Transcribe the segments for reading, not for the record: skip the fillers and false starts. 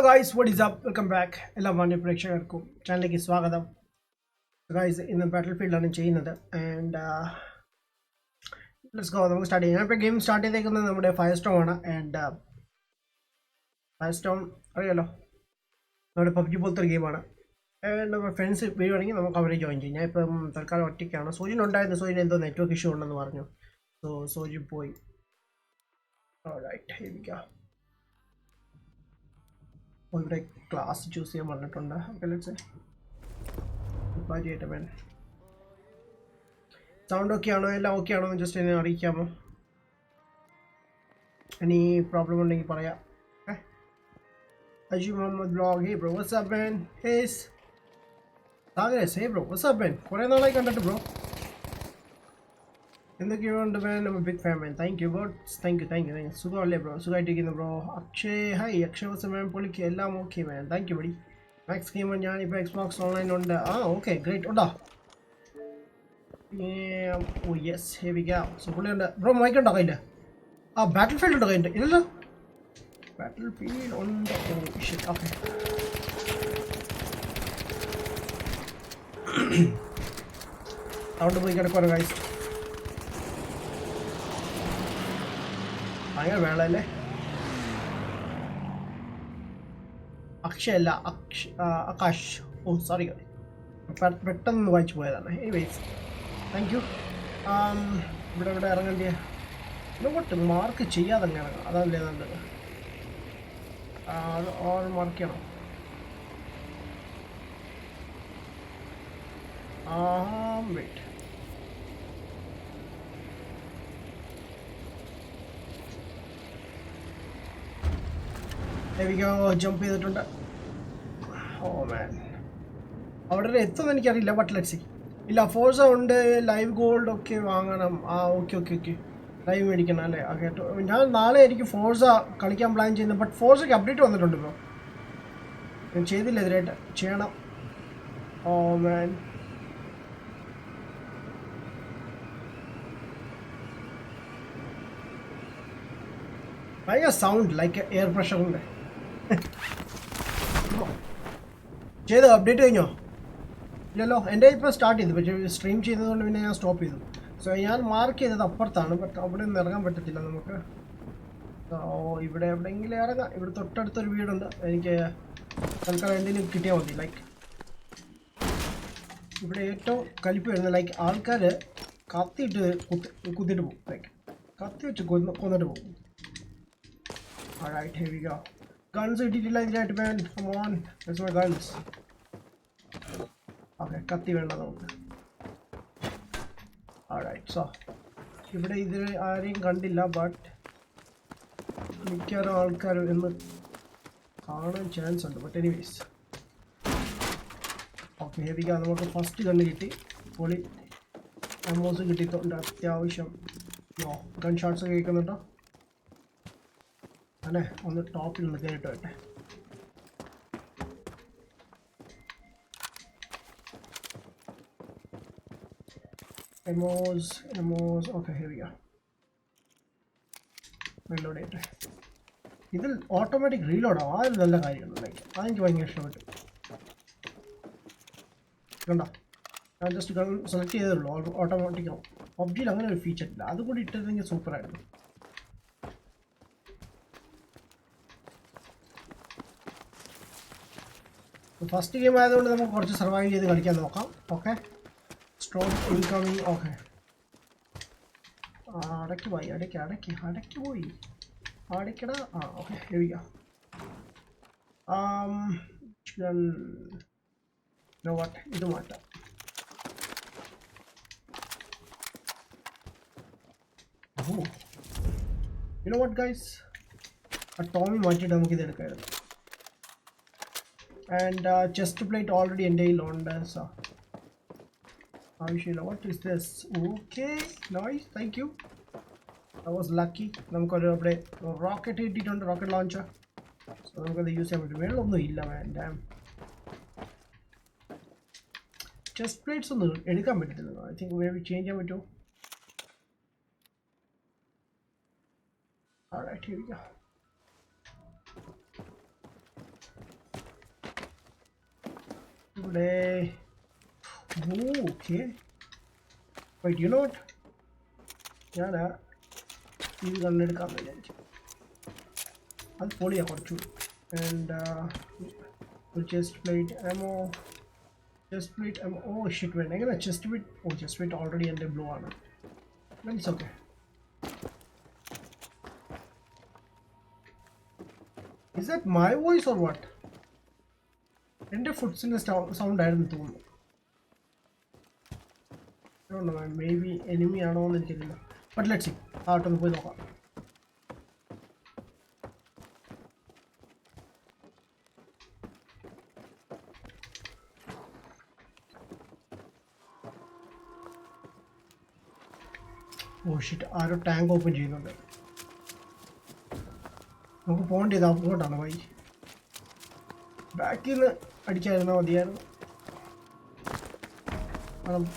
Hello guys, what is up? Welcome back. എല്ലാ മാന്യ പ്രേക്ഷകർക്കും ചാനലിലേക്ക് സ്വാഗതം. ഗൈസ് ഇന്ന് ബാറ്റിൽഫീൽഡ് ആണ് ചെയ്യുന്നത് ആൻഡ് ലെറ്റ്സ് ഗോ. നമുക്ക് സ്റ്റാർട്ട് ചെയ്യാം. ഞാൻ ഇപ്പോൾ ഗെയിം സ്റ്റാർട്ട് ചെയ്തേക്കുന്നത് നമ്മുടെ ഫയർസ്റ്റോം ആണ്. ആൻഡ് ഫയർസ്റ്റോം അറിയാലോ, നമ്മുടെ PUBG പോലത്തെ ഒരു ഗെയിമാണ്. ആൻഡ് നമ്മുടെ ഫ്രണ്ട്സ് വീഴുവാണെങ്കിൽ നമുക്ക് അവരെ ജോയിൻ ചെയ്യും. ഞാൻ ഇപ്പം തൽക്കാലം ഒറ്റയ്ക്കാണ്. സോജിൻ ഉണ്ടായിരുന്നു. സോജിന് എന്തോ നെറ്റ്വർക്ക് ഇഷ്യൂ ഉണ്ടെന്ന് പറഞ്ഞു. സോജിൻ പോയി. Alright, here we go. ഇവിടെ ക്ലാസ് ചൂസ് ചെയ്യാൻ പറഞ്ഞിട്ടുണ്ട്. Okay, let's when sound okay ആണോ, എല്ലാം ഓക്കെ ആണോ എന്ന് ജസ്റ്റ് എന്നെ അറിയിക്കാമോ? എനി പ്രോബ്ലം ഉണ്ടെങ്കിൽ പറയാം. Aju Muhammad blog, hey bro what's up man. ഹേസ് സാഗരേസ്, hey bro what's up man. കുറേ നാളായി കണ്ടിട്ട് ബ്രോ. എന്തൊക്കെയുണ്ട് man? Big fan man. Thank you ബോട്ട്സ്, താങ്ക് യു. സുഖമല്ലേ ബ്രോ? സുഖമായിട്ടിരിക്കുന്നു ബ്രോ. അക്ഷയ് ഹായ്. അക്ഷയ് വാസ് മാൻ, പൊളിക്ക് എല്ലാം okay man. Thank you buddy. Max gamer, ഞാനിപ്പോൾ എക്സ്ബോക്സ് ഓൺലൈനുണ്ട്. Okay great. ഉണ്ടോ? Oh yes, here we go. So പുള്ളിയുണ്ട് ബ്രോ. മൈക്കുണ്ടോ കയ്യിൽ? ബാറ്റിൽഫീൽഡ് ഉണ്ടോ കയ്യിൽ? ഇല്ലല്ലോ, ബാറ്റിൽഫീൽഡ് ഉണ്ട്. Oh shit, okay. സൗണ്ട് പോയി കിടക്കുവാണ് ഗൈസ്. ഭയങ്കര വേളല്ലേ. അക്ഷയ് അല്ല, ആകാശ്. ഓ സോറി, പെട്ടെന്ന് വായിച്ചു പോയതാണ്. Anyways thank you. ഇവിടെ ഇറങ്ങണ്ടേ? ഇങ്ങോട്ട് മാർക്ക് ചെയ്യാതെ അങ്ങനെ ഇറങ്ങാം, അതല്ലേ നല്ലത്. അത് ഓൾ മാർക്ക് ചെയ്യണം. വെയിറ്റ്, ജമ്പ് ചെയ്തിട്ടുണ്ട്. ഓ മാൻ, അവിടെ എത്തുമെന്ന് എനിക്കറിയില്ല. But let's see. ഇല്ല, ഫോഴ്സ ഉണ്ട്. ലൈവ് ഗോൾഡ് ഒക്കെ വാങ്ങണം. ഓക്കെ ലൈവ് മേടിക്കണം അല്ലേ? കേട്ടോ, ഞാൻ നാളെ എനിക്ക് ഫോഴ്സ കളിക്കാൻ പ്ലാൻ ചെയ്യുന്നത്. ബട്ട് ഫോഴ്സയ്ക്ക് അപ്ഡേറ്റ് വന്നിട്ടുണ്ട് ബ്രോ. ഞാൻ ചെയ്തില്ല, എതിരായിട്ട് ചെയ്യണം. ഓ മാൻ, ഭയങ്കര സൗണ്ട് ലൈക്ക് എയർ പ്രഷറിൻ്റെ. ചെയ്തോ? അപ്ഡേറ്റ് കഴിഞ്ഞോ? ഇല്ലല്ലോ, എൻ്റെ ഇപ്പോൾ സ്റ്റാർട്ട് ചെയ്തു. പക്ഷേ സ്ട്രീം ചെയ്തതുകൊണ്ട് പിന്നെ ഞാൻ സ്റ്റോപ്പ് ചെയ്തു. സോ ഞാൻ മാർക്ക് ചെയ്തത് അപ്പുറത്താണ്. ബട്ട് അവിടെ നിന്ന് ഇറങ്ങാൻ പറ്റത്തില്ല നമുക്ക്. ഇവിടെ എവിടെയെങ്കിലും ഇറങ്ങാം. ഇവിടെ തൊട്ടടുത്തൊരു വീടുണ്ട്. എനിക്ക് തൽക്കാലം എന്തെങ്കിലും കിട്ടിയാൽ മതി. ലൈക്ക് ഇവിടെ ഏറ്റവും കലിപ്പ് വരുന്നത് ലൈക്ക് ആൾക്കാർ കത്തിയിട്ട് കുത്തിയിട്ട് പോകും. ലൈക്ക് കത്തി വെച്ച് കൊന്നിട്ട് പോകും. Alright, here we go. Guns കിട്ടിയിട്ടില്ല ഇതിനായിട്ട് man. Come on, that's my guns. Okay, കത്തി വേണ്ട നമുക്ക്. Alright, so ഇവിടെ ഇതിൽ ആരെയും കണ്ടില്ല. ബട്ട് മിക്കവാറും ആൾക്കാർ എന്ന് കാണാൻ ചാൻസ് ഉണ്ട്. But anyways okay, here we go. നമുക്ക് ഫസ്റ്റ് ഗണ്ണ് കിട്ടി. പൊളി. അമോസ് കിട്ടിയിട്ടുണ്ട് അത്യാവശ്യം. ഗൺ ഷോട്ട്സ് ഒക്കെ കേൾക്കുന്നുണ്ടോ അല്ലേ? ഒന്ന് ടോപ്പിൽ നിന്ന് കയറിയിട്ട് വരട്ടെ. എമോസ് okay, here we go. Reload ചെയ്യട്ടെ. ഇതിൽ ഓട്ടോമാറ്റിക് റീലോഡാവും. ആ ഒരു നല്ല കാര്യമാണ്. ലൈക്ക് അതെനിക്ക് ഭയങ്കര ഇഷ്ടപ്പെട്ടു. കണ്ടോ, ഞാൻ ജസ്റ്റ് ഗൺ സെലക്ട് ചെയ്തതുള്ളൂ, ഓട്ടോമാറ്റിക് ആവും. PUBGയിൽ അങ്ങനെ ഒരു ഫീച്ചർ ഇല്ല. അതുകൂടി ഇട്ടിരുന്നെങ്കിൽ സൂപ്പറായിരുന്നു. ഫസ്റ്റ് ഗെയിം ആയതുകൊണ്ട് നമുക്ക് കുറച്ച് സർവൈവ് ചെയ്ത് കളിക്കാൻ നോക്കാം. Okay, strong incoming. ഓക്കെ, അടയ്ക്ക് പോയി, അടയ്ക്ക് പോയി, അടയ്ക്കട. Okay, here we go. No what, ഇത് മാറ്റാം. യു നോ വാട്ട് ഗൈസ്, ആ ടോമി മാറ്റിയിട്ട് നമുക്ക് ഇത് എടുക്കാമായിരുന്നു. And chest plate already എൻ്റെ കയ്യിലുണ്ട്. സോ ആവശ്യമില്ല. What is this? Okay nice, thank you. I was lucky. നമുക്കൊരു അവിടെ റോക്കറ്റ് കിട്ടിയിട്ടുണ്ട്, റോക്കറ്റ് ലോഞ്ചർ. സോ നമുക്കത് യൂസ് ചെയ്യാൻ പറ്റും. വെള്ളമൊന്നും ഇല്ല മാൻ. ഡാം, ചെസ്റ്റ് പ്ലേറ്റ്സ് ഒന്നും എടുക്കാൻ പറ്റത്തില്ല. I think may be change ചെയ്യാൻ പറ്റുമോ? Alright, here we go. Today. Oh, okay. Wait, you know what? Yeah, you can let it come in. I'll pull you out too. And chest plate ammo. Chest plate ammo. Oh shit, man. I'm gonna chest plate. Oh, chest plate already and blue on it. But it's okay. Is that my voice or what? And the foot's in the sound I don't know. I don't know, man. Maybe enemy I don't know. But let's see. Out of the way. Oh shit, I have a tank open. I'm going to go down. Back in the Adicana, the air.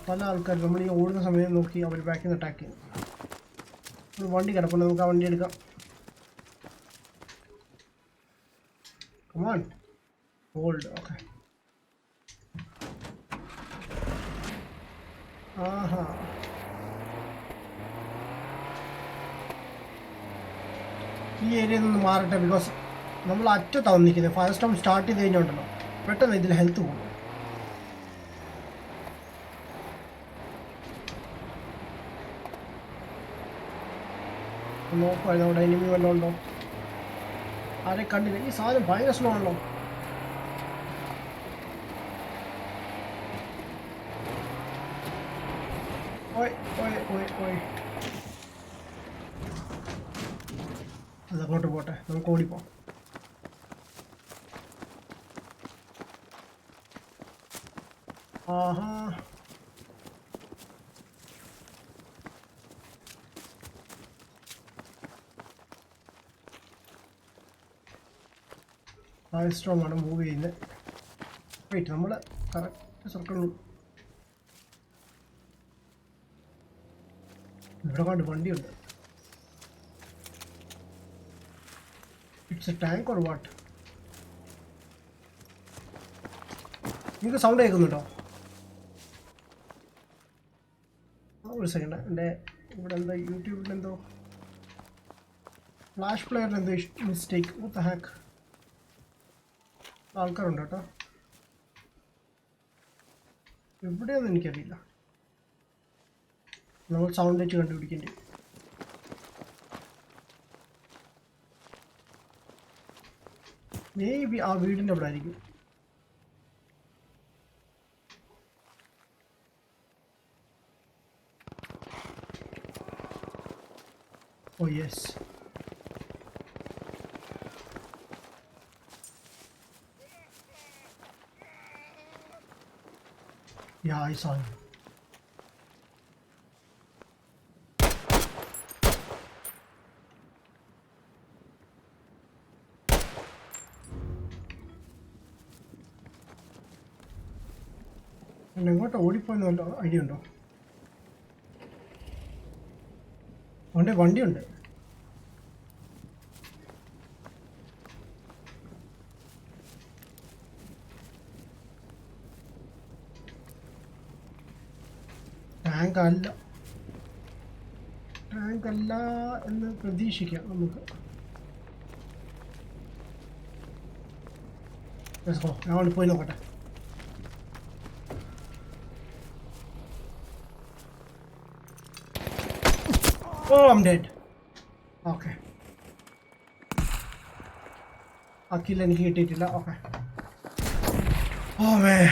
Pala Alcalmani over the Samuel Noki, I will back in attacking. One day, come on. Hold, okay. Aha. This area is not because we are down the Firestorm started the engine. Better than the health. No, I don't enemy alone. I can't do this. I am buying a small loan. Oi. That's not water. I'm going to aha. Firestorm on a movie in it. Wait, I'm gonna correct circle. It's a tank or what? You can sound like a second. And the YouTube and the Flash player and the mistake. What the heck? Alcar on data. Everybody has any no sound that you can do. Maybe our video in the brand. Oh, yes. Yeah, I saw him. And I got a OD point on the idea. One day. Tank Allah and the Pradeshika. Let's go. I want to point out. Oh, I'm dead. Okay. I'll kill and hit it. Okay. Oh, man.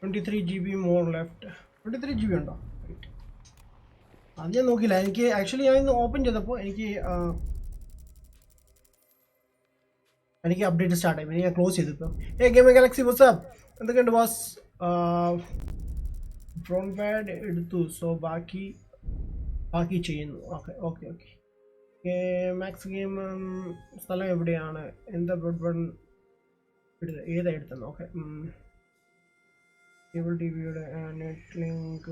23 GB more left. 23 GB undo. Right. I നോക്കില്ല എനിക്ക് actually ഞാൻ ഇന്ന് open ചെയ്തപ്പോൾ എനിക്ക് update start ആയി ഞാൻ close ചെയ്തിപ്പോൾ gaming Galaxy WhatsApp എന്തൊക്കെയുണ്ട് boss front pad എടുത്തു സോ ബാക്കി ചെയ്യുന്നു ഓക്കെ മാക്സ് ഗെയിം സ്ഥലം എവിടെയാണ് എന്താ ബ്രോഡ് ബൺ ഏതാ എടുത്തെന്ന് ഓക്കെ കേബിൾ ടി വിയുടെ നെറ്റ് ലിങ്ക്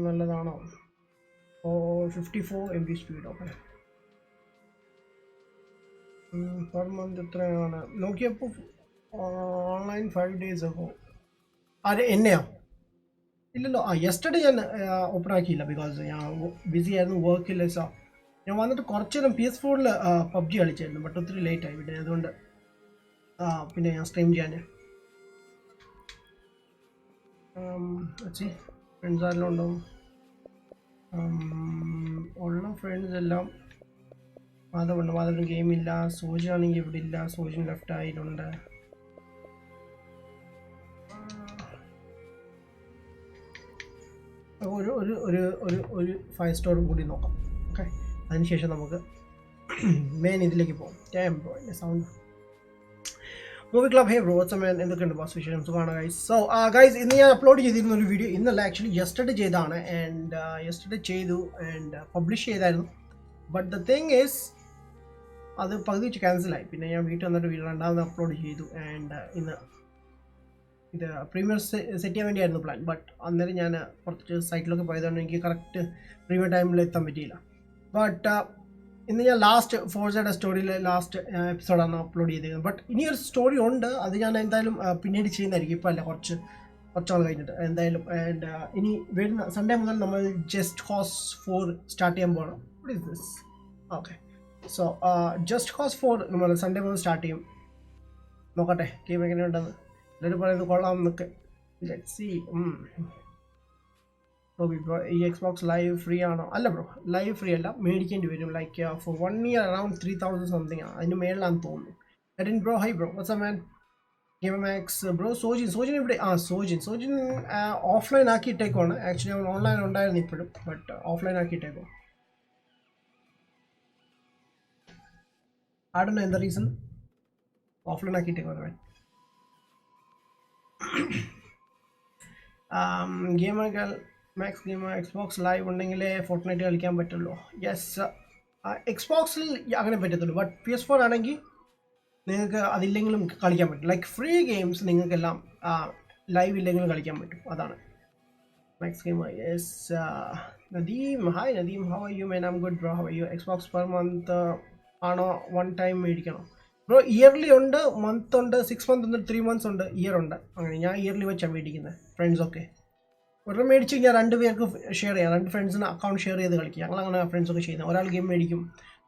നല്ലതാണോ 54 MB speed okay per month എത്രയാണ് നോക്കിയപ്പോൾ ഓൺലൈൻ 5 days ago. ആരെ എന്നെയോ? ഇല്ലല്ലോ. യെസ്റ്റർഡേ ഞാൻ ഓപ്പൺ ആക്കിയില്ല ബിക്കോസ് ഞാൻ ബിസി ആയിരുന്നു വർക്കില്ല. സോ ഞാൻ വന്നിട്ട് കുറച്ച് നേരം PS4 PUBG കളിച്ചായിരുന്നു. ബട്ട് ഒത്തിരി ലേറ്റ് ആയി പിന്നെ അതുകൊണ്ട് പിന്നെ ഞാൻ സ്ട്രീം ചെയ്യാൻ ഫ്രണ്ട്സ് ആരെല്ലാം ഉണ്ടാവും. ഉള്ള ഫ്രണ്ട്സ് എല്ലാം മാധവന് ഗെയിമില്ല. സോജി ആണെങ്കിൽ ഇവിടെ ഇല്ല. സോജിൻ ലെഫ്റ്റ് ആയിട്ടുണ്ട്. ഒരു ഒരു ഒരു ഒരു ഒരു Firestorm കൂടി നോക്കാം. ഓക്കെ, അതിനുശേഷം നമുക്ക് മെയിൻ ഇതിലേക്ക് പോകും. ടൈം ബ്രോ എൻ്റെ sound movie club. Hey bro what's man, എന്തൊക്കെയുണ്ട് ബോസ്? വിശേഷം സുഖമാണ് ഗൈസ്. സോ ഗൈസ്, ഇന്ന് ഞാൻ അപ്ലോഡ് ചെയ്തിരുന്ന ഒരു വീഡിയോ ഇന്നല്ല, ആക്ച്വലി യെസ്റ്റർഡേ ചെയ്തതാണ്. ആൻഡ് യെസ്റ്റർഡേ ചെയ്തു ആൻഡ് പബ്ലിഷ് ചെയ്തായിരുന്നു. ബട്ട് ദ തിങ് ഈസ് അത് പകുതി വെച്ച് ക്യാൻസലായി. പിന്നെ ഞാൻ വീട്ടിൽ വന്നിട്ട് വീഡിയോ രണ്ടാമത് അപ്ലോഡ് ചെയ്തു. ആൻഡ് ഇന്ന് ഇത് പ്രീമിയർ സെറ്റ് ചെയ്യാൻ വേണ്ടിയായിരുന്നു പ്ലാൻ. ബട്ട് അന്നേരം ഞാൻ കുറച്ച് സൈറ്റിലൊക്കെ പോയതുകൊണ്ട് എനിക്ക് കറക്റ്റ് പ്രീമിയർ ടൈമിൽ എത്താൻ പറ്റിയില്ല. ബട്ട് ഇന്ന് ഞാൻ ലാസ്റ്റ് ഫോർസയുടെ സ്റ്റോറിയിലെ ലാസ്റ്റ് എപ്പിസോഡാണ് അപ്ലോഡ് ചെയ്തിരിക്കുന്നത്. ബട്ട് ഇനിയൊരു സ്റ്റോറി ഉണ്ട്, അത് ഞാൻ എന്തായാലും പിന്നീട് ചെയ്യുന്നതായിരിക്കും. ഇപ്പോൾ അല്ല, കുറച്ചാൾ കഴിഞ്ഞിട്ട് എന്തായാലും. ആൻഡ് ഇനി വരുന്ന സൺഡേ മുതൽ നമ്മൾ ജസ്റ്റ് കോസ് 4 സ്റ്റാർട്ട് ചെയ്യാൻ പോകണം. What is this? Okay, so just cause 4 നമ്മൾ സൺഡേ മുതൽ സ്റ്റാർട്ട് ചെയ്യും. നോക്കട്ടെ ഗെയിം എങ്ങനെയുണ്ടെന്ന്. എല്ലാവരും പറയുന്നത് കൊള്ളാമെന്നൊക്കെ. Let's see. ബ്രോ ഈ എക്സ്ബോക്സ് ലൈവ് ഫ്രീ ആണോ? അല്ല ബ്രോ, ലൈവ് ഫ്രീ അല്ല, മേടിക്കേണ്ടി വരും. Like for 1 year around 3000 something ആണ്. അതിന് മേളിലാന്ന് തോന്നുന്നു. എഡിൻ bro hi bro what's man. Game max bro. Sojin ഇവിടെ. സോജിൻ ഓഫ്ലൈൻ ആക്കിയിട്ടേക്കുവാണ്. ആക്ച്വലി അവൻ ഓൺലൈൻ ഉണ്ടായിരുന്നു ഇപ്പോഴും, ബട്ട് ഓഫ്ലൈൻ ആക്കിയിട്ടേക്കോ. I don't know എന്താ റീസൺ ഓഫ്ലൈൻ ആക്കിയിട്ടേക്കുവാണ്. ഗെയിമൊക്കെ മാക്സ് ഗെയിം എക്സ്ബോക്സ് ലൈവ് ഉണ്ടെങ്കിലേ ഫോർട്ട്നൈറ്റ് കളിക്കാൻ പറ്റുള്ളൂ. യെസ്, എക്സ്ബോക്സിൽ അങ്ങനെ പറ്റത്തുള്ളൂ. ബട്ട് PS4 ആണെങ്കിൽ നിങ്ങൾക്ക് അതില്ലെങ്കിലും കളിക്കാൻ പറ്റും. ലൈക്ക് ഫ്രീ ഗെയിംസ് നിങ്ങൾക്കെല്ലാം ലൈവ് ഇല്ലെങ്കിലും കളിക്കാൻ പറ്റും. അതാണ് max game. Yes, Nadeem. Hi Nadeem, how are you man? I am good bro, how are you? Xbox per month ആണോ 1 time മേടിക്കണോ? ബ്രോ ഇയർലി ഉണ്ട്, മന്ത് ഉണ്ട്, 6 months ഉണ്ട്, 3 months ഉണ്ട്, ഇയർ ഉണ്ട്. അങ്ങനെ ഞാൻ ഇയർലി വെച്ചാണ് മേടിക്കുന്നത്. ഫ്രണ്ട്സൊക്കെ ഒരെണ്ണം മേടിച്ച് കഴിഞ്ഞാൽ 2 പേർക്ക് ഷെയർ ചെയ്യാം. 2 ഫ്രണ്ട്സിന് അക്കൗണ്ട് ഷെയർ ചെയ്ത് കളിക്കുക. ഞങ്ങളങ്ങനെ ഫ്രണ്ട്സൊക്കെ ചെയ്യുന്നത്. ഒരാൾ ഗെയിം മേടിക്കും,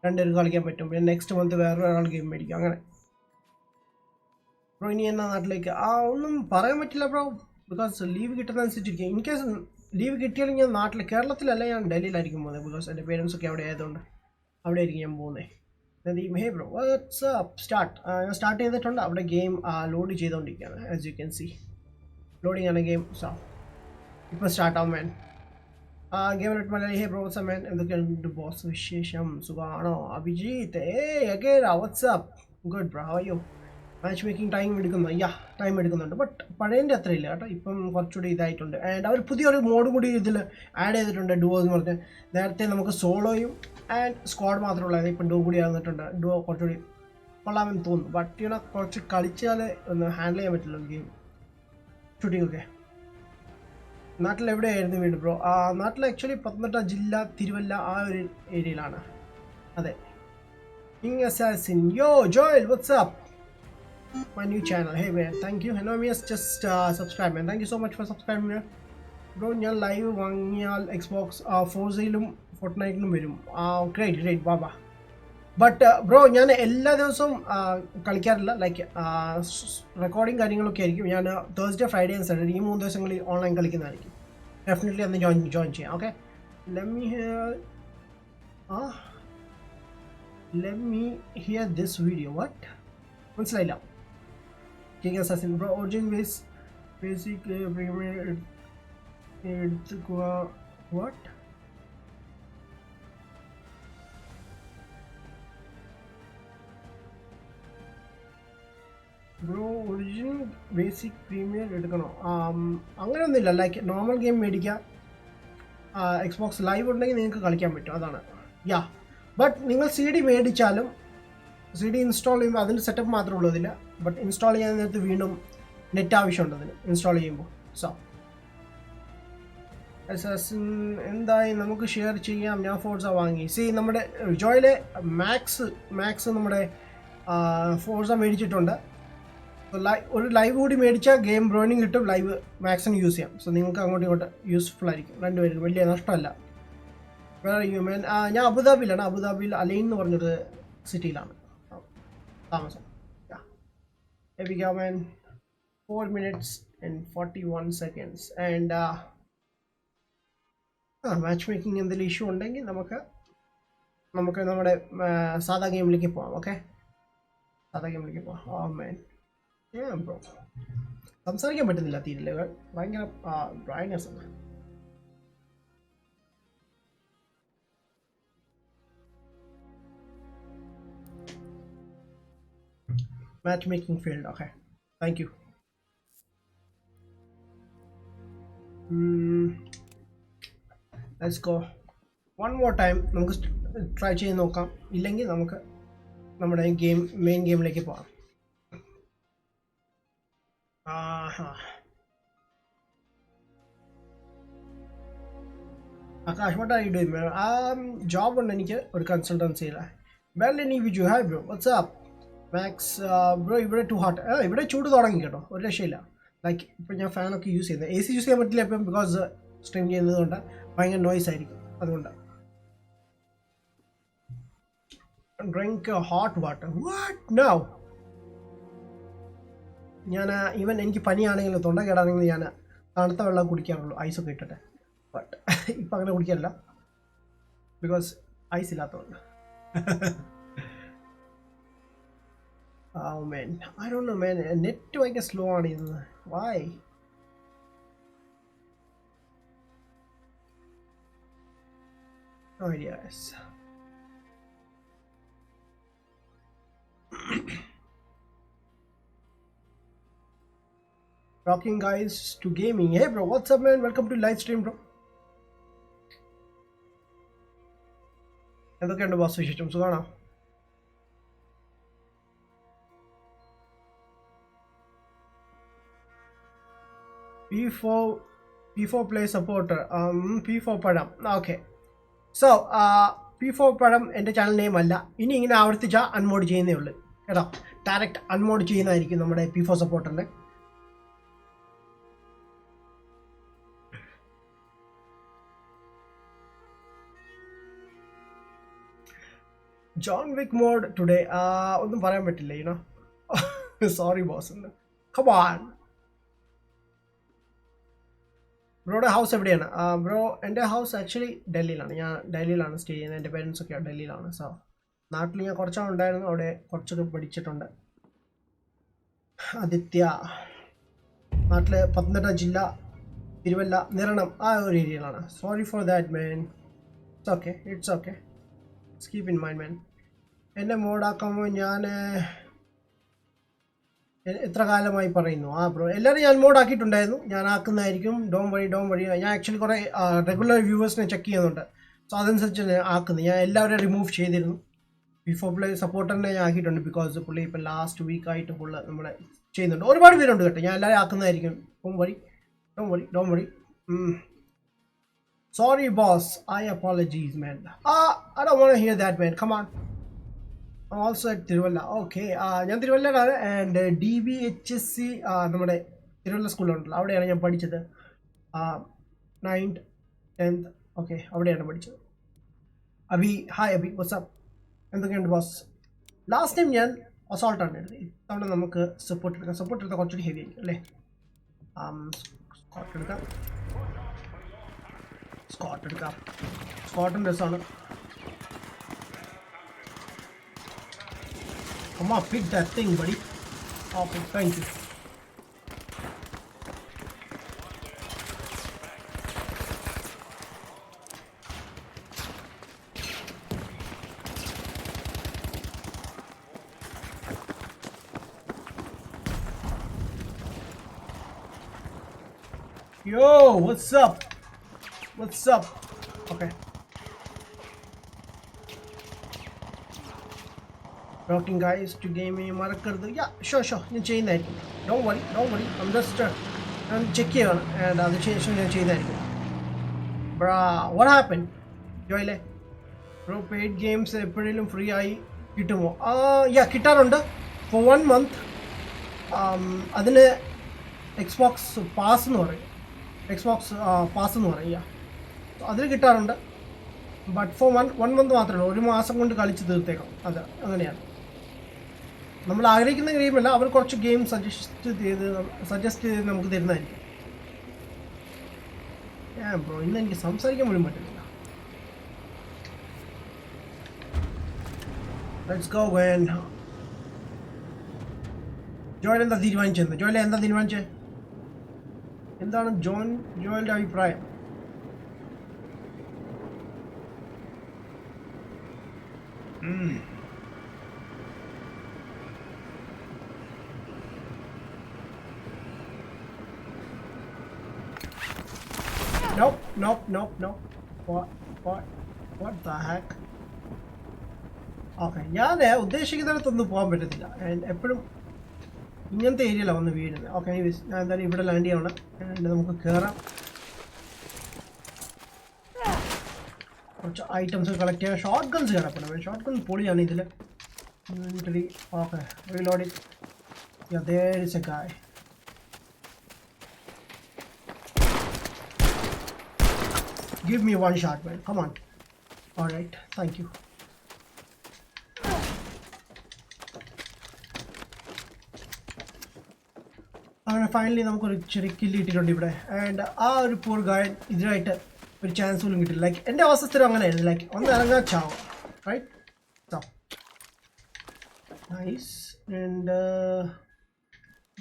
2 പേർക്ക് കളിക്കാൻ പറ്റും. പിന്നെ നെക്സ്റ്റ് മന്ത് വേറൊരാൾ ഗെയിം മേടിക്കും. അങ്ങനെ. ബ്രോ ഇനി എന്നാ നാട്ടിലേക്ക്? ഒന്നും പറയാൻ പറ്റില്ല ബ്രോ, ബിക്കോസ് ലീവ് കിട്ടുന്നതനുസരിച്ചിരിക്കും. ഇൻ കേസ് ലീവ് കിട്ടിയാലും ഞാൻ നാട്ടിൽ, കേരളത്തിലല്ല, ഞാൻ ഡൽഹിയിലായിരിക്കും പോകുന്നത്. ബിക്കോസ് എൻ്റെ പേരൻസൊക്കെ അവിടെ ആയതുകൊണ്ട് അവിടെ ആയിരിക്കും ഞാൻ പോകുന്നത്. Nadeem hey bro what's up. ഞാൻ സ്റ്റാർട്ട് ചെയ്തിട്ടുണ്ട്. അവിടെ ഗെയിം ലോഡ് ചെയ്തുകൊണ്ടിരിക്കുകയാണ്. As you can see loading ആണ് ഗെയിം. സോ ഇപ്പോൾ സ്റ്റാർട്ട് ആവും man. Game net Malayali. Hey bro what's up man, എന്തൊക്കെയുണ്ട് ബോസ്? വിശേഷം സുഖമാണോ? അഭിജിത്ത് അഗേര what's up. Good bro, how are you? Match making time എടുക്കുന്നു. ടൈം എടുക്കുന്നുണ്ട്, ബട്ട് പഴയതിൻ്റെ അത്ര ഇല്ല കേട്ടോ. ഇപ്പം കുറച്ചുകൂടി ഇതായിട്ടുണ്ട്. ആൻഡ് അവർ പുതിയൊരു മോഡ് കൂടി ഇതിൽ ആഡ് ചെയ്തിട്ടുണ്ട്, ഡുവോ എന്ന് പറഞ്ഞ്. നേരത്തെ നമുക്ക് സോളോയും ആൻഡ് സ്ക്വാഡ് മാത്രമേ ഉള്ളൂ. ഇപ്പം ഡുവോ കൂടി ആകുന്നിട്ടുണ്ട്. ഡുവോ കുറച്ചുകൂടി കൊള്ളാമെന്ന് തോന്നുന്നു. ബട്ട് കുറച്ച് കളിച്ചാൽ ഒന്ന് ഹാൻഡിൽ ചെയ്യാൻ പറ്റില്ല ഗെയിം ഷൂട്ടിംഗ് ഒക്കെ. നാട്ടിൽ എവിടെയായിരുന്നു വീട് ബ്രോ? നാട്ടിൽ ആക്ച്വലി പത്തനംതിട്ട ജില്ല, തിരുവല്ല ആ ഒരു ഏരിയയിലാണ്. അതെ. King assassin. Yo Joel what's up? My new channel. Hey man, thank you. Hello me, just subscribe man. Thank you so much for subscribing me. Bro ഞാൻ ലൈവ് വാങ്ങിയാൽ എക്സ്ബോക്സ് ഫോർസയിലും ഫോർട്ട്നൈറ്റിലും വരും. ഗ്രേറ്റ് ബാബാ. ബട്ട് ബ്രോ ഞാൻ എല്ലാ ദിവസവും കളിക്കാറില്ല. Like recording കാര്യങ്ങളൊക്കെ ആയിരിക്കും. ഞാൻ Thursday, Friday and Saturday ഈ 3 ദിവസങ്ങളിൽ ഓൺലൈൻ കളിക്കുന്നതായിരിക്കും. ഡെഫിനറ്റ്ലി അന്ന് ജോയിൻ ചെയ്യാം. Okay, let me hear this video. What? മനസ്സിലായില്ല. King Assassin bro, origin basic premium എടുത്തുക. What? Bro origin basic premier എടുക്കണോ? അങ്ങനെയൊന്നുമില്ല. ലൈക്ക് നോർമൽ ഗെയിം മേടിക്കുക. എക്സ്ബോക്സ് ലൈവ് ഉണ്ടെങ്കിൽ നിങ്ങൾക്ക് കളിക്കാൻ പറ്റും. അതാണ്. ബട്ട് നിങ്ങൾ CD മേടിച്ചാലും CD ഇൻസ്റ്റാൾ ചെയ്യുമ്പോൾ അതിൻ്റെ സെറ്റപ്പ് മാത്രമേ ഉള്ളതില്ല. ബട്ട് ഇൻസ്റ്റാൾ ചെയ്യാൻ നേരത്ത് വീണ്ടും നെറ്റ് ആവശ്യമുണ്ട് അതിന് ഇൻസ്റ്റാൾ ചെയ്യുമ്പോൾ. സോ എന്തായി നമുക്ക് ഷെയർ ചെയ്യാം. ഞാൻ ഫോർസ വാങ്ങി. നമ്മുടെ ജോയിലെ മാക്സ് നമ്മുടെ ഫോഴ്സ മേടിച്ചിട്ടുണ്ട്. ഒരു ലൈവ് കൂടി മേടിച്ചാൽ ഗെയിം ബ്രോയിനിങ് കിട്ടും, ലൈവ് മാക്സിമം യൂസ് ചെയ്യാം. സോ നിങ്ങൾക്ക് അങ്ങോട്ടും ഇങ്ങോട്ട് യൂസ്ഫുൾ ആയിരിക്കും രണ്ടുപേരും, വലിയ നഷ്ടമല്ല. ഹ്യൂമൻ ഞാൻ അബുദാബിയിലാണ്. അബുദാബിയിൽ അലൈൻ എന്ന് പറഞ്ഞൊരു സിറ്റിയിലാണ് താമസം. എബിഗാമൻ 4 minutes and 41 seconds. And match making എന്തെങ്കിലും ഇഷ്യൂ ഉണ്ടെങ്കിൽ നമുക്ക് നമ്മുടെ സാധാ ഗെയിമിലേക്ക് പോവാം. ഓക്കെ, സാധാ ഗെയിമിലേക്ക് പോവാം. ഓ മാൻ, ബ്രോ സംസാരിക്കാൻ പറ്റുന്നില്ല തീരില്ല, ഭയങ്കര ഡ്രൈനെസ് ആണ്. Matchmaking failed. Okay, thank you. Let's go one more time. നമുക്ക് ട്രൈ ചെയ്ത് നോക്കാം, ഇല്ലെങ്കിൽ നമുക്ക് നമ്മുടെ മെയിൻ ഗെയിമിലേക്ക് പോകാം. Akash, what are you doing, man? Job ഉണ്ട് എനിക്ക് ഒരു കൺസൾട്ടൻസിയിൽ. വെൽ ഇനി Viju, hi bro, what's up Max bro? ഇവിടെ ടു ഹോട്ട്, ഇവിടെ ചൂട് തുടങ്ങി കേട്ടോ, ഒരു രക്ഷയില്ല. ലൈക്ക് ഇപ്പോൾ ഞാൻ ഫാനൊക്കെ യൂസ് ചെയ്യുന്നത്, AC യൂസ് ചെയ്യാൻ പറ്റില്ല ഇപ്പം, ബിക്കോസ് സ്ട്രീം ചെയ്യുന്നതുകൊണ്ട് ഭയങ്കര നോയ്സ് ആയിരിക്കും, അതുകൊണ്ട്. Drink hot water, what now? ഞാൻ ഈവൻ എനിക്ക് പനിയാണെങ്കിലും തൊണ്ട കേടാണെങ്കിലും ഞാൻ തണുത്ത വെള്ളം കുടിക്കാറുള്ളൂ, ഐസൊക്കെ ഇട്ടിട്ട്. ബട്ട് ഇപ്പം അങ്ങനെ കുടിക്കാറില്ല, ബിക്കോസ് ഐസ് ഇല്ലാത്തതുകൊണ്ട്. Oh man, I don't know man, net ഭയങ്കര സ്ലോ ആണ് ഇത്. Why? No ideas. Rocking guys to gaming. Hey bro, what's up man? Welcome to live stream bro. എന്തൊക്കെയുണ്ട് ബോസ് വിശേഷം, സുഖാണോ? P4 play supporter. P4 പഴം. Okay, so P4 പഴം എൻ്റെ channel name അല്ല. ഇനി ഇങ്ങനെ ആവർത്തിച്ചാൽ അൺമോഡ് ചെയ്യുന്നേ ഉള്ളൂ കേട്ടോ. ഡയറക്റ്റ് അൺമോഡ് ചെയ്യുന്നതായിരിക്കും നമ്മുടെ P4 സപ്പോർട്ടറിൻ്റെ. ജോൺ വിക്ക് മോഡ് ടുഡേ ഒന്നും പറയാൻ പറ്റില്ല, you know. Sorry boss. Come on. ബ്രോയുടെ ഹൗസ് എവിടെയാണ്? ബ്രോ എൻ്റെ ഹൗസ് ആക്ച്വലി ഡൽഹിയിലാണ്. ഞാൻ ഡൽഹിയിലാണ് സ്റ്റേ ചെയ്യുന്നത്, എൻ്റെ പേരൻസൊക്കെ ഡൽഹിയിലാണ്. സോ നാട്ടിൽ ഞാൻ കുറച്ചാളുണ്ടായിരുന്നു, അവിടെ കുറച്ചൊക്കെ പഠിച്ചിട്ടുണ്ട്. ആദിത്യ നാട്ടിൽ പത്തനംതിട്ട ജില്ല, തിരുവല്ല, നിരണം ആ ഒരു ഏരിയയിലാണ്. Sorry for that man. It's okay, keep in mind man. എന്നെ മോഡാക്കുമ്പോൾ ഞാൻ എത്ര കാലമായി പറയുന്നു? ബ്രോ എല്ലാവരും ഞാൻ മോഡാക്കിയിട്ടുണ്ടായിരുന്നു, ഞാൻ ആക്കുന്നതായിരിക്കും. ഡോൺ വഴി ഞാൻ ആക്ച്വലി കുറേ റെഗുലർ വ്യൂവേഴ്സിനെ ചെക്ക് ചെയ്യുന്നുണ്ട്, സോ അതനുസരിച്ച് ആക്കുന്നത്. ഞാൻ എല്ലാവരെയും റിമൂവ് ചെയ്തിരുന്നു. P4 പ്ലേ സപ്പോർട്ടറിനെ ഞാൻ ആക്കിയിട്ടുണ്ട്, ബിക്കോസ് പുള്ളി ഇപ്പം ലാസ്റ്റ് വീക്കായിട്ട് ഫുള്ള് നമ്മളെ ചെയ്യുന്നുണ്ട്. ഒരുപാട് പേരുണ്ട് കേട്ടോ, ഞാൻ എല്ലാവരും ആക്കുന്നതായിരിക്കും. Don't worry. Sorry boss, I apologies man. I don't want to hear that man, come on. Also at Thiruvalla. Okay, ഞാൻ തിരുവല്ലയിലാണ്. ആൻഡ് DBHSC നമ്മുടെ തിരുവല്ല സ്കൂളുണ്ടല്ലോ, അവിടെയാണ് ഞാൻ പഠിച്ചത്. 9th 10th ഓക്കെ, അവിടെയാണ് പഠിച്ചത്. ഹായ് അബി, വാട്സ്ആപ്പ്, എന്തൊക്കെയുണ്ട് ബോസ്? ലാസ്റ്റ് ടൈം ഞാൻ അസോൾട്ടാണ് എടുത്തത്, ഇത്തവണ നമുക്ക് സപ്പോർട്ട് എടുത്താൽ കുറച്ചുകൂടി ഹെവി ആയിരിക്കും അല്ലേ? സ്കോട്ട് എടുക്കാം. സ്കോട്ടിൻ്റെ രസമാണ്. Come on, pick that thing, buddy. Okay, thank you. Yo, what's up? Okay. Rocking guys to game മറക്കരുത്. ഷോ ഞാൻ ചെയ്യുന്നതായിരിക്കും. Don't worry. ഞാൻ ചെക്ക് ചെയ്യണം, ആൻഡ് അതിന് ശേഷം ഞാൻ ചെയ്യുന്നതായിരിക്കും. വാട്ട് ഹാപ്പൻ ജോയിലെ? ബ്രോ പെയ്ഡ് ഗെയിംസ് എപ്പോഴേലും ഫ്രീ ആയി കിട്ടുമോ? കിട്ടാറുണ്ട്. ഫോർ 1 മന്ത് അതിന് എക്സ്ബോക്സ് പാസ് എന്ന് പറയും. എക്സ്ബോക്സ് പാസ് എന്ന് പറയും. അതിൽ കിട്ടാറുണ്ട്. ബട്ട് ഫോർ 1 മന്ത് മാത്രമേ ഉള്ളൂ. 1 മാസം കൊണ്ട് കളിച്ച് തീർത്തേക്കാം. അത് അങ്ങനെയാണ്. നമ്മൾ ആഗ്രഹിക്കുന്ന ഗെയിമല്ല, അവർ കുറച്ച് ഗെയിം സജസ്റ്റ് ചെയ്ത് നമുക്ക് തരുന്നതായിരിക്കും. ബ്രോ, ഇന്ന് എനിക്ക് സംസാരിക്കാൻ പോലും പറ്റുന്നില്ല. Let's go when. ജോയൽ എന്താ തീരുമാനിച്ചത്? ജോയൽ എന്താ തീരുമാനിച്ചത്? എന്താണ് ജോയലിൻ്റെ അഭിപ്രായം? Nope. What the heck? Okay, ഞാൻ ഉദ്ദേശിക്കുന്നിടത്തൊന്നും പോകാൻ പറ്റത്തില്ല. എപ്പോഴും ഇങ്ങനത്തെ ഏരിയയിലാണ് വന്ന് വീഴുന്നത്. ഓക്കെ, ഞാൻ എന്തായാലും ഇവിടെ ലാൻഡ് ചെയ്യണം. നമുക്ക് കയറാം. കുറച്ച് ഐറ്റംസ് കളക്ട് ചെയ്യാം. ഷോർട്ട് ഗൺസ് കിടക്കണം. ഷോർട്ട് ഗൺ പൊളിയാണ് ഇതിൽ. Okay, reloading. there is a guy. Give me one shot, man. Come on. All right. Thank you. അങ്ങനെ ഫൈനലി നമുക്കൊരു ചെറിയ കില്ല് കിട്ടിയിട്ടുണ്ട് ഇവിടെ. ആൻഡ് ആ ഒരു പൂർ ഗായൻ ഇതിനായിട്ട് ഒരു ചാൻസ് പോലും കിട്ടില്ല. ലൈക്ക് എൻ്റെ അവസ്ഥ അങ്ങനെയായിരുന്നു. ലൈക്ക് ഒന്ന് ഇറങ്ങാൻ ചാവും. Right? So nice. And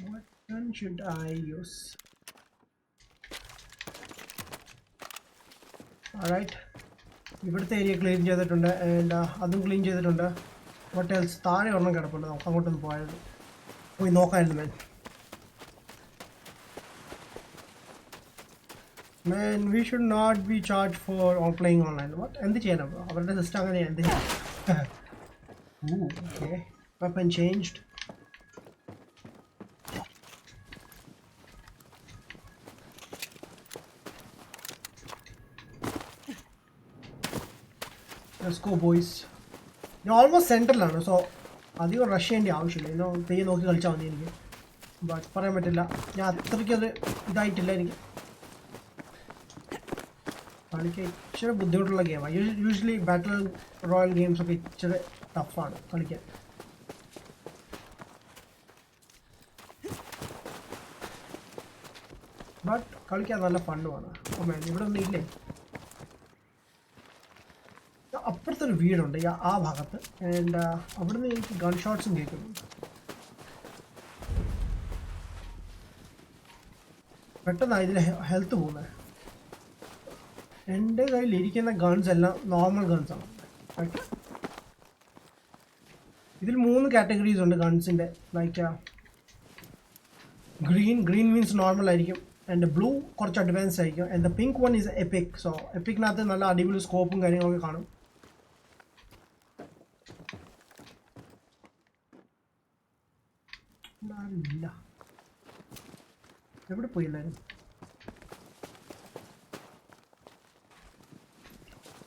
what gun should I use? Alright, ഇവിടുത്തെ ഏരിയ ക്ലീൻ ചെയ്തിട്ടുണ്ട്. ആൻഡ് അതും ക്ലീൻ ചെയ്തിട്ടുണ്ട്. What else? താഴെ ഒരെണ്ണം കിടപ്പുണ്ട്. നമുക്ക് അങ്ങോട്ടൊന്ന് പോയി നോക്കാമായിരുന്നു. Man, we should not be charged for playing online. What? എന്ത് ചെയ്യാനാ ബ്രോ? അവരുടെ സിസ്റ്റം അങ്ങനെയാണ്. എന്ത് ചെയ്യാം? Okay. Weapon changed. Let's go, boys. ഞാൻ ഓൾമോസ്റ്റ് സെൻറ്ററിലാണ്. സോ അധികം റഷ് ചെയ്യേണ്ട ആവശ്യമില്ല. ഇന്നോ തെയ്യം നോക്കി കളിച്ചാൽ മതി എനിക്ക്. ബട്ട് പറയാൻ പറ്റില്ല, ഞാൻ അത്രയ്ക്കത് ഇതായിട്ടില്ല. എനിക്ക് കളിക്കാൻ ഇച്ചിരി ബുദ്ധിമുട്ടുള്ള ഗെയിമാണ്. യൂഷ്വലി ബാറ്റിൽ റോയൽ ഗെയിംസൊക്കെ ഇച്ചിരി ടഫാണ് കളിക്കാൻ. ബട്ട് കളിക്കാൻ നല്ല ഫണ്ണുമാണ്. ഓ, ഇവിടെ ഒന്നും ഇല്ലേ? അപ്പുറത്തൊരു വീടുണ്ട് ആ ഭാഗത്ത്. ആൻഡ് അവിടുന്ന് എനിക്ക് ഗൺ ഷോട്ട്സും കേൾക്കുന്നുണ്ട്. പെട്ടെന്നാണ് ഇതിൽ ഹെൽത്ത് പോകുന്നത്. എൻ്റെ കയ്യിലിരിക്കുന്ന ഗൺസ് എല്ലാം നോർമൽ ഗൺസാണ്. ഇതിൽ 3 കാറ്റഗറീസ് ഉണ്ട് ഗൺസിൻ്റെ. ലൈക്ക് ഗ്രീൻ മീൻസ് നോർമൽ ആയിരിക്കും. ആൻഡ് ബ്ലൂ കുറച്ച് അഡ്വാൻസ് ആയിരിക്കും. And the pink one is epic. So എപ്പിക്കിനകത്ത് നല്ല അടിപൊളി സ്കോപ്പും കാര്യങ്ങളൊക്കെ കാണും. ഇല്ല, എവിടെ പോയി എല്ലാവരും?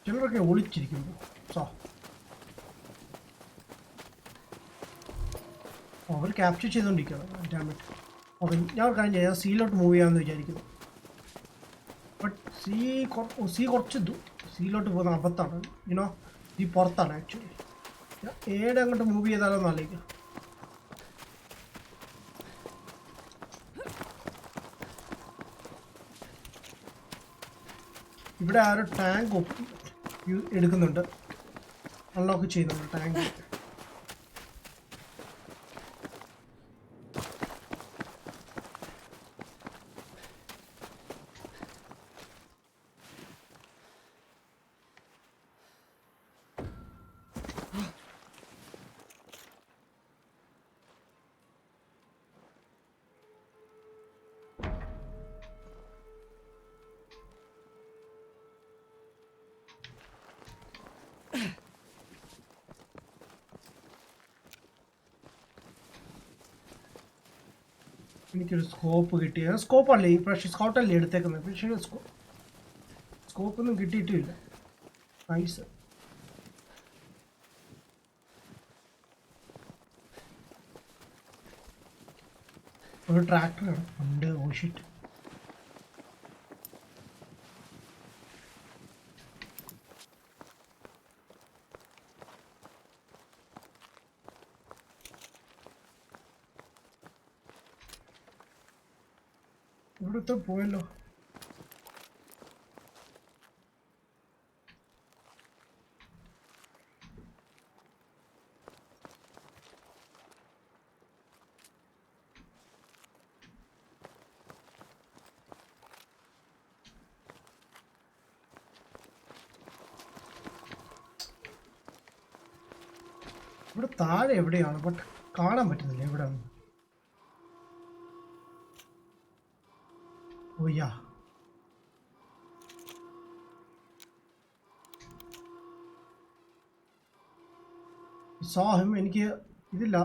ചിലരൊക്കെ ഒളിച്ചിരിക്കുന്നു. സോ അവർ ക്യാപ്ചർ ചെയ്തുകൊണ്ടിരിക്കുകയാണ്. ഡാമേജ്. ഓക്കെ, ഞാൻ കാര്യം ചെയ്യാം. സീലോട്ട് മൂവ് ചെയ്യാമെന്ന് വിചാരിക്കുന്നു. ബട്ട് സീ കുറച്ച് സീലോട്ട് പോകുന്ന അബദ്ധമാണ്. യുനോ, ഈ പുറത്താണ് ആക്ച്വലി. ഏടെ അങ്ങോട്ട് മൂവ് ചെയ്താലോ എന്ന് ആലോചിക്കാം. ഇവിടെ ആ ഒരു ടാങ്ക് എടുക്കുന്നുണ്ട്, അൺലോക്ക് ചെയ്യുന്നുണ്ട് ടാങ്ക്. എനിക്കൊരു സ്കോപ്പ് കിട്ടി. സ്കോപ്പല്ലേ ഈ പ്രാവശ്യം സ്കൗട്ടല്ലേ എടുത്തേക്കുന്നത്. പക്ഷേ സ്കോപ്പൊന്നും കിട്ടിയിട്ടില്ല. നൈസ്. ഒരു ട്രാക്ടർ ഉണ്ട്. Oh shit. ഇവിടുത്തെ പോയല്ലോ. ഇവിടെ താഴെ എവിടെയാണ്, ബട്ട് കാണാൻ പറ്റുന്നില്ല എവിടെ. ഓയ്യാ, സാഹം എനിക്ക് ഇതില്ല,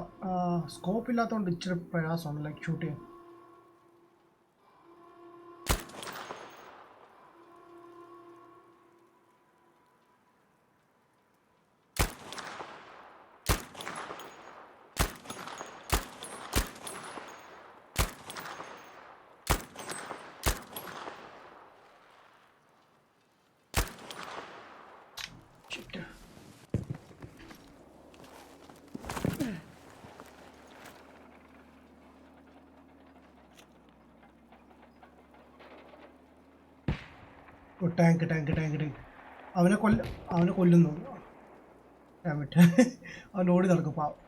സ്കോപ്പ് ഇല്ലാത്തതുകൊണ്ട് ഇച്ചിരി പ്രയാസമാണ് ലൈക്ക് ഷൂട്ട് ചെയ്യാൻ. ടാങ്ക് ടാങ്ക് ടാങ്ക് ടാങ്ക് അവനെ കൊല്ലുന്നു. അവൻ ഓടി നടക്കും പാവം.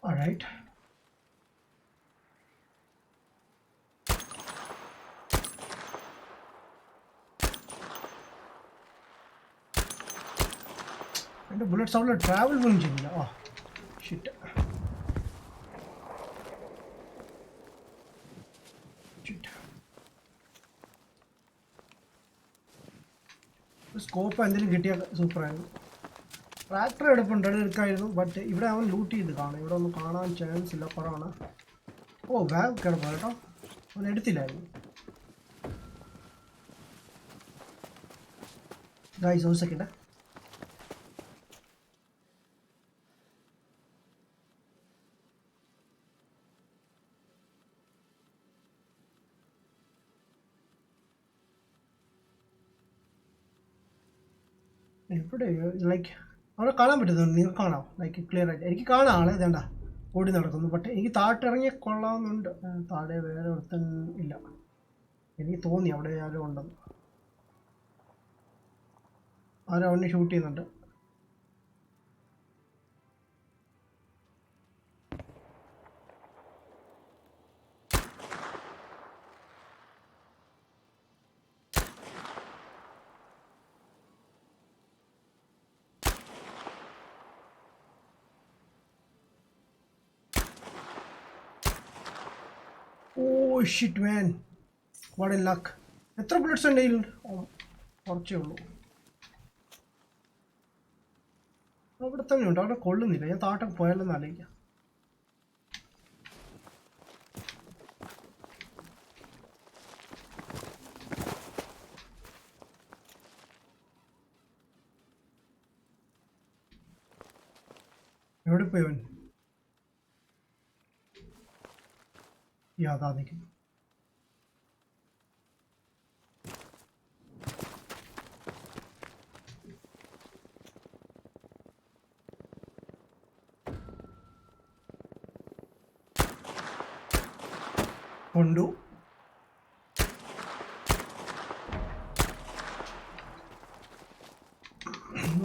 Alright. എൻ്റെ ബുള്ളറ്റ് സൗണ്ടിൽ ട്രാവൽ പോലും ചെയ്യില്ല. ആ ഷിറ്റ്. സ്കോപ്പ് എന്തെങ്കിലും കിട്ടിയാൽ സൂപ്പറായിരുന്നു. ട്രാക്ടർ എടുക്കായിരുന്നു, ബട്ട് ഇവിടെ അവൻ ലൂട്ട് ചെയ്ത് കാണും. ഇവിടെ ഒന്നും കാണാൻ ചാൻസ് ഇല്ല, കുറവാണ്. ഓ ബാഗ് കിടപ്പോ കേട്ടോ, അവൻ എടുത്തില്ലായിരുന്നു. ഗൈസ് ഒരു സെക്കൻഡ്. ഇവിടെ ലൈക്ക് അവിടെ കാണാൻ പറ്റുന്നുണ്ട്, നിങ്ങൾക്ക് കാണാം ലൈക്ക് ക്ലിയർ ആയിട്ട്. എനിക്ക് കാണാം ആളെ ഇതേണ്ട ഓടി നടക്കുന്നു. ബട്ട് എനിക്ക് താഴോട്ടിറങ്ങി കൊള്ളാമെന്നുണ്ട്. താഴെ വേറെ ഒരുത്തൻ ഇല്ല, എനിക്ക് തോന്നി അവിടെ ആരും ഉണ്ടെന്ന്. ആരും അവനെ ഷൂട്ട് ചെയ്യുന്നുണ്ട്. Oh shit man, what a luck. എത്ര ബുള്ളറ്റ്സ് ഉണ്ട് കയ്യിലുണ്ട്? കുറച്ചേ ഉള്ളൂ. അവിടെ തന്നെ ഉണ്ട്, അവിടെ കൊള്ളുന്നില്ല. ഞാൻ താട്ടൊക്കെ പോയാലെന്ന് ആലോചിക്കാം. എവിടെ പോയവൻ? യാതാ നിൽക്കുന്നു. കൊണ്ടു.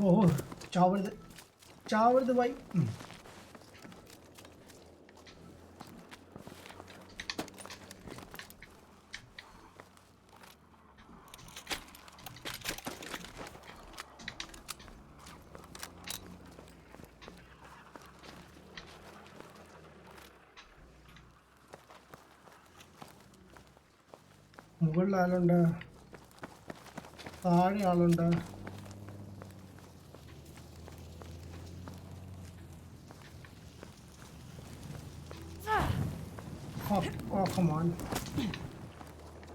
ഓ ചാവരുത് ചാവരുത് ബൈ. മുകളിൽ ആളുണ്ട്, താഴെ ആളുണ്ട്. Oh, come on.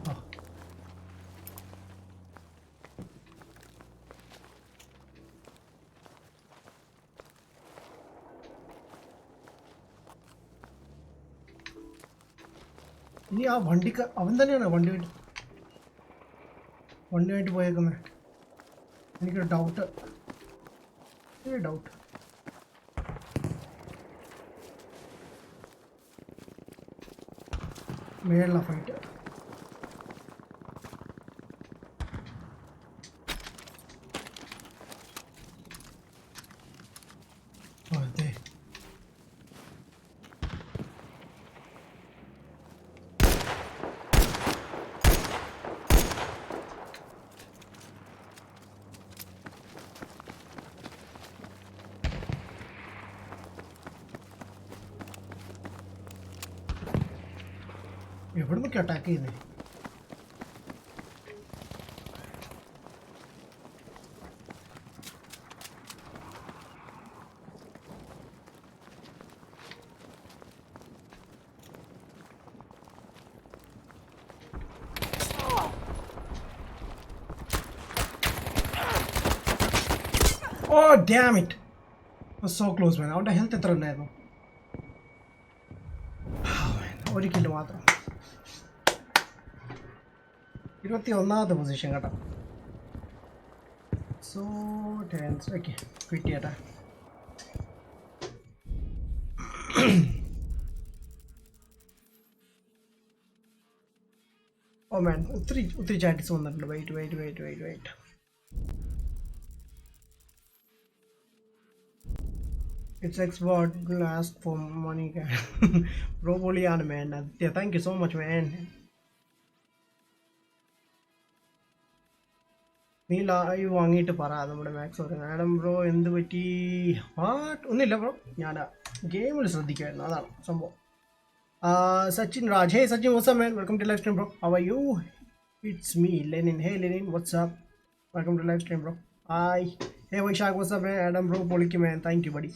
Oh. ഇനി ആ വണ്ടിക്ക് അവൻ തന്നെയാണ് വണ്ടിയായിട്ട് പോയേക്കുന്നത്. എനിക്കൊരു ഡൗട്ട് മേളില ഫൈറ്റ്. അതെ എവിടെ നിന്നൊക്കെ അറ്റാക്ക് ചെയ്യുന്നേ? Oh damn it! It was so close, man. അവൻ്റെ ഹെൽത്ത് എത്ര ഉണ്ടായിരുന്നു? ഒരു കില്ല് മാത്രം. 21ാമത്തെ പൊസിഷൻ കേട്ടോ. So tense. ഓക്കെ, ക്വിറ്റ് ചെയ്യട്ടെ. ഓ മാൻ, ഒത്തിരി ചാറ്റീസ് വന്നിട്ടുണ്ട്. Wait. It's expert will ask for money. Bro പൊളിയാണ് man. Yeah, thank you so much man. നീ ലൈവ് വാങ്ങിയിട്ട് പറ നമ്മുടെ മാക്സ് പറയും. മാഡം ബ്രോ എന്ത് പറ്റി? ഒന്നുമില്ല ബ്രോ, ഞാൻ ഗെയിമിൽ ശ്രദ്ധിക്കുമായിരുന്നു, അതാണ് സംഭവം. Sachin Raj, hey Sachin, what's up man, welcome to live stream bro. How are you? It's me Lenin. Hey Lenin, what's up, welcome to live stream bro. Hi. Hey Vaishakh, what's up man. Adam bro പൊളിക്കും man, thank you buddy.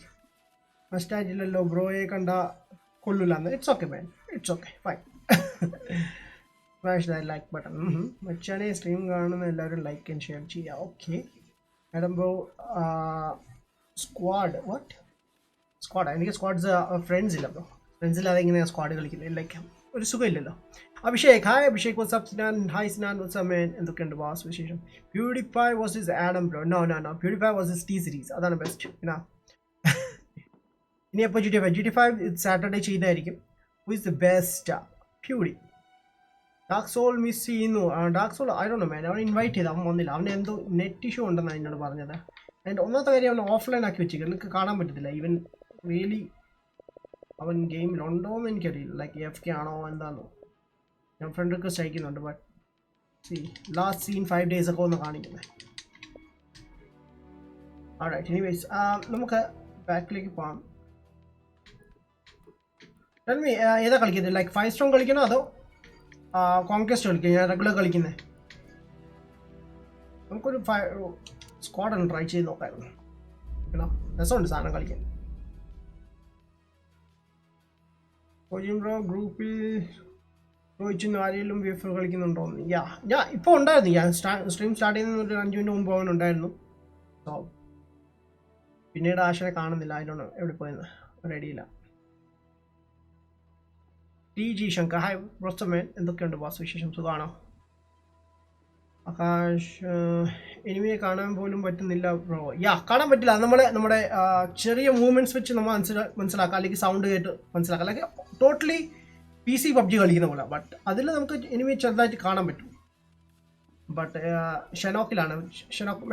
മസ്റ്റാജില്ലല്ലോ ബ്രോയെ കണ്ട കൊള്ളില്ലാന്ന്. It's okay man, it's okay, fine. Smash that like button. മച്ചാനെ stream കാണുന്ന എല്ലാവരും like and share ചെയ്യുക. Okay madam bro. Squad എനിക്ക് സ്ക്വാഡ്സ് ഫ്രണ്ട്സ് ഇല്ല ബ്രോ. ഫ്രണ്ട്സ് ഇല്ലാതെ എങ്ങനെയാണ് സ്ക്വാഡ് കളിക്കുന്നത്? ലൈക്ക് ഒരു സുഖമില്ലല്ലോ. Abhishek, hi Abhishek, what's up Sinan. Hi Sinan, what's up man, എന്തൊക്കെയുണ്ട് വാസ് വിശേഷം? Purify versus Adam bro. No purify versus T series, അതാണ് ബെസ്റ്റ്. പിന്നെ ഇനി എപ്പോൾ GT5 സാറ്റർഡേ ചെയ്യുന്നതായിരിക്കും. Who is the best? പ്യൂരി. ഡാർക്ക് സോൾ മിസ് ചെയ്യുന്നു. Dark soul I don't know man. അവൻ ഇൻവൈറ്റ് ചെയ്ത്, അവൻ വന്നില്ല. അവന് എന്തോ നെറ്റ് ഇഷ്യൂ ഉണ്ടെന്നാണ് എന്നോട് പറഞ്ഞത്. ആൻഡ് ഒന്നാമത്തെ കാര്യം അവൻ ഓഫ്ലൈൻ ആക്കി വെച്ചിരിക്കും, എനിക്ക് കാണാൻ പറ്റത്തില്ല. ഈവൻ റിയലി അവൻ ഗെയിമിലുണ്ടോയെന്ന് എനിക്കറിയില്ല. ലൈക്ക് FK ആണോ എന്താണോ. ഞാൻ ഫ്രണ്ട് റിക്വസ്റ്റ് അയക്കുന്നുണ്ട്, ബട്ട് ലാസ്റ്റ് സീൻ 5 days ഒക്കെ ഒന്ന് കാണിക്കുന്നത്. ആൾറൈറ്റ്, എനിവേസ് നമുക്ക് ബാക്കിലേക്ക് പോകാം. ഏതാ കളിക്കുന്നത്? ലൈക്ക് ഫയർസ്റ്റോം കളിക്കണോ അതോ കോൺക്വസ്റ്റ് കളിക്കണം? ഞാൻ റെഗുലർ കളിക്കുന്നത്. നമുക്കൊരു സ്ക്വാഡ് ഒന്ന് ട്രൈ ചെയ്ത് നോക്കാമായിരുന്നു കേട്ടോ, രസമുണ്ട് സാധനം കളിക്കാൻ. ബ്രോ ഗ്രൂപ്പിൽ ചോദിച്ചു ആരെങ്കിലും VF കളിക്കുന്നുണ്ടോന്ന്. ഞാൻ ഇപ്പോൾ ഉണ്ടായിരുന്നു. ഞാൻ സ്ട്രീം സ്റ്റാർട്ട് ചെയ്യുന്ന ഒരു 5 minute മുമ്പ് അവൻ ഉണ്ടായിരുന്നു. സോ പിന്നീട് ആശനെ കാണുന്നില്ല. അതിനോട് എവിടെ പോയെന്ന് റെഡിയില്ല. TG ശങ്കർ, ഹായ് റോസ്റ്റർമാൻ, എന്തൊക്കെയുണ്ട് ബാസ് വിശേഷം? സുഖമാണോ? ആകാശ്, എനിമിയെ കാണാൻ പോലും പറ്റുന്നില്ല ബ്രോ. കാണാൻ പറ്റില്ല. നമ്മുടെ ചെറിയ മൂവ്മെൻറ്റ്സ് വെച്ച് നമ്മൾ മനസ്സിലാക്കാം, അല്ലെങ്കിൽ സൗണ്ട് കേട്ട് മനസ്സിലാക്കാം. അല്ലെങ്കിൽ ടോട്ടലി PC PUBG കളിക്കുന്ന പോലെ. ബട്ട് അതിൽ നമുക്ക് എനിമിയെ ചെറുതായിട്ട് കാണാൻ പറ്റും. ബട്ട് ഷെനോക്ക്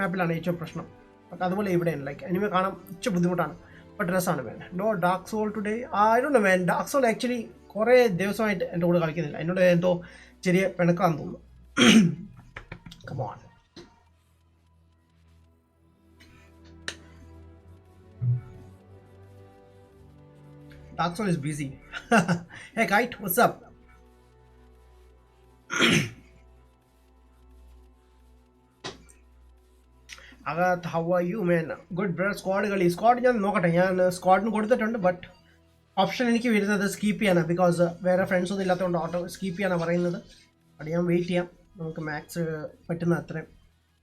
മാപ്പിലാണ് ഏറ്റവും പ്രശ്നം. ബട്ട് അതുപോലെ ഇവിടെയാണ് ലൈക്ക് എനിമിയെ കാണാൻ ഇച്ചിരി ബുദ്ധിമുട്ടാണ്. ബട്ട് രസമാണ് man. No dark soul today. I don't know man. Dark soul actually കുറേ ദിവസമായിട്ട് എൻ്റെ കൂടെ കളിക്കുന്നില്ല. എന്നോട് എന്തോ ചെറിയ പിണക്കാന്ന് തോന്നുന്നു. Come on. Dark Soul is busy. Hey Kite, what's up? Agat, how are you man? Good bro. Squad ഞാൻ നോക്കട്ടെ. ഞാൻ സ്ക്വാഡിന് കൊടുത്തിട്ടുണ്ട്. ബട്ട് ഓപ്ഷൻ എനിക്ക് വരുന്നത് സ്കീപ്പ് ചെയ്യാനാണ്. ബിക്കോസ് വേറെ ഫ്രണ്ട്സ് ഒന്നും ഇല്ലാത്തതുകൊണ്ട് ഓട്ടോ സ്കീപ്പ് ചെയ്യാനാണ് പറയുന്നത്. അത് ഞാൻ വെയിറ്റ് ചെയ്യാം. നമുക്ക് മാക്സ് പറ്റുന്ന അത്രയും.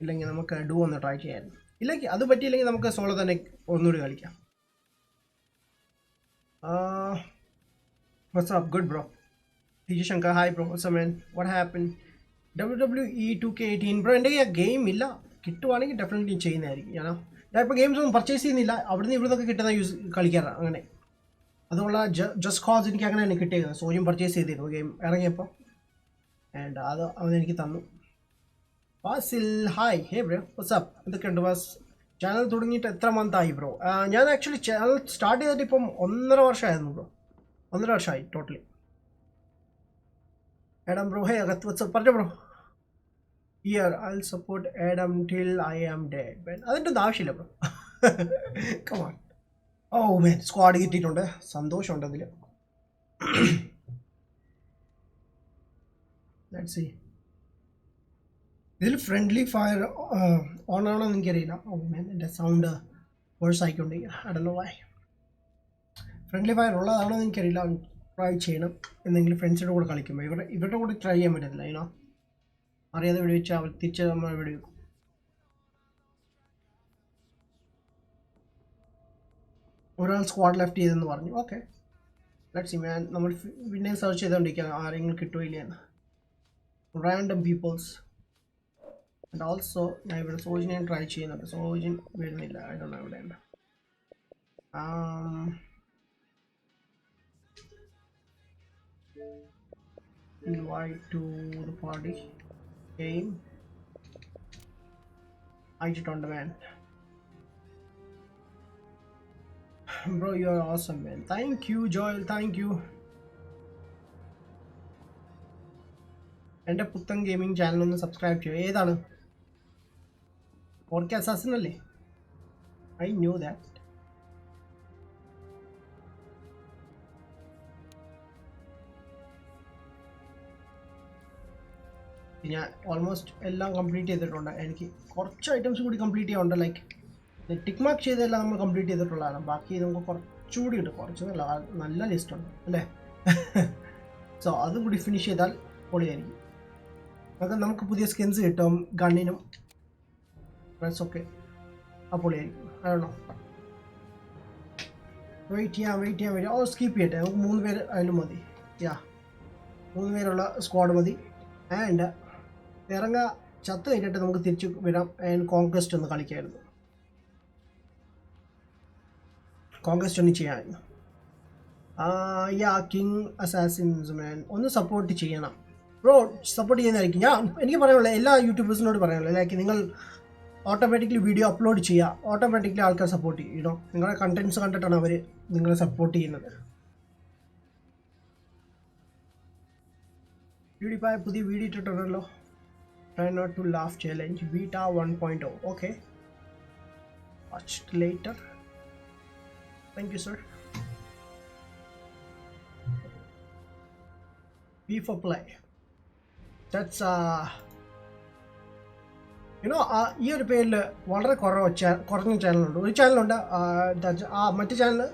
ഇല്ലെങ്കിൽ നമുക്ക് ഡു ഒന്ന് ട്രൈ ചെയ്യാമായിരുന്നു. ഇല്ലെങ്കിൽ അത് പറ്റിയില്ലെങ്കിൽ നമുക്ക് സോളോ തന്നെ ഒന്നുകൂടി കളിക്കാം. വാട്സ് up? Good bro. TG Shankar, hi bro, what's up man? What happened? WWE 2K18 bro എൻ്റെ ഗെയിം ഇല്ല, കിട്ടുവാണെങ്കിൽ ഡെഫിനറ്റ്ലി ചെയ്യുന്നതായിരിക്കും. ഞാൻ ഇപ്പോൾ ഗെയിംസ് ഒന്നും പർച്ചേസ് ചെയ്യുന്നില്ല, അവിടുന്ന് ഇവിടുന്നൊക്കെ കിട്ടുന്ന കളിക്കാറ് അങ്ങനെ. അതുകൊള്ള ജസ്റ്റ് കോസ് എനിക്ക് അങ്ങനെ തന്നെ കിട്ടിയത്. സോയും പർച്ചേസ് ചെയ്തിരുന്നു ഗെയിം ഇറങ്ങിയപ്പോൾ, ആൻഡ് അത് അവൻ എനിക്ക് തന്നു. വാസിൽ ഹായ്, ഹേ ബ്രോ വാട്സ്ആപ്പ്, എന്തൊക്കെയുണ്ട് വാസ്? ചാനൽ തുടങ്ങിയിട്ട് എത്ര മന്തായി ബ്രോ? ഞാൻ ആക്ച്വലി ചാനൽ സ്റ്റാർട്ട് ചെയ്തിട്ട് ഇപ്പം 1.5 വർഷമായിരുന്നു ബ്രോ. 1.5 വർഷമായി totally. Adam bro, hey Agat, what's up? Parja bro. Here, I'll support Adam till I am dead. Man, അതെന്താ ആവശ്യമില്ല bro. Come on. Oh man, squad കിട്ടിയിട്ടുണ്ട്, സന്തോഷമുണ്ട് അതിൽ. Let's see. ഇതിൽ ഫ്രണ്ട്ലി ഫയർ ഓൺ ആണോ എന്ന് എനിക്കറിയില്ല. ഓ മാൻ, എൻ്റെ സൗണ്ട് വേഴ്സ് ആയിക്കൊണ്ടിരിക്കുക. I don't know why. Friendly fire ഉള്ളതാണോ എന്ന് എനിക്കറിയില്ല. ട്രൈ ചെയ്യണം എന്തെങ്കിലും ഫ്രണ്ട്സിൻ്റെ കൂടെ കളിക്കുമ്പോൾ. ഇവരുടെ കൂടെ ട്രൈ ചെയ്യാൻ പറ്റത്തില്ല. അറിയാതെ വെടിവെച്ച് അവർ തിരിച്ച് നമ്മൾ വെടിവെക്കും. ഒരാൾ സ്ക്വാഡ് ലെഫ്റ്റ് ചെയ്തെന്ന് പറഞ്ഞു. ഓക്കെ, ലെറ്റ്സ് സീ മാൻ. നമ്മൾ പിന്നെ സെർച്ച് ചെയ്തുകൊണ്ടിരിക്കുകയാണ് ആരെങ്കിലും കിട്ടുമില്ല എന്ന്. Random people's. ആൻഡ് ഓൾസോ ഞാൻ ഇവിടെ സോജിനെ ട്രൈ ചെയ്യുന്നുണ്ട്. സോജിൻ വരുന്നില്ല. ഐ ഡോണ്ട് നോ എവിടെയുണ്ട്. Invite to the party game. I just on demand. Bro, you are awesome man. Thank you Joel, thank you. എൻ്റെ പുത്തൻ ഗെയിമിംഗ് ചാനൽ ഒന്ന് സബ്സ്ക്രൈബ് ചെയ്യൂ. ഏതാണ്? 4K Assassin അല്ലേ? I knew that. ഞാൻ ഓൾമോസ്റ്റ് എല്ലാം complete ചെയ്തിട്ടുണ്ട്. എനിക്ക് കുറച്ച് ഐറ്റംസ് കൂടി കംപ്ലീറ്റ് ചെയ്യാനുണ്ട്. ലൈക്ക് ടിക്ക് മാർക്ക് ചെയ്തെല്ലാം നമ്മൾ കംപ്ലീറ്റ് ചെയ്തിട്ടുള്ളതാണ്. ബാക്കി നമുക്ക് കുറച്ചുകൂടി ഉണ്ട്. കുറച്ച് നല്ല ലിസ്റ്റുണ്ട് അല്ലേ? സോ അതും കൂടി ഫിനിഷ് ചെയ്താൽ പൊളിയായിരിക്കും. നമുക്ക് പുതിയ സ്കിൻസ് കിട്ടും ഗണ്ണിനും ഡ്രസ്സൊക്കെ. ആ പൊളിയായിരിക്കും. ആണോ? വെയിറ്റ് ചെയ്യാം. ഓ സ്കിപ്പ് ചെയ്യട്ടെ. നമുക്ക് 3 പേര് അതിലും മതി. 3 പേരുള്ള സ്ക്വാഡ് മതി. ആൻഡ് ഇറങ്ങുക ചത്ത് കഴിഞ്ഞിട്ട് നമുക്ക് തിരിച്ച് വരാം. ആൻഡ് കോൺക്വസ്റ്റ് ഒന്ന് കളിക്കായിരുന്നു. കോൺക്വസ്റ്റ് ഒന്ന് ചെയ്യാമായിരുന്നു. കിങ് അസാസിൻസ് മാൻ ഒന്ന് സപ്പോർട്ട് ചെയ്യണം ബ്രോ. സപ്പോർട്ട് ചെയ്യുന്നതായിരിക്കും. എനിക്ക് പറയാനുള്ളത് എല്ലാ യൂട്യൂബേഴ്സിനോട് പറയാനുള്ളത്, ലൈക്ക് നിങ്ങൾ ഓട്ടോമാറ്റിക്കലി വീഡിയോ അപ്ലോഡ് ചെയ്യുക. ഓട്ടോമാറ്റിക്കലി ആൾക്കാർ സപ്പോർട്ട് ചെയ്യും. നിങ്ങളുടെ കണ്ടൻറ്റ്സ് കണ്ടിട്ടാണ് അവർ നിങ്ങളെ സപ്പോർട്ട് ചെയ്യുന്നത്. PewDiePie പുതിയ video ഇട്ടിട്ടുണ്ടല്ലോ. Try not to laugh challenge beta 1.0. Okay, watch it later. Thank you sir. B for play. That's ഈ ഒരു പേരിൽ വളരെ കുറഞ്ഞ ചാനലുണ്ട്. ഒരു ചാനലുണ്ട്, മറ്റു ചാനൽ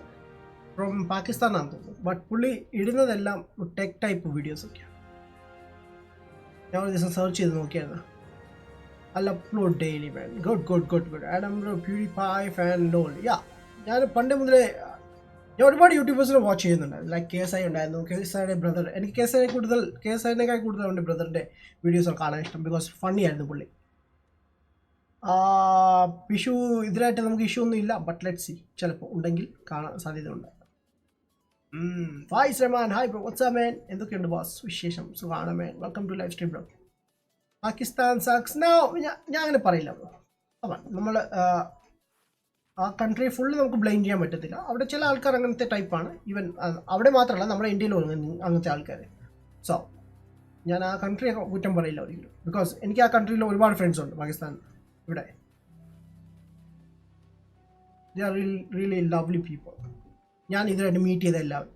ഫ്രോം പാകിസ്ഥാനാണെന്ന് തോന്നുന്നു. ബട്ട് പുള്ളി ഇടുന്നതെല്ലാം ടെക് ടൈപ്പ് വീഡിയോസൊക്കെയാണ്. ഞാൻ ഒരു ദിവസം സെർച്ച് ചെയ്ത് നോക്കിയായിരുന്നു. I'll upload daily man. Good. Adam bro, PewDiePie fan lol. ഞാൻ പണ്ട് മുതലേ ഞാൻ ഒരുപാട് യൂട്യൂബേഴ്സിനെ വാച്ച് ചെയ്യുന്നുണ്ട്. ലൈക്ക് KSI ഉണ്ടായിരുന്നു. KSIയുടെ ബ്രദർ. എനിക്ക് KSIനേക്കാൾ കൂടുതൽ അവൻ്റെ ബ്രദറിൻ്റെ വീഡിയോസ് കാണാൻ ഇഷ്ടം. ബിക്കോസ് ഫണ്ണി ആയിരുന്നു പുള്ളി. ഇഷ്യൂ ഇതിനായിട്ട് നമുക്ക് ഇഷ്യൂ ഒന്നും ഇല്ല. ബട്ട് ലെറ്റ് സി, ചിലപ്പോൾ ഉണ്ടെങ്കിൽ കാണാൻ സാധ്യതയുണ്ട്. Faiz Rahman, hi bro what's up man. എന്തൊക്കെയുണ്ട് ബോസ്? വിശേഷം? സുഖാണ് man. Welcome to live stream bro. Pakistan sucks ഞാൻ അങ്ങനെ പറയില്ല ബ്രോ. നമ്മൾ ആ കൺട്രി ഫുള്ള് നമുക്ക് ബ്ലെയിം ചെയ്യാൻ പറ്റത്തില്ല. അവിടെ ചില ആൾക്കാർ അങ്ങനത്തെ ടൈപ്പാണ്. ഈവൻ അവിടെ മാത്രമല്ല, നമ്മുടെ ഇന്ത്യയിലും അങ്ങനത്തെ ആൾക്കാർ. സോ ഞാൻ ആ കൺട്രിയെ കുറ്റം പറയില്ല ഒരിക്കലും. ബിക്കോസ് എനിക്ക് ആ കൺട്രിയിൽ ഒരുപാട് ഫ്രണ്ട്സ് ഉണ്ട് പാകിസ്ഥാൻ. ഇവിടെ they are really lovely people. ഞാൻ ഇതിനായിട്ട് മീറ്റ് ചെയ്ത എല്ലാവരും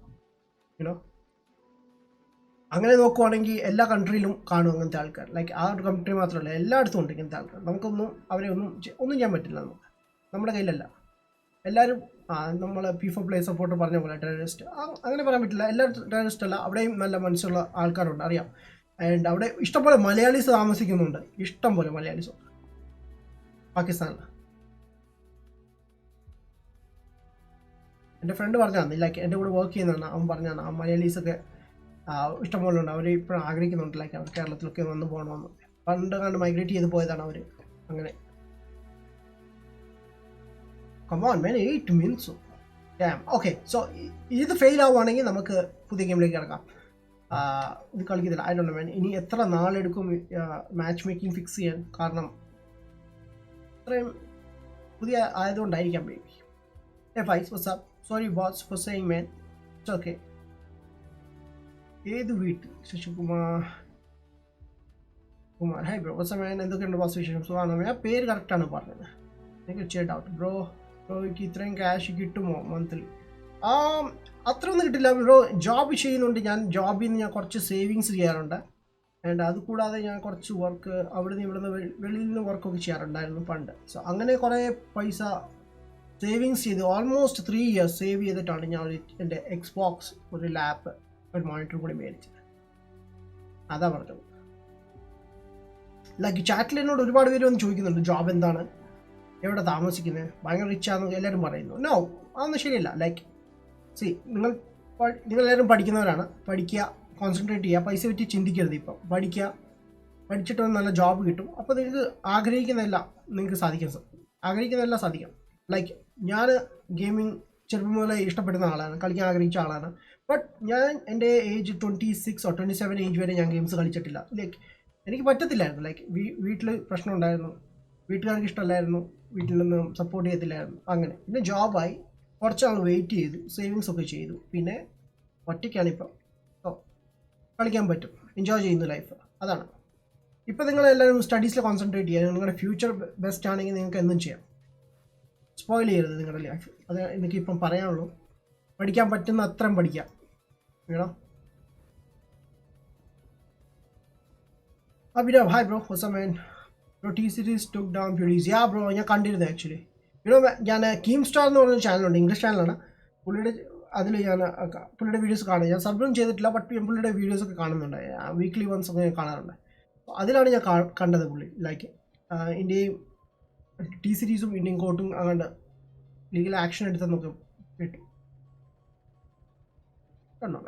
അങ്ങനെ നോക്കുവാണെങ്കിൽ എല്ലാ കൺട്രിയിലും കാണും അങ്ങനത്തെ ആൾക്കാർ. ലൈക്ക് ആ ഒരു കൺട്രി മാത്രമല്ല, എല്ലായിടത്തും ഉണ്ട് ഇങ്ങനത്തെ ആൾക്കാർ. നമുക്കൊന്നും അവരെ ഒന്നും ചെയ്യാൻ പറ്റില്ല. നമ്മുടെ കയ്യിലല്ല. എല്ലാവരും നമ്മൾ FIFA പ്ലേ സപ്പോർട്ട് പറഞ്ഞ പോലെ ടെററിസ്റ്റ് അങ്ങനെ പറയാൻ പറ്റില്ല. എല്ലാ ടെററിസ്റ്റ് അല്ല, അവിടെയും നല്ല മനസ്സുള്ള ആൾക്കാരുണ്ട്, അറിയാം. ആൻഡ് അവിടെ ഇഷ്ടംപോലെ മലയാളീസ് താമസിക്കുന്നുണ്ട്. ഇഷ്ടംപോലെ മലയാളീസ് പാകിസ്ഥാനിൽ. എൻ്റെ ഫ്രണ്ട് പറഞ്ഞാൽ ലൈക്ക് എൻ്റെ കൂടെ വർക്ക് ചെയ്യുന്നതാണ്. അവൻ പറഞ്ഞാണ് ആ മലയാളീസൊക്കെ ഇഷ്ടംപോലെ ഉണ്ട്. അവർ ഇപ്പോഴും ആഗ്രഹിക്കുന്നുണ്ട് ലൈക്ക് അവർ കേരളത്തിലൊക്കെ വന്ന് പോകണമെന്ന്. പണ്ട് കണ്ട് മൈഗ്രേറ്റ് ചെയ്ത് പോയതാണ് അവർ. അങ്ങനെ come on man 8 minutes. Okay, so ഇത് ഫെയിൽ ആവുകയാണെങ്കിൽ നമുക്ക് പുതിയ ഗെയിമിലേക്ക് കിടക്കാം. ഇത് കളിക്കത്തില്ല. I don't know man. ഇനി എത്ര നാളെടുക്കും മാച്ച് മേക്കിംഗ് ഫിക്സ് ചെയ്യാൻ? കാരണം അത്രയും പുതിയ ആയതുകൊണ്ടായിരിക്കാം baby. Faiz what's up? Sorry boss for saying man. It's okay. ഏത് വീട്ടിൽ? Sasikumar hi bro what's up man? എന്തൊക്കെയുണ്ട് ബോസ് വിശേഷം? സുഖമാണോ? ആ പേര് കറക്റ്റാണ് പറഞ്ഞത്. എനിക്ക് ചെറിയ ഡൗട്ട്. ബ്രോയ്ക്ക് ഇത്രയും ക്യാഷ് കിട്ടുമോ മന്ത്ലി? അത്രയൊന്നും കിട്ടില്ല ബ്രോ. ജോബ് ചെയ്യുന്നുണ്ട് ഞാൻ. ജോബിൽ നിന്ന് ഞാൻ കുറച്ച് സേവിങ്സ് ചെയ്യാറുണ്ട്. ആൻഡ് അതുകൂടാതെ ഞാൻ കുറച്ച് വർക്ക് അവിടുന്ന് ഇവിടുന്ന് വെളിയിൽ നിന്ന് വർക്കൊക്കെ ചെയ്യാറുണ്ടായിരുന്നു പണ്ട്. സോ അങ്ങനെ കുറേ പൈസ സേവിങ്സ് ചെയ്ത് ഓൾമോസ്റ്റ് 3 years സേവ് ചെയ്തിട്ടാണ് ഞാൻ എൻ്റെ എക്സ്ബോക്സ്, ഒരു ലാപ്പ്, ഒരു മോണിറ്റർ കൂടി മേടിച്ചത്. അതാ പറഞ്ഞത്. ലൈക്ക് ചാറ്റിൽ എന്നോട് ഒരുപാട് പേര് വന്ന് ചോദിക്കുന്നുണ്ട് ജോബ് എന്താണ്, എവിടെ താമസിക്കുന്നത്, ഭയങ്കര റിച്ച് ആണെന്ന് എല്ലാവരും പറയുന്നു. നോ, അതൊന്നും ശരിയല്ല. ലൈക്ക് നിങ്ങളെല്ലാവരും പഠിക്കുന്നവരാണ്. പഠിക്കുക, കോൺസെൻട്രേറ്റ് ചെയ്യുക, പൈസ പറ്റി ചിന്തിക്കരുത്. ഇപ്പം പഠിക്കുക, പഠിച്ചിട്ട് നല്ല ജോബ് കിട്ടും. അപ്പോൾ നിങ്ങൾക്ക് ആഗ്രഹിക്കുന്നതെല്ലാം നിങ്ങൾക്ക് ആഗ്രഹിക്കുന്നതെല്ലാം സാധിക്കാം. ലൈക്ക് ഞാൻ ഗെയിമിങ് ചെറുപ്പം മുതലേ ഇഷ്ടപ്പെടുന്ന ആളാണ്, കളിക്കാൻ ആഗ്രഹിച്ച ആളാണ്. ബട്ട് ഞാൻ എൻ്റെ ഏജ് 26 or 27 ഏജ് വരെ ഞാൻ ഗെയിംസ് കളിച്ചിട്ടില്ല. ലൈക്ക് എനിക്ക് പറ്റത്തില്ലായിരുന്നു. ലൈക്ക് വീട്ടിൽ പ്രശ്നം ഉണ്ടായിരുന്നു, വീട്ടുകാർക്ക് ഇഷ്ടമല്ലായിരുന്നു, വീട്ടിൽ നിന്ന് സപ്പോർട്ട് ചെയ്യത്തില്ലായിരുന്നു. അങ്ങനെ പിന്നെ ജോബായി, കുറച്ച് നാൾ വെയിറ്റ് ചെയ്തു, സേവിങ്സ് ഒക്കെ ചെയ്തു. പിന്നെ ഒറ്റയ്ക്കാണിപ്പം. ഓ, കളിക്കാൻ പറ്റും, എൻജോയ് ചെയ്യുന്നു ലൈഫ്. അതാണ്. ഇപ്പം നിങ്ങളെല്ലാവരും സ്റ്റഡീസിൽ കോൺസെൻട്രേറ്റ് ചെയ്യുക. നിങ്ങളുടെ ഫ്യൂച്ചർ ബെസ്റ്റ് ആണെങ്കിൽ നിങ്ങൾക്ക് എന്തും ചെയ്യാം. സ്പോയിൽ ചെയ്യരുത് നിങ്ങളുടെ ലൈഫ്. അത് എനിക്കിപ്പം പറയാനുള്ളൂ. പഠിക്കാൻ പറ്റുന്ന അത്രയും പഠിക്കാം. വേണോ? Abhinav hi bro what's up man? Bro T series took down പ്യൂരീസ്. യാ ബ്രോ, ഞാൻ കണ്ടിരുന്നത് ആക്ച്വലി. ഞാൻ കീം സ്റ്റാർ എന്ന് പറഞ്ഞ ചാനലുണ്ട്, ഇംഗ്ലീഷ് ചാനലാണ്. അതിൽ ഞാൻ പുള്ളിയുടെ വീഡിയോസ് കാണും. ഞാൻ സബ്സ്ക്രൈബ് ചെയ്തിട്ടില്ല, ബട്ട് ഞാൻ പുള്ളിയുടെ വീഡിയോസൊക്കെ കാണുന്നുണ്ട്. വീക്ക്ലി വൺസ് ഒക്കെ ഞാൻ കാണാറുണ്ട്. അതിലാണ് ഞാൻ കണ്ടത് പുള്ളി ലൈക്ക് ഇന്ത്യയും ടി സീരീസും ഇന്ത്യൻ കോർട്ടും അങ്ങോട്ട് ലീഗൽ ആക്ഷൻ എടുത്തെന്നൊക്കെ കിട്ടും. കണ്ടോ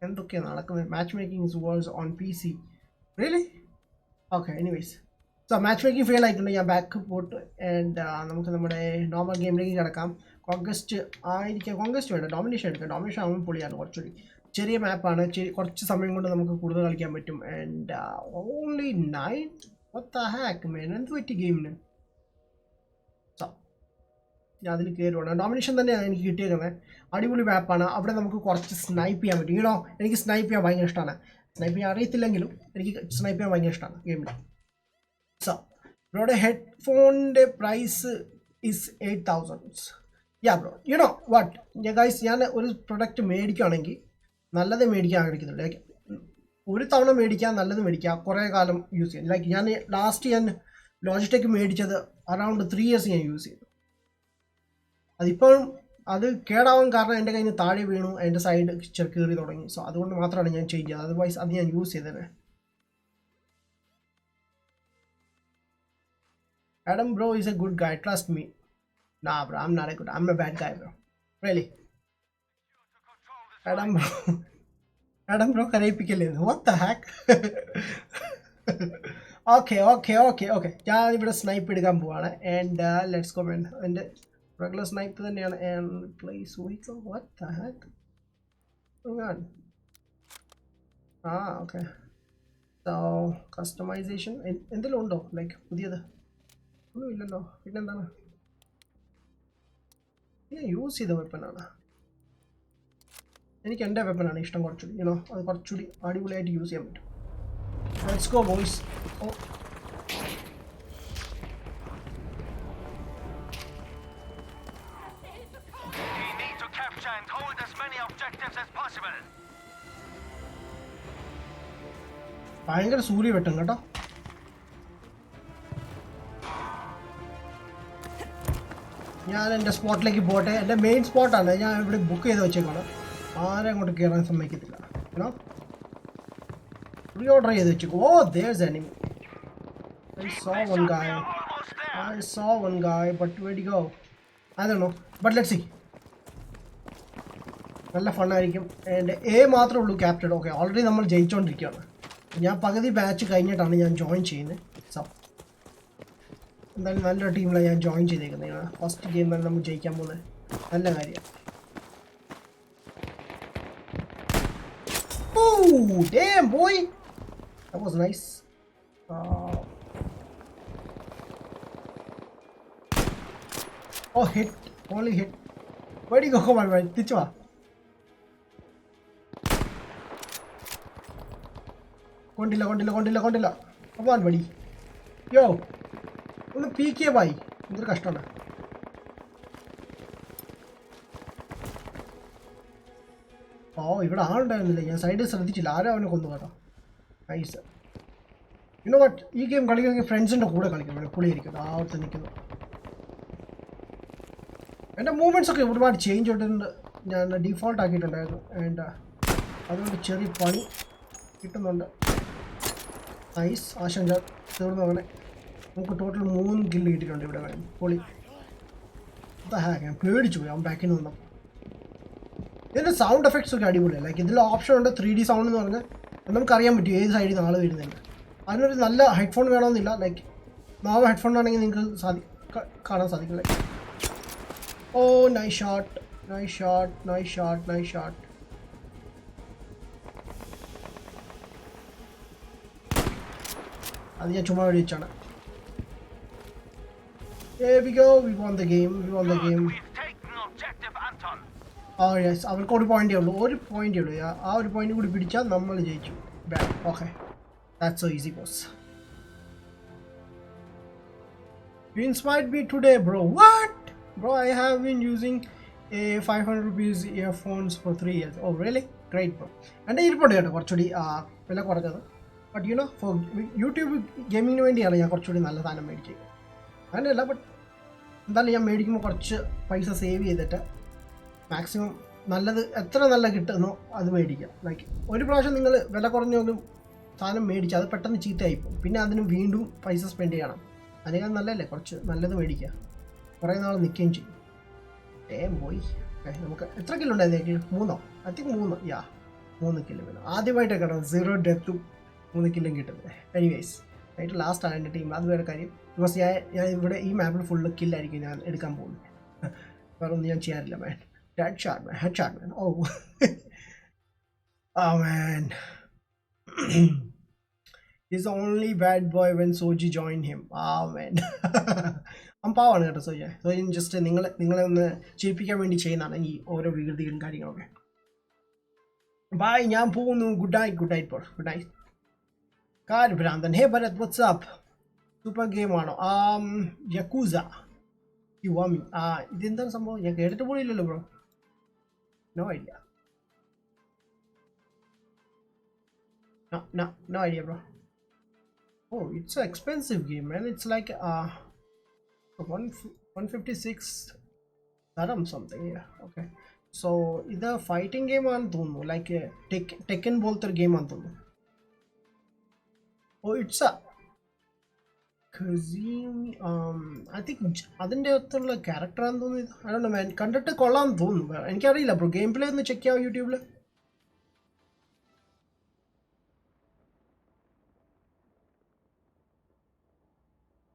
എന്തൊക്കെയാണ് നടക്കുന്നത്? Match making was on PC. Really? Okay, anyways. So much making fail ആയിട്ടുണ്ട്. ഞാൻ ബാക്ക് പോട്ട് ആൻഡ് നമുക്ക് നമ്മുടെ നോർമൽ ഗെയിമിലേക്ക് കിടക്കാം. കോൺക്വസ്റ്റ് ആയിരിക്കാം. കോൺക്വസ്റ്റ് വേണ്ട, ഡോമിനേഷൻ എടുക്കാം. ഡോമിനേഷൻ ആകുമ്പോൾ പൊളിയാണ്. കുറച്ചുകൂടി ചെറിയ മാപ്പാണ്. കുറച്ച് സമയം കൊണ്ട് നമുക്ക് കൂടുതൽ കളിക്കാൻ പറ്റും. And only 9. what the heck man, എന്ത് പറ്റി ഗെയിമിന്? സോ ഞാൻ അതിൽ കയറുവാണ്. ഡോമിനേഷൻ തന്നെയാണ് എനിക്ക് കിട്ടിയേക്കുന്നത്. അടിപൊളി മാപ്പാണ്. അവിടെ നമുക്ക് കുറച്ച് സ്നൈപ്പ് ചെയ്യാൻ പറ്റും. ഈടോ എനിക്ക് സ്നൈപ്പ് ചെയ്യാൻ ഭയങ്കര ഇഷ്ടമാണ്. സ്നൈപ്പ് ചെയ്യാൻ അറിയത്തില്ലെങ്കിലും എനിക്ക് സ്നൈപ്പ് ചെയ്യാൻ ഭയങ്കര ഇഷ്ടമാണ് ഗെയിമിൽ. സോ ബ്രോയുടെ ഹെഡ്ഫോണിൻ്റെ price is 8,000. Ya bro, you know what guys, ഞാൻ ഒരു പ്രൊഡക്റ്റ് മേടിക്കുകയാണെങ്കിൽ നല്ലത് മേടിക്കാൻ ആഗ്രഹിക്കുന്നുണ്ട്. ലൈക്ക് ഒരു തവണ മേടിക്കുക, നല്ലത് മേടിക്കുക, കുറേ കാലം യൂസ് ചെയ്യാം. ലൈക്ക് ഞാൻ ലാസ്റ്റ് ഞാൻ ലോജിടെക് മേടിച്ചത് അറൗണ്ട് 3 years ഞാൻ യൂസ് ചെയ്തു. അതിപ്പോഴും അത് കേടാവാൻ കാരണം എൻ്റെ കയ്യിൽ നിന്ന് താഴെ വീണു, എൻ്റെ സൈഡ് കീറി തുടങ്ങി. സോ അതുകൊണ്ട് മാത്രമാണ് ഞാൻ ചേഞ്ച് ചെയ്തത്. അതർവൈസ് അത് ഞാൻ യൂസ് ചെയ്തത്. Adam bro is a good guy, trust me. Nah bro, I'm not a good, I'm a bad guy bro. Really? Adam bro karayipikale. What the heck? Okay. ഞാൻ ഇവിടെ snipe എടുക്കാൻ പോവാണ്. And let's go man. എൻ്റെ regular snipe തന്നെയാണ്. And place vehicle. what the heck? Oh god. Okay. So customization എന്തെങ്കിലും ഉണ്ടോ like പുതിയത്? ഒന്നും ഇല്ലല്ലോ. പിന്നെന്താണ്? ഞാൻ യൂസ് ചെയ്ത വെപ്പനാണ്. എനിക്ക് എൻ്റെ വെപ്പനാണ് ഇഷ്ടം കുറച്ചുകൂടി. യുനോ അത് കുറച്ചുകൂടി അടിപൊളിയായിട്ട് യൂസ് ചെയ്യാൻ പറ്റും. Let's go boys. ഓ ഭയങ്കര സൂര്യ വെട്ടും കേട്ടോ. ഞാൻ എൻ്റെ സ്പോട്ടിലേക്ക് പോട്ടെ. എൻ്റെ മെയിൻ സ്പോട്ടാണ്. ഞാൻ ഇവിടെ ബുക്ക് ചെയ്ത് വെച്ചേക്കാണ്. ആരും അങ്ങോട്ട് കയറാൻ സമ്മതിക്കത്തില്ല. യുനോ പ്രീ ഓർഡർ ചെയ്ത് വെച്ചേക്കും. ഓ there's enemy. I saw one guy but where'd he go? I don't know, but let's see. നല്ല ഫണ്ണായിരിക്കും. എൻ്റെ മാത്രമേ ഉള്ളൂ ക്യാപ്റ്റൻ. ഓക്കെ, ഓൾറെഡി നമ്മൾ ജയിച്ചുകൊണ്ടിരിക്കുകയാണ്. ഞാൻ പകുതി ബാച്ച് കഴിഞ്ഞിട്ടാണ് ഞാൻ ജോയിൻ ചെയ്യുന്നത്. സോ എന്തായാലും നല്ലൊരു ടീമിലാണ് ഞാൻ ജോയിൻ ചെയ്തേക്കുന്നത്. ഫസ്റ്റ് ഗെയിം തന്നെ നമുക്ക് ജയിക്കാൻ പോകുന്നത് നല്ല കാര്യമാണ്. Oh, damn boy! That was nice. Oh, hit. Only hit. Where do you go? Come on, man. Tichwa. Condilla. Come on, buddy. Yo. ഒന്ന് PK bhai. എന്തൊരു കഷ്ടമാണ്. ഇവിടെ ആളുണ്ടായിരുന്നില്ല. ഞാൻ സൈഡിൽ ശ്രദ്ധിച്ചില്ല. ആരും അവനെ കൊന്നു കേട്ടോ. നൈസ്. യുനോ വാട്ട്, ഈ ഗെയിം കളിക്കണമെങ്കിൽ ഫ്രണ്ട്സിൻ്റെ കൂടെ കളിക്കണം. പുള്ളിയിരിക്കും ആവത്ത് നിൽക്കുന്നു. എൻ്റെ മൂവ്മെൻറ്റ്സ് ഒക്കെ ഒരുപാട് ചേഞ്ച് ചെയ്തിട്ടുണ്ട്. ഞാൻ ഡീഫോൾട്ട് ആക്കിയിട്ടുണ്ടായിരുന്നു. ആൻഡ് അതുകൊണ്ട് ചെറിയ പണി കിട്ടുന്നുണ്ട്. നൈസ്. ആശങ്ക തീർന്നു. അങ്ങനെ നമുക്ക് ടോട്ടൽ 3 കില്ല് കിട്ടിയിട്ടുണ്ട് ഇവിടെ. പൊളി. ഞാൻ പേടിച്ചു പോയി അവൻ ബാക്കിൽ നിന്ന് വന്നപ്പോൾ. ഇതിൻ്റെ സൗണ്ട് എഫക്ട്സ് ഒക്കെ അടിപൊളിയാണ്. ലൈക്ക് ഇതിൽ ഓപ്ഷൻ ഉണ്ട് 3D സൗണ്ട് എന്ന് പറഞ്ഞാൽ നമുക്കറിയാൻ പറ്റും ഏത് സൈഡിൽ നിന്ന് ആൾ വരുന്നുണ്ട്. അതിനൊരു നല്ല ഹെഡ്ഫോൺ വേണമെന്നില്ല. ലൈക്ക് നോർമൽ ഹെഡ്ഫോൺ ആണെങ്കിൽ നിങ്ങൾക്ക് കാണാൻ സാധിക്കും. Like oh nice shot. അത് ഞാൻ ചുമ്മാ വേണ്ടി വെച്ചാണ്. We won the game. Yes, അവർക്ക് ഒരു പോയിന്റേ ഉള്ളൂ. ആ ഒരു പോയിന്റ് കൂടി പിടിച്ചാൽ നമ്മൾ ജയിച്ചു. Okay, that's so easy boss. You inspired me today, bro. What? Bro, I have been using a 500 rupees earphones for 3 years. Oh, really? Great, bro. എൻ്റെ ഇരിപ്പുണ്ട് കേട്ടോ കുറച്ചുകൂടി വില കുറഞ്ഞത്. ബട്ട് യുനോ ഫോർ യൂട്യൂബ് ഗെയിമിങ്ങിന് വേണ്ടിയാണ് ഞാൻ കുറച്ചുകൂടി നല്ല സാധനം മേടിച്ചത്. അങ്ങനെയല്ല, ബട്ട് എന്തായാലും ഞാൻ മേടിക്കുമ്പോൾ കുറച്ച് പൈസ സേവ് ചെയ്തിട്ട് മാക്സിമം നല്ലത് എത്ര നല്ല കിട്ടുന്നോ അത് മേടിക്കുക. ലൈക്ക് ഒരു പ്രാവശ്യം നിങ്ങൾ വില കുറഞ്ഞൊന്നും സാധനം മേടിക്കുക, അത് പെട്ടെന്ന് ചീത്തയായിപ്പോകും. പിന്നെ അതിന് വീണ്ടും പൈസ സ്പെൻഡ് ചെയ്യണം. അതിനേക്കാൾ നല്ലതല്ലേ കുറച്ച് നല്ലത് മേടിക്കുക. കുറേ നാൾ നിൽക്കുകയും ചെയ്യും. പോയി. നമുക്ക് എത്ര കിലോ ഉണ്ടായിരുന്നു? 3 I think 3. 3 കിലോ വേണം. ആദ്യമായിട്ടൊക്കെ കേട്ടോ 0 ഡെത്തും 3 കില്ലും കിട്ടുന്നത്. എനിവേസ്, ആയിട്ട് ലാസ്റ്റ് ആണ് എൻ്റെ ടീം. അത് വേറെ കാര്യം. ബിക്കോസ് ഞാൻ ഇവിടെ ഈ മാപ്പിൽ ഫുള്ള് കില്ലായിരിക്കും ഞാൻ എടുക്കാൻ പോകുന്നത്. വേറെ ഒന്നും ഞാൻ ചെയ്യാറില്ല. മാൻ headshot man. Oh man. He's the only bad boy when Soji joined him. Man. പാവാണ് കേട്ടോ സോജി. ജസ്റ്റ് നിങ്ങളെ ഒന്ന് ചെയ്യിപ്പിക്കാൻ വേണ്ടി ചെയ്യുന്നതാണ് ഈ ഓരോ വികൃതികളും കാര്യങ്ങളൊക്കെ. ബൈ, ഞാൻ പോകുന്നു. Good night. ഭ്രാന്തൻ. ഹേ ഭരത്, വാട്ട്സ്ആപ്പ്? സൂപ്പർ ഗെയിം ആണോ? യക്കൂസ യുവാമി. ഇതെന്താണ് സംഭവം? ഞാൻ കേട്ടിട്ട് പോലും ഇല്ലല്ലോ bro. No idea. No idea, bro. Oh, it's an expensive game, man. It's like 156 dirham something. Yeah, okay. So it's a fighting game on thonu, like a Tekken bolter game on thonu. Oh, it's a I think അതിൻ്റെ അകത്തുള്ള character ആണെന്ന് തോന്നുന്നു. I don't know man. കണ്ടിട്ട് കൊള്ളാമെന്ന് തോന്നുന്നു. എനിക്കറിയില്ല bro. Game play ഒന്ന് check ചെയ്യാം യൂട്യൂബിൽ.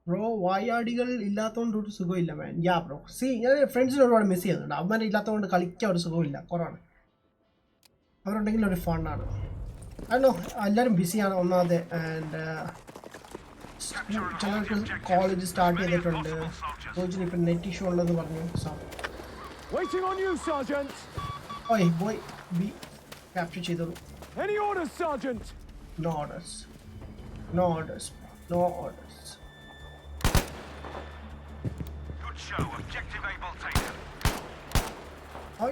ബ്രോ, വായാടികൾ ഇല്ലാത്തതുകൊണ്ട് ഒരു സുഖമില്ല മാൻ. ബ്രോ, ഞാൻ ഫ്രണ്ട്സിനെ ഒരുപാട് മിസ് ചെയ്യുന്നുണ്ട്. അവന്മാരെ ഇല്ലാത്തതുകൊണ്ട് കളിക്കാൻ ഒരു സുഖമില്ല, കുറവാണ്. അവരുണ്ടെങ്കിൽ ഒരു ഫണ്ണാണ്. അല്ലോ എല്ലാവരും ബിസിയാണ് ഒന്നാമത്. ആൻഡ് ചിലർക്ക് കോളേജ് സ്റ്റാർട്ട് ചെയ്തിട്ടുണ്ട്. കോച്ചിന് ഇപ്പം നെറ്റ് ഇഷ്യൂ ഉണ്ടെന്ന് പറഞ്ഞു. ബോയ് ബി ക്യാപ്ചർ ചെയ്തോളൂ. No orders. Good show. Objective able taken. Hi.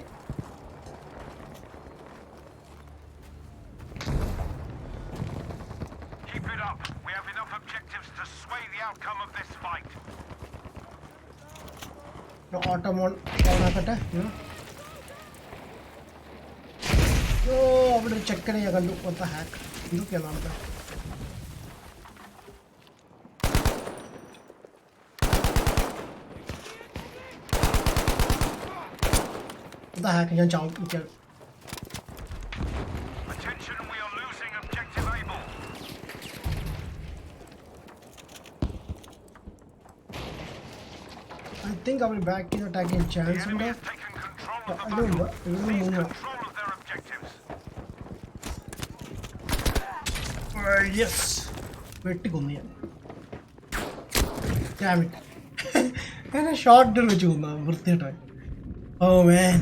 Keep it up. We have enough objectives to sway the outcome of this fight. No automon ആക്കട്ടെ. അവിടെ ഒരു ചെക്കനെ ഞാൻ കണ്ടു. what the heck? ഇതൊക്കെയാണ് നമുക്ക്. എന്താ ഹാക്ക്? ഞാൻ ചാവും. think അവർ ബാക്ക് ചെയ്ത് അറ്റാക്ക് ചെയ്യാൻ ചാൻസ് ഉണ്ട്. അതുകൊണ്ട് ഇവിടുന്ന് മൂന്ന് യെസ് വെട്ടിക്കൊന്നു ഞാൻ. എന്നെ ഷോട്ട് വെച്ച് കൊന്നു വൃത്തിയായിട്ടായി. Oh man.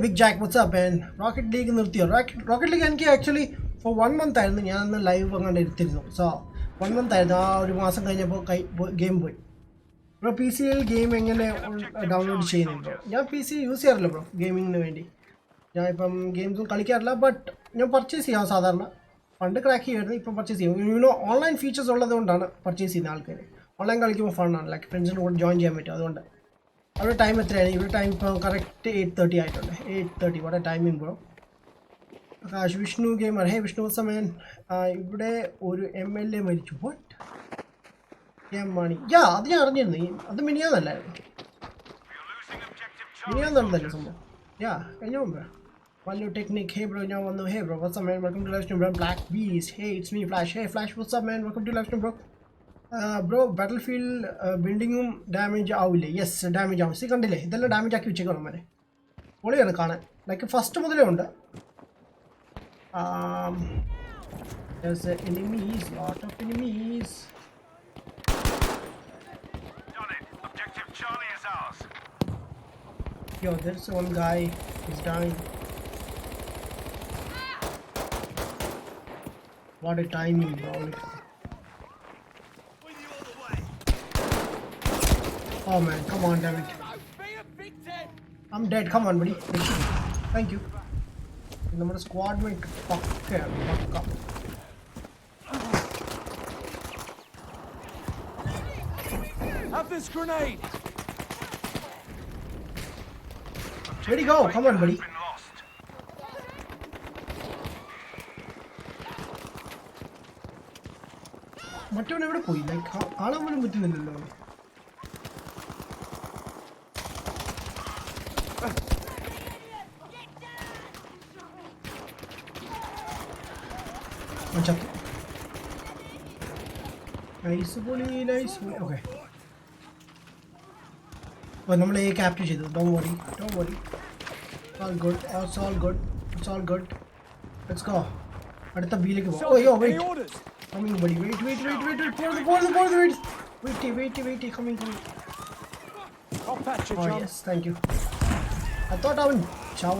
Big jack what's up man? Rocket league നിർത്തിയോ? റോക്കറ്റ് ലീഗ് എനിക്ക് ആക്ച്വലി ഫോർ 1 month ആയിരുന്നു. ഞാൻ അന്ന് ലൈവ് അങ്ങാണ്ട് എടുത്തിരുന്നു. സോ 1 month ആയിരുന്നു. ആ ഒരു മാസം കഴിഞ്ഞപ്പോൾ ഗെയിം പോയി. ബ്രോ പി സിയിൽ ഗെയിം എങ്ങനെ ഡൗൺലോഡ് ചെയ്യുന്നുണ്ടോ? ഞാൻ പി സി യൂസ് ചെയ്യാറില്ല ബ്രോ ഗെയിമിങ്ങിന് വേണ്ടി. ഞാൻ ഇപ്പം ഗെയിംസും കളിക്കാറില്ല. ബട്ട് ഞാൻ പർച്ചേസ് ചെയ്യാം സാധാരണ. പണ്ട് ക്രാക്ക് ചെയ്യുമായിരുന്നു, ഇപ്പം പർച്ചേസ് ചെയ്യും. ഓൺലൈൻ ഫീച്ചേഴ്സ് ഉള്ളത് കൊണ്ടാണ് പർച്ചേസ് ചെയ്യുന്ന ആൾക്കാർ. ഓൺലൈൻ കളിക്കുമ്പോൾ ഫണ്ണാണ്, ലൈക്ക് ഫ്രണ്ട്സിൻ്റെ കൂടെ ജോയിൻ ചെയ്യാൻ പറ്റും. അതുകൊണ്ട് അവരുടെ ടൈം എത്രയാണ്? ഇവിടെ ടൈം ഇപ്പം കറക്റ്റ് 8:30 ആയിട്ടുണ്ട്. 8:30 what timing bro. Akash Vishnu gamer. Hey Vishnu സമയൻ. ഇവിടെ ഒരു MLA മരിച്ചു. വാട്ട് മണി? യാ അത് ഞാൻ അറിഞ്ഞിരുന്നു. അത് മിനിയാന്നല്ലായിരുന്നു? മിനിയാന്നല്ലേ സംഭവം? യാ കഴിഞ്ഞ മുമ്പ് Value Technique. Hey bro, now on hey bro, what's up man? Welcome to live stream bro. Black Beast. Hey, it's me Flash. Hey Flash, what's up man? Welcome to live stream bro. Bro, battlefield buildingum damage ആവില്ലേ? Yes damage ആവും. കണ്ടില്ലേ, ഇതെല്ലാം damage ആക്കി വെച്ചേക്കണം അവരെ. പൊളിയാണ് കാണാൻ. Like first മുതലേ ഉണ്ട്. There's enemies, lot of enemies. Done it. Objective Charlie is ours. Yo, there's one guy. He's dying. What a timing, bro. Oh man, come on, damn it. I'm dead. Come on, buddy. Thank you. നമ്മുടെ squad mate പക്കയാണ്. Pakka. Have this grenade. Where'd he go? Come on, buddy. മറ്റവൻ എവിടെ പോയി? Like കാണാൻ പോലും പറ്റുന്നില്ലല്ലോ. Nice പൊളി, nice പൊളി. ഓക്കെ, അപ്പോൾ നമ്മൾ ക്യാപ്ചർ ചെയ്തു. Don't worry, don't worry. All good, it's all good, it's all good. Let's go. അടുത്ത ബിയിലേക്ക് പോകും. ഓ യോ wait, coming buddy, wait, for the wait, coming. I'll patch you, Oh John. yes, thank you. I thought I would chow.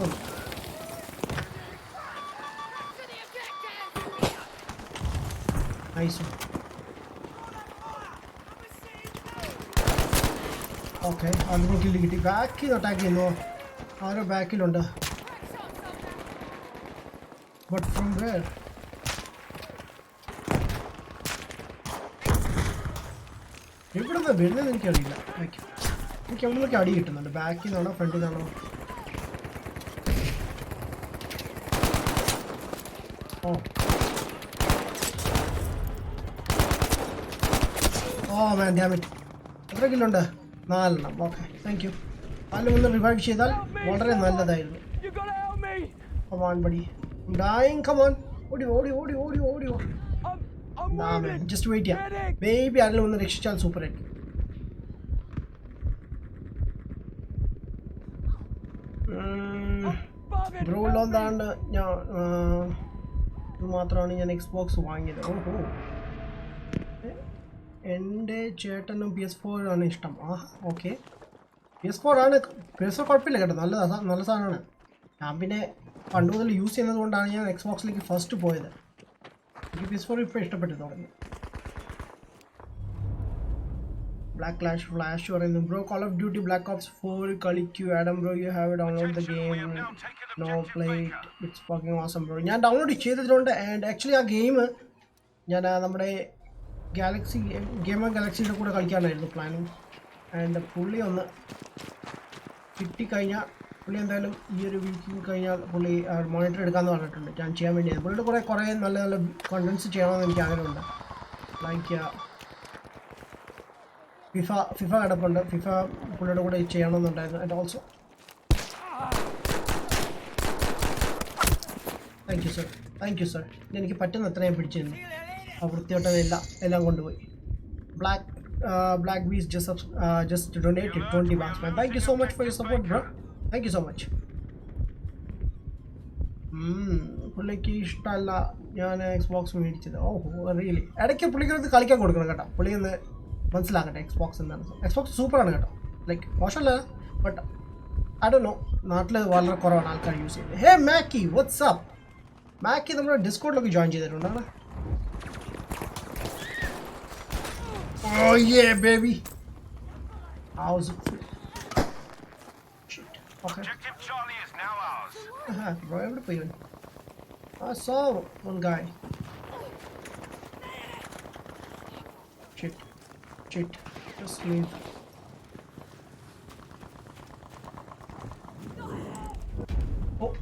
Nice one. Okay, I'm going to kill it. Back in attack, you know. Our back in under. But from where? ഇവിടെ നിന്ന് വരുന്നത് എനിക്കറിയില്ല. എനിക്ക് എവിടെ നിന്നൊക്കെ അടി കിട്ടുന്നുണ്ട്. ബാക്കിൽ നിന്നാണോ ഫ്രണ്ടിൽ നിന്നാണോ? ഓ മാൻ ഡാം ഇറ്റ്. എത്ര കില്ലുണ്ട്? 4. Okay, thank U. 4 ഒന്ന് റിവൈവ് ചെയ്താൽ വളരെ നല്ലതായിരുന്നു. Come on buddy, dying. കമാൺ, ഓടി ഓടി ഓടി ഓടി ഓടി ഓടി. Nah man, just wait here. Maybe ആരെങ്കിലും ഒന്ന് രക്ഷിച്ചാൽ സൂപ്പർ ആയിരിക്കും. ബ്രോ ഉള്ളതുകൊണ്ടാണ് ഞാൻ മാത്രമാണ് ഞാൻ എക്സ്ബോക്സ് വാങ്ങിയത്. ഓഹോ, എൻ്റെ ചേട്ടനും PS4 ആണ് ഇഷ്ടം. ഓക്കെ, PS4 ആണ്. PS4 കുഴപ്പമില്ല കേട്ടോ, നല്ല സാധനമാണ്. ഞാൻ പിന്നെ പണ്ട് മുതൽ യൂസ് ചെയ്യുന്നത് കൊണ്ടാണ് ഞാൻ എക്സ്ബോക്സിലേക്ക് ഫസ്റ്റ് പോയത്. എനിക്ക് PS4 ഇപ്പോൾ ഇഷ്ടപ്പെട്ടു തുടങ്ങി. ബ്ലാക്ക് ഫ്ലാഷ് പറയുന്നു bro, call of duty black ops 4 കളിക്കൂ Adam bro. You have download the game? No play it's fucking awesome bro. ഞാൻ ഡൗൺലോഡ് ചെയ്തിട്ടുണ്ട്. ആൻഡ് ആക്ച്വലി ആ ഗെയിം ഞാൻ നമ്മുടെ ഗാലക്സിയുടെ കൂടെ കളിക്കാനായിരുന്നു പ്ലാനിങ്. ആൻഡ് പുള്ളി ഒന്ന് കിട്ടിക്കഴിഞ്ഞാൽ, പുള്ളി എന്തായാലും ഈ ഒരു വീക്കിൽ കഴിഞ്ഞാൽ പുള്ളി മോണിറ്റർ എടുക്കാമെന്ന് പറഞ്ഞിട്ടുണ്ട്. ഞാൻ ചെയ്യാൻ വേണ്ടിയത് പുള്ളിയുടെ കുറേ നല്ല നല്ല കണ്ടൻസ് ചെയ്യണമെന്ന് എനിക്ക് ആഗ്രഹമുണ്ട്. ലൈക്ക് ഫിഫ കിടപ്പുണ്ട്. ഫിഫ പുള്ളിയുടെ കൂടെ ചെയ്യണമെന്നുണ്ടായിരുന്നു. And also thank you sir. എനിക്ക് പറ്റുന്ന അത്രയും പിടിച്ചിരുന്നു. ആ വൃത്തിയോട്ടം എല്ലാം കൊണ്ടുപോയി. Black Black Beast just donated 20 bucks, man. Thank you so much for your support, bro. Thank you so much. പുള്ളിക്ക് ഇഷ്ടമല്ല ഞാൻ എക്സ്ബോക്സ് മേടിച്ചത്. ഓഹോ റിയലി? ഇടയ്ക്ക് പുള്ളിക്കൊന്ന് കളിക്കാൻ കൊടുക്കണം കേട്ടോ. പുള്ളി ഒന്ന് മനസ്സിലാക്കട്ടെ എക്സ്ബോക്സ് എന്താണ്. എക്സ്ബോക്സ് സൂപ്പറാണ് കേട്ടോ. ലൈക്ക് മോശമല്ല, ബട്ട് ഐ ഡോണ്ട് നോ, നാട്ടിൽ വളരെ കുറവാണ് ആൾക്കാർ യൂസ് ചെയ്യുന്നത്. ഹേ മാക്കി, വാട്ട്സ് അപ്പ്? മാക്കി നമ്മുടെ ഡിസ്കോഡിലൊക്കെ ജോയിൻ ചെയ്തിട്ടുണ്ടാണ്. Oh yeah, baby. How's it? Shit. Okay. Objective Charlie is now ours. Bro, എവിടെ പോയി? I saw one guy. Shit. Just leave. Oh.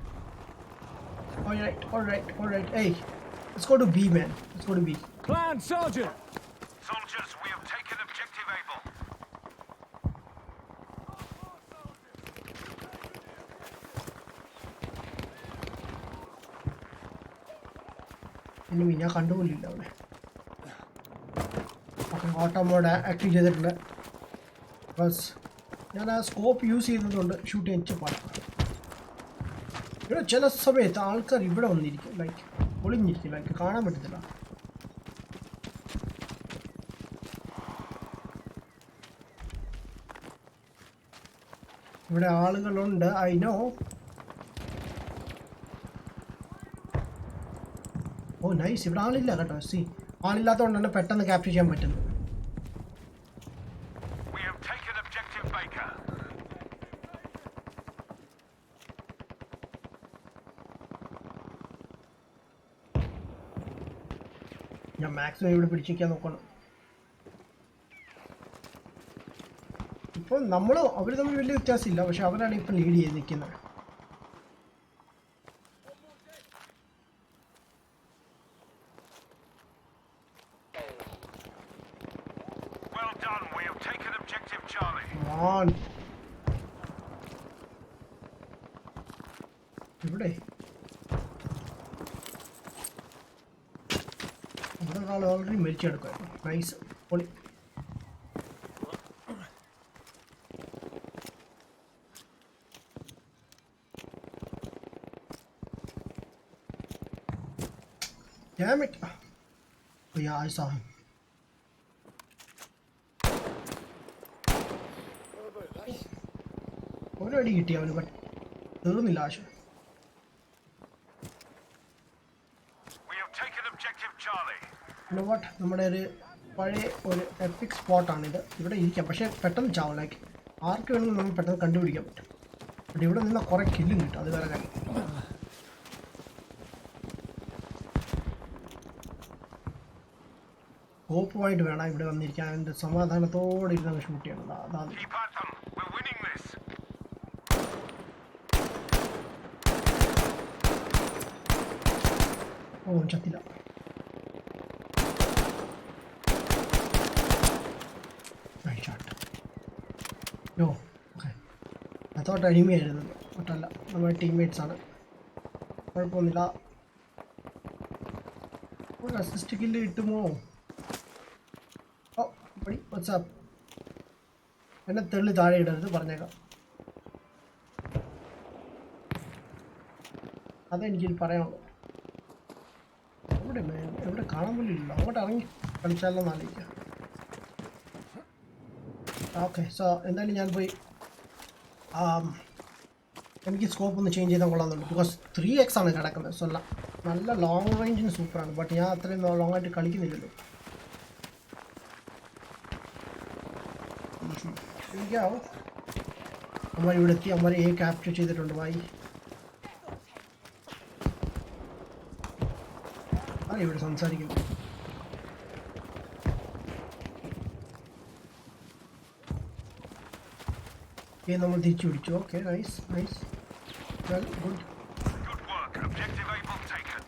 Alright. Hey, let's go to B, man. Let's go to B. Plan, Sergeant! Soldiers, we have taken objective Able. enemy ഞാൻ കണ്ടുപോലില്ല അവിടെ. Okay, auto mode active ചെയ്തിട്ടുണ്ട്. Bus ഞാൻ ആ scope use ചെയ്തതുകൊണ്ട് shoot ചെയ്യാൻ പാടില്ല. ഇവിടെ ചില സമയത്ത് ആൾക്കാർ ഇവിടെ വന്നിരിക്കും, ലൈക്ക് ഒളിഞ്ഞിരിക്കും, ലൈക്ക് കാണാൻ പറ്റത്തില്ല. ഇവിടെ ആളുകളുണ്ട്, ഐ നോ. ഓ നൈസ്, ഇവിടെ ആളില്ല കേട്ടോ. സി, ആളില്ലാത്തതുകൊണ്ടാണ് പെട്ടെന്ന് ക്യാപ്ചർ ചെയ്യാൻ പറ്റുന്നത്. We have taken objective Baker. ഞാൻ മാക്സിമം ഇവിടെ പിടിച്ചിരിക്കാൻ നോക്കണം. ഇപ്പോൾ നമ്മൾ അവർ തമ്മിൽ വലിയ വ്യത്യാസമില്ല, പക്ഷെ അവരാണ് ഇപ്പം ലീഡ് ചെയ്ത് നിൽക്കുന്നത്. Well done, we have taken objective Charlie. On ഇവിടെ ഒരാൾ ഓൾറെഡി മരിച്ചെടുക്കുമായിരുന്നു. നൈസ്, പൊളി. Damn it. Oh yeah, I saw him. ഒരടി കിട്ടി അവന്, ബട്ട് തീർന്നില്ല ആശ. We have taken objective Charlie. പിന്നെ വാട്ട്, നമ്മുടെ ഒരു പഴയ ഒരു എപ്പിക് സ്പോട്ടാണിത്. ഇവിടെ ഇരിക്കാം, പക്ഷേ പെട്ടെന്ന് ചാവും. ലൈക്ക് ആർക്ക് വേണമെങ്കിലും നമുക്ക് പെട്ടെന്ന് കണ്ടുപിടിക്കാൻ പറ്റും. ബട്ട് ഇവിടെ നിന്ന് കുറേ കില്ലും കിട്ടും, അത് വേറെ കാര്യം. കോപ്പുമായിട്ട് വേണം ഇവിടെ വന്നിരിക്കാൻ, എൻ്റെ സമാധാനത്തോടെ ഇരുന്ന് ഷൂട്ട് ചെയ്യണം. അതാണ്. Keep at them. We're winning this. Oh ചത്തില്ല. Nice shot. Yo, okay. I thought enemy ആയിരുന്നു, ഒട്ടല്ല, നമ്മുടെ ടീംമേറ്റ്സ് ആണ്. കുഴപ്പമൊന്നുമില്ല. ഒരു അസിസ്റ്റ് കില്ല് കിട്ടുമോ? ഓ പടി, വാട്സാപ്പ് എന്നെ തെള്ളി താഴെ ഇടരുത് പറഞ്ഞേക്കാം. അതെനിക്കിത് പറയാനുള്ളൂ. എവിടെ കാണാൻ പോലും ഇല്ല. അങ്ങോട്ട് ഇറങ്ങി കളിച്ചാലോ എന്നാലോചിക്കാം. ഓക്കെ, സോ എന്തായാലും ഞാൻ പോയി എനിക്ക് സ്കോപ്പ് ഒന്ന് ചേഞ്ച് ചെയ്താൽ കൊള്ളാമെന്നുണ്ട്. ബിക്കോസ് 3x ആണ് കിടക്കുന്നത്. സോ നല്ല ലോങ് റേഞ്ചിന് സൂപ്പറാണ്, ബട്ട് ഞാൻ അത്രയും ലോങ് ആയിട്ട് കളിക്കുന്നില്ലല്ലോ. അമ്മ ഇവിടെ എത്തി, അമ്മ ക്യാപ്ചർ ചെയ്തിട്ടുണ്ട്. വായി ഇവിടെ സംസാരിക്കുന്നു. നമ്മൾ തിരിച്ചു പിടിച്ചു. Okay, nice nice, well good. Good work. Objective Able taken.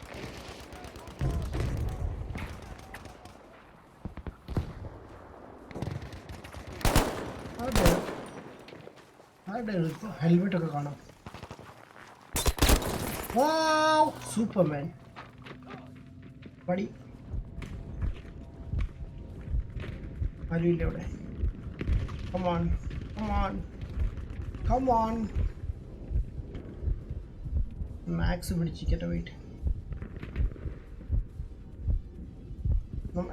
Helmet ഒക്കെ കാണാം. വാവ്, സൂപ്പർമാൻ പടി. ആരുമില്ല ഇവിടെ. Come on, come on, come on. Max പിടിച്ചിരിക്കട്ടെ. വെയിറ്റ്.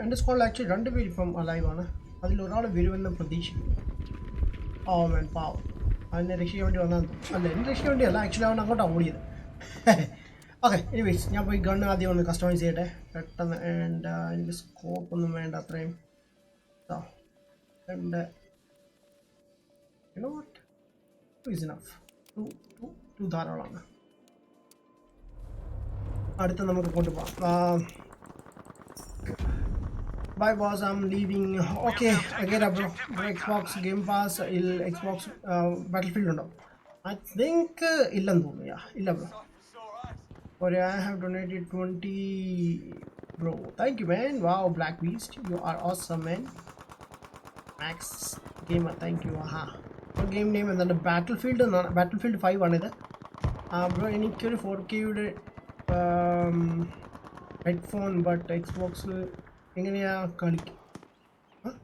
എൻ്റെ സ്കോളിൽ ആക്ച്വലി 2 പേര് ഇപ്പം അലൈവാണ്. അതിലൊരാൾ വരുമെന്ന് പ്രതീക്ഷിക്കുന്നു. ഓ മാൻ പാവം. അതിനെ രക്ഷിക്കാൻ വേണ്ടി വന്നതെന്ന് അല്ല, എന്നെ രക്ഷിക്കാൻ വേണ്ടിയല്ല, ആക്ച്വലി അവൻ അങ്ങോട്ടാണ് ഓടിയത്. ഓക്കെ, എനിവേസ് ഞാൻ പോയി ഗണ്ണ് ആദ്യം ഒന്ന് കസ്റ്റമൈസ് ചെയ്യട്ടെ പെട്ടെന്ന്. ആൻഡ് എനിക്ക് സ്കോപ്പ് ഒന്നും വേണ്ട അത്രയും. രണ്ട് ധാരാളമാണ്. അടുത്ത നമുക്ക് കൊണ്ടുപോകാം. Bye boss, I'm leaving. Okay, again bro. Xbox Game Pass, Xbox Battlefield undo. I think illan thonu. Yeah, illa bro. Or I have donated 20 bro. Thank you man. Wow, Black Beast, you are awesome man. Max Gamer, thank you. Aha. Game name and then Battlefield 5 ആണ് ഇത്. Bro, എനിക്കൊരു 4K യുടെ headphone but Xbox എങ്ങനെയാ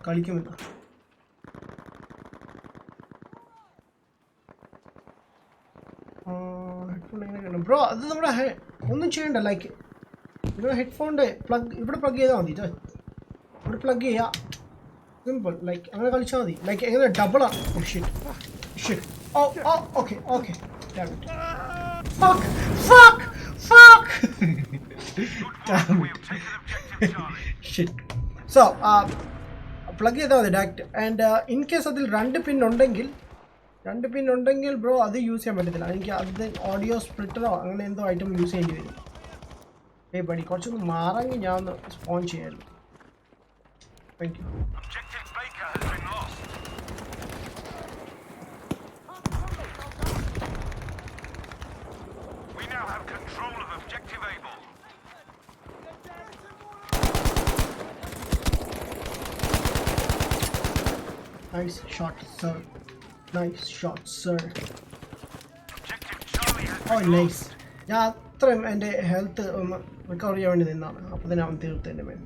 കളിക്കുമെന്ന headphone എങ്ങനെ bro? അത് നമ്മുടെ ഒന്നും ചെയ്യണ്ട. ലൈക്ക് നിങ്ങളുടെ ഹെഡ്ഫോണിൻ്റെ പ്ലഗ് ഇവിടെ പ്ലഗ് ചെയ്താൽ മതി. ഇവിടെ പ്ലഗ് ചെയ്യുക, സിമ്പിൾ. ലൈക്ക് അങ്ങനെ കളിച്ചാൽ മതി. ലൈക്ക് എങ്ങനെ ഡബിളാണ്. ഓക്കെ സോ പ്ലഗ് ചെയ്താൽ മതി ഡയറക്റ്റ്. ആൻഡ് ഇൻ കേസ് അതിൽ 2 പിൻ ഉണ്ടെങ്കിൽ ബ്രോ അത് യൂസ് ചെയ്യാൻ പറ്റത്തില്ല. എനിക്ക് അത് ഓഡിയോ സ്പ്ലിറ്ററോ അങ്ങനെ എന്തോ ഐറ്റം യൂസ് ചെയ്യേണ്ടി വരും. പടി കുറച്ചൊന്ന് മാറാമെങ്കിൽ ഞാൻ ഒന്ന് സ്പോൺ ചെയ്യായിരുന്നു. Thank you. Nice shot, sir. Nice shot, sir. Oh, nice. ഞാൻ അത്രയും എൻ്റെ ഹെൽത്ത് ഒന്ന് റിക്കവർ ചെയ്യാൻ വേണ്ടി നിന്നാണ്. അപ്പോൾ തന്നെ അവൻ തീർത്ത് എൻ്റെ man.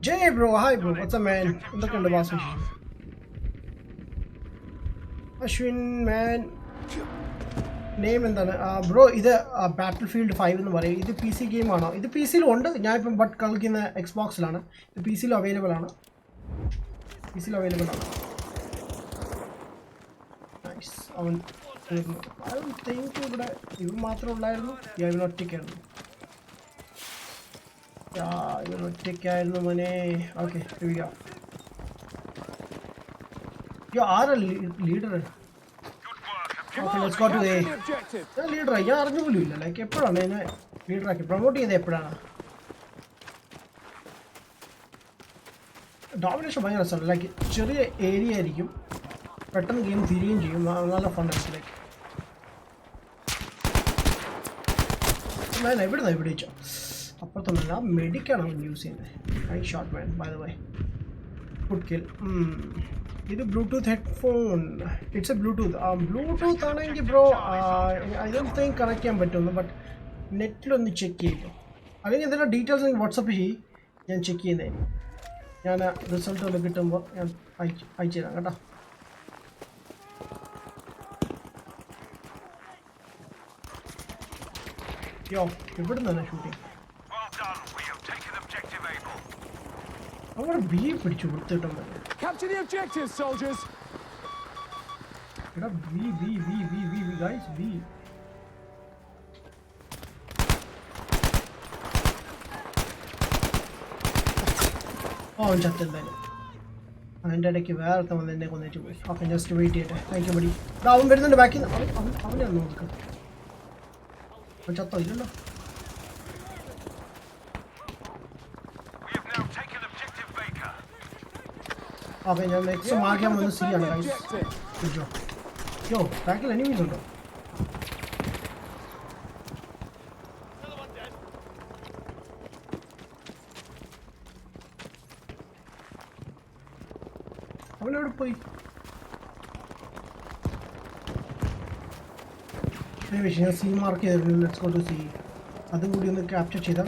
Jay bro, hi bro, what's up man? എന്തൊക്കെയുണ്ട് വാസു? അശ്വിൻ മാൻ, നെയിം എന്താണ് ബ്രോ? ഇത് ബാറ്റിൽഫീൽഡ് 5 എന്ന് പറയും. ഇത് PC ഗെയിമാണോ? ഇത് PC-ലും ഉണ്ട്. ഞാനിപ്പം ബട്ട് കളിക്കുന്ന എക്സ്ബോക്സിലാണ്. ഇത് PC-ലും അവൈലബിൾ ആണ്. അവൻ തീർന്നു. ഐ ഡോണ്ട് തിങ്ക് ഇവിടെ ഇവ മാത്രമേ ഉള്ളായിരുന്നു. ഇവൻ ഒറ്റയ്ക്കായിരുന്നു മോനെ. ഓക്കെ, ആരാ leader? Okay, let's go to A. ഞാൻ ലീഡറായി, ഞാൻ അറിഞ്ഞു പോലും ഇല്ല. ലൈക്ക് എപ്പോഴാണ് എന്നെ ലീഡറാക്കി പ്രൊമോട്ട് ചെയ്തത്? എപ്പോഴാണ്? ഡോമിനേഷൻ ഭയങ്കര രസമാണ്. ലൈക്ക് ചെറിയ ഏരിയ ആയിരിക്കും, പെട്ടെന്ന് ഗെയിം തിരിയുകയും ചെയ്യും. നല്ല ഫണ്ടായിരിക്കും. ലൈക്ക് ഞാൻ എവിടെ വെച്ചോ അപ്പുറത്തൊന്നുമില്ല. മെഡിക്കാണ് അവൻ യൂസ് ചെയ്യുന്നത്. Nice shot man, by the way. Good kill. ഇത് Bluetooth headphone. It's a Bluetooth ആണെങ്കിൽ bro I don't think connect ചെയ്യാൻ പറ്റുമെന്ന്. ബട്ട് നെറ്റിലൊന്ന് ചെക്ക് ചെയ്യും. അല്ലെങ്കിൽ എന്തെങ്കിലും ഡീറ്റെയിൽസ് വാട്സപ്പ് ചെയ്യും, ഞാൻ ചെക്ക് ചെയ്യുന്നതായിരിക്കും. ഞാൻ റിസൾട്ട് വല്ല കിട്ടുമ്പോൾ ഞാൻ അയച്ചു തരാം കേട്ടോ. എവിടെ നിന്നാണ് ഷൂട്ടിങ്? അവിടെ ബി പിടിച്ചു കൊടുത്തിട്ടുണ്ട്. എടാ ബി ഗൈസ്, ബി. അവൻ ചത്തെന്തായാലും. അതിൻ്റെ ഇടയ്ക്ക് വേറെ വന്ന് എന്നെ കൊന്നിട്ട് പോയി. ഓക്കെ, ജസ്റ്റ് വെയിറ്റ് ചെയ്യട്ടെ. Thank you buddy. അവൻ വരുന്നുണ്ട് ബാക്കിൽ നിന്ന്. അവനെ ഒന്ന് നോക്കാം. ചത്തോ? ഇല്ലല്ലോ. ഓക്കെ, ഞാൻ നെക്സ്റ്റ് മാർക്കാൻ വന്ന് സി ആണ്. ബാക്കിൽ എനിമീസ് ഉണ്ടോ? അവനെവിടെ പോയി? ഞാൻ സി മാർക്ക് ചെയ്തിരുന്നു. Let's go to C. അതും കൂടി ഒന്ന് ക്യാപ്ചർ ചെയ്താൽ.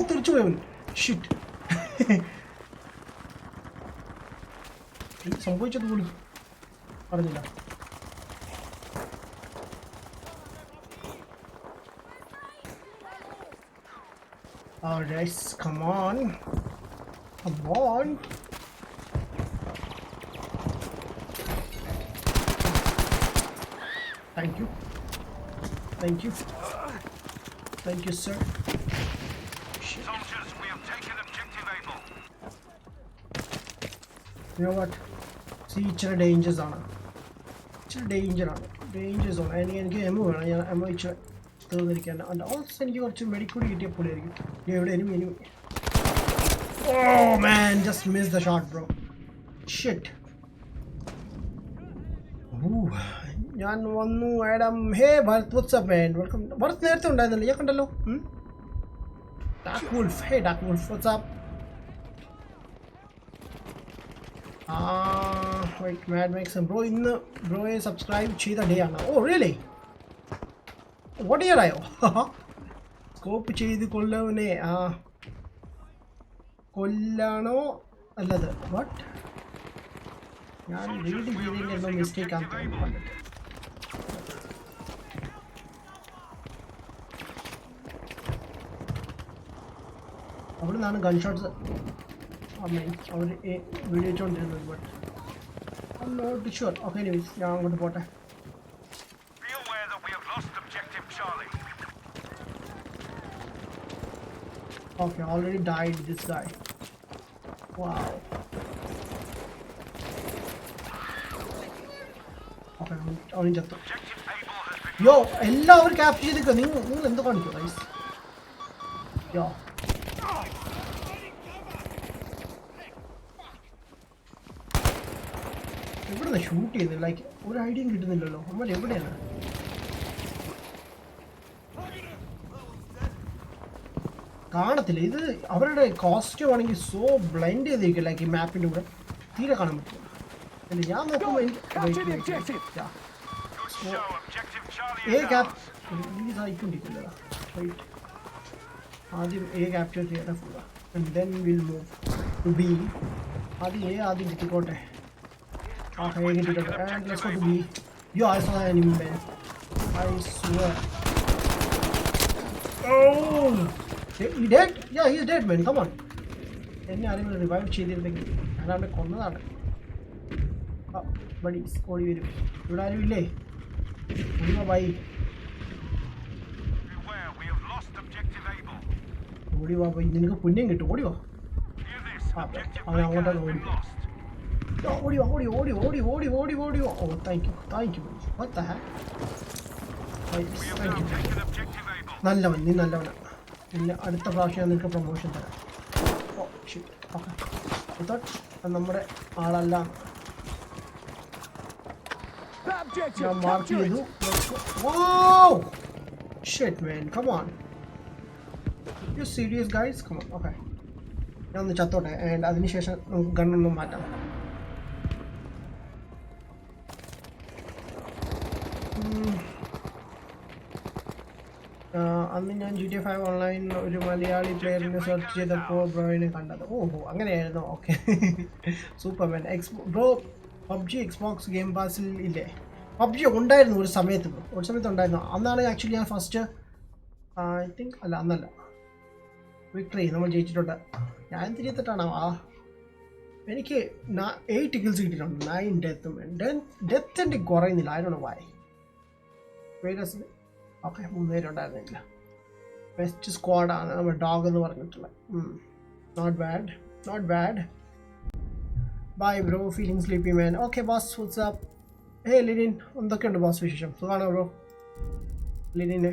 തിരിച്ചു പോയവൻ. ഷിറ്റ്. സംഭവിച്ചത് പോലും പറഞ്ഞില്ല. Alright, come on. Come on. Thank you. Thank you. Thank you, sir. Soldiers, we have taken objective Able. You know what? See, ഇച്ചിരി ഡേഞ്ചേഴ്സ് ആണ്. ഇച്ചിരി ഡേഞ്ചറാണ്. ഡേഞ്ചേഴ്സ് ആണ്. എനിക്ക് എമോ വേണം. ഞാൻ എമോ ഇച്ചിരി തീർന്നിരിക്കാൻ. ഓൾസോ എനിക്ക് കുറച്ച് മെഡിക്കൂടി കിട്ടിയ പൊളിയായിരിക്കും. എവിടെ enemy. Oh man, just missed the shot, bro. Shit. ഞാൻ വന്നു Adam. Hey Bharat, what's up man? Welcome. Bharat നേരത്തെ ഉണ്ടായിരുന്നല്ലോ, ഞാൻ കണ്ടല്ലോ. Dark wolf. Hey dark wolf, what's up? Wait, Mad Max bro, ഇന്ന് ബ്രോയെ സബ്സ്ക്രൈബ് ചെയ്ത ഡേ ആണ്. Oh really? വാട്ട് ഇയർ ആയോ? സ്കോപ്പ് ചെയ്ത് കൊല്ലവനെ കൊല്ലാണോ അല്ലത്? വാട്ട്? ഞാൻ റീഡ് ചെയ്തതിൽ എന്തോ മിസ്റ്റേക്ക് ആണെന്ന് തോന്നുന്നു. അവിടെ നിന്നാണ് ഗൺ ഷോട്ട്സ് അവർ വീഡിയോ വെച്ചോണ്ടിരുന്നത്. But I'm not sure. Okay, anyways ഞാൻ അങ്ങോട്ട് പോട്ടെ. Be aware that we have lost objective Charlie. Okay, already died this guy. Wow. Okay, അവനും ചത്തു. Objective Able has been യോ, എല്ലാവരും ക്യാപ്ചർ ചെയ്തിരിക്കുക. നിങ്ങൾ എന്ത് കാണിക്കും ഗൈസ്? യോ, എവിടുന്ന ഷൂട്ട് ചെയ്യുന്നത്? ലൈക്ക് ഒരു ഐഡിയയും കിട്ടുന്നില്ലല്ലോ. നമ്മൾ എവിടെയാണ്? കാണത്തില്ല. ഇത് അവരുടെ കോസ്റ്റ്യൂം ആണെങ്കിൽ സോ ബ്ലൈൻഡ് ചെയ്തിരിക്കും. ലൈക്ക് ഈ മാപ്പിൻ്റെ കൂടെ തീരെ കാണാൻ പറ്റില്ല. ഞാൻ നോക്കുമ്പോൾ good show. Objective Charlie is ours. Release ആയിക്കൊണ്ടിരിക്കില്ല. റൈറ്റ്, ആദ്യം എ ക്യാപ്ചർ ചെയ്യണം full, and then will move to B. ആദ്യം കിട്ടിക്കോട്ടെ. കിട്ടിക്കോട്ടെ. And let's go to B. Yo, I saw an enemy man. I swear. Oh! He dead? Yeah, he's dead, man. Come on. എന്നെ ആരെങ്കിലും revive ചെയ്തിരുന്നെങ്കിൽ ഞാൻ അവിടെ കൊന്നതാണ്. Buddies ഓടി വരും. ഇവിടെ ആരും ഇല്ലേ? By. Beware, we have lost objective Able. ഓടി വാ ബൈ, നിനക്ക് പുണ്യം കിട്ടും. ഓടി വാ. Hear this. Objective അവൻ Able അങ്ങോട്ടാണ് has ഓടി. been lost. ഓടി വാ. Oh thank you. What the heck? We have now taken objective Able. നല്ലവൻ, നീ നല്ലവനാണ്. പിന്നെ അടുത്ത പ്രാവശ്യം ഞാൻ നിനക്ക് പ്രൊമോഷൻ തരാം. Oh shit. ഓക്കെ, നമ്മുടെ ആളല്ല. That objective, ഞാൻ മാർക്ക് capture ചെയ്തു. it. Wow! Shit, man. Come on. You serious, guys? Come on. Okay. ഞാൻ ഒന്ന് ചത്തോട്ടെ. ആൻഡ് അതിനുശേഷം നമുക്ക് ഗണ്ണൊന്നും മാറ്റാം. അന്ന് ഞാൻ GTA 5 ഓൺലൈൻ ഒരു മലയാളി പ്ലെയറിനെ സെർച്ച് ചെയ്തപ്പോൾ ബ്രോയിനെ കണ്ടത്. ഓഹോ, അങ്ങനെയായിരുന്നു. ഓക്കെ, സൂപ്പർ മാൻ. ബ്രോ, PUBG എക്സ്ബോക്സ് ഗെയിം പാസിൽ ഇല്ലേ? PUBG ഉണ്ടായിരുന്നു ഒരു സമയത്ത് ഉണ്ടായിരുന്നു. അന്നാണ് ആക്ച്വലി ഞാൻ ഫസ്റ്റ് ഐ തിങ്ക് അന്നല്ല വിക്ടറി നമ്മൾ ജയിച്ചിട്ടുണ്ട്. ഞാൻ തിരിയത്തിട്ടാണ് എനിക്ക് 8 കിൽസ് കിട്ടിയിട്ടുണ്ട്. 9 ഡെത്തും. ഡെത്ത് എൻ്റെ കുറയുന്നില്ല. I don't know why. Okay, 3 പേരുണ്ടായിരുന്നില്ല. ബെസ്റ്റ് സ്ക്വാഡാണ് നമ്മുടെ ഡോഗ് എന്ന് പറഞ്ഞിട്ടുള്ളത്. Not bad. Bye bro, feeling sleepy man. Okay boss, what's up? Hey Lenin, എന്തൊക്കെയുണ്ട് ബോസ് വിശേഷം? സുഖാണോ ബ്രോ? ലെനിൻ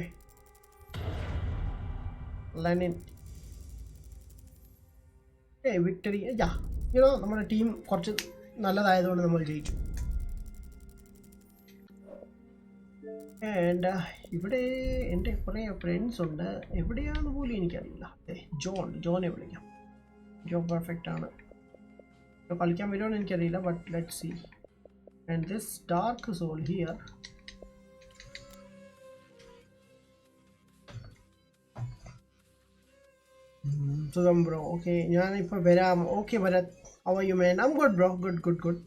വിക്ടറി. യുനോ നമ്മുടെ ടീം കുറച്ച് നല്ലതായതുകൊണ്ട് നമ്മൾ ജയിച്ചു. ആൻഡ് ഇവിടെ എൻ്റെ കുറേ ഫ്രണ്ട്സ് ഉണ്ട്. എവിടെയാണെന്ന് പോലും എനിക്കറിയില്ല. ജോനെ വിളിക്കാം. ജോൺ പെർഫെക്റ്റ് ആണ്. കളിക്കാൻ വരുമോയെന്ന് എനിക്കറിയില്ല. But let's see. And this dark soul here. സുഖം ബ്രോ. ഓക്കെ, ഞാനിപ്പോൾ വരാം. Okay Bharat, how are you man? I am good bro. Good.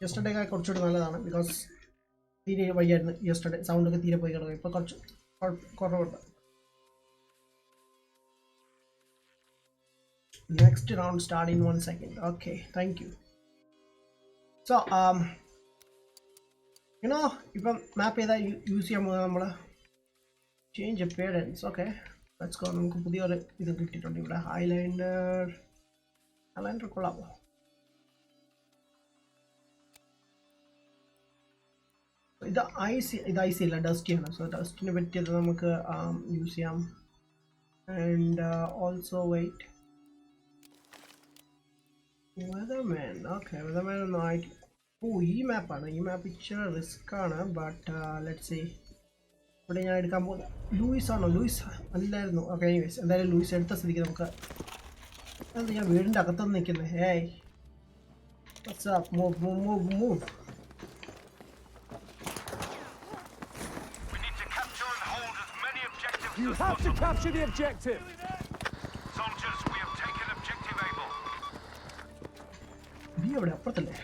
Yesterday കുറച്ചുകൂടി നല്ലതാണ് ബിക്കോസ് തീരെ വയ്യായിരുന്നു യെസ്റ്റർഡേ സൗണ്ടൊക്കെ തീരെ പോയി കിടക്കും ഇപ്പോൾ കുറച്ച് കുറവുണ്ട് next round start in 1 second okay thank you so you know ഇപ്പം മാപ്പ് ചെയ്താൽ യൂസ് ചെയ്യാൻ പോകുന്നത് നമ്മൾ change appearance okay let's go നമുക്ക് പുതിയൊരു ഇത് കിട്ടിയിട്ടുണ്ട് ഇവിടെ ഹൈലൈനർ കൊള്ളാമോ ഇത് ഐസി അല്ല ഡസ്റ്റിയാണ് സോ ഡസ്റ്റിനെ പറ്റിയത് നമുക്ക് യൂസ് ചെയ്യാം and also wait weatherman okay weatherman ഒന്നും ആയിട്ട് ഈ മാപ്പാണ് ഈ മാപ്പ് ഇച്ചിരി റിസ്ക് ആണ് ബട്ട് ലെറ്റ്സ് സീ ഇവിടെ ഞാൻ എടുക്കാൻ പോകുന്നത് ലൂയിസ് ആണോ ലൂയിസ് അല്ലായിരുന്നു ഓക്കെ എനിവേസ് എന്തായാലും ലൂയിസ് എടുത്ത സ്ഥിതിക്ക് നമുക്ക് എന്താ ഞാൻ വീടിൻ്റെ അകത്തൊന്നും നിൽക്കുന്നത് hey move You have to capture the objective. Soldiers, we have taken objective Able. നീ എവിടെ അപ്പുറത്തല്ലേ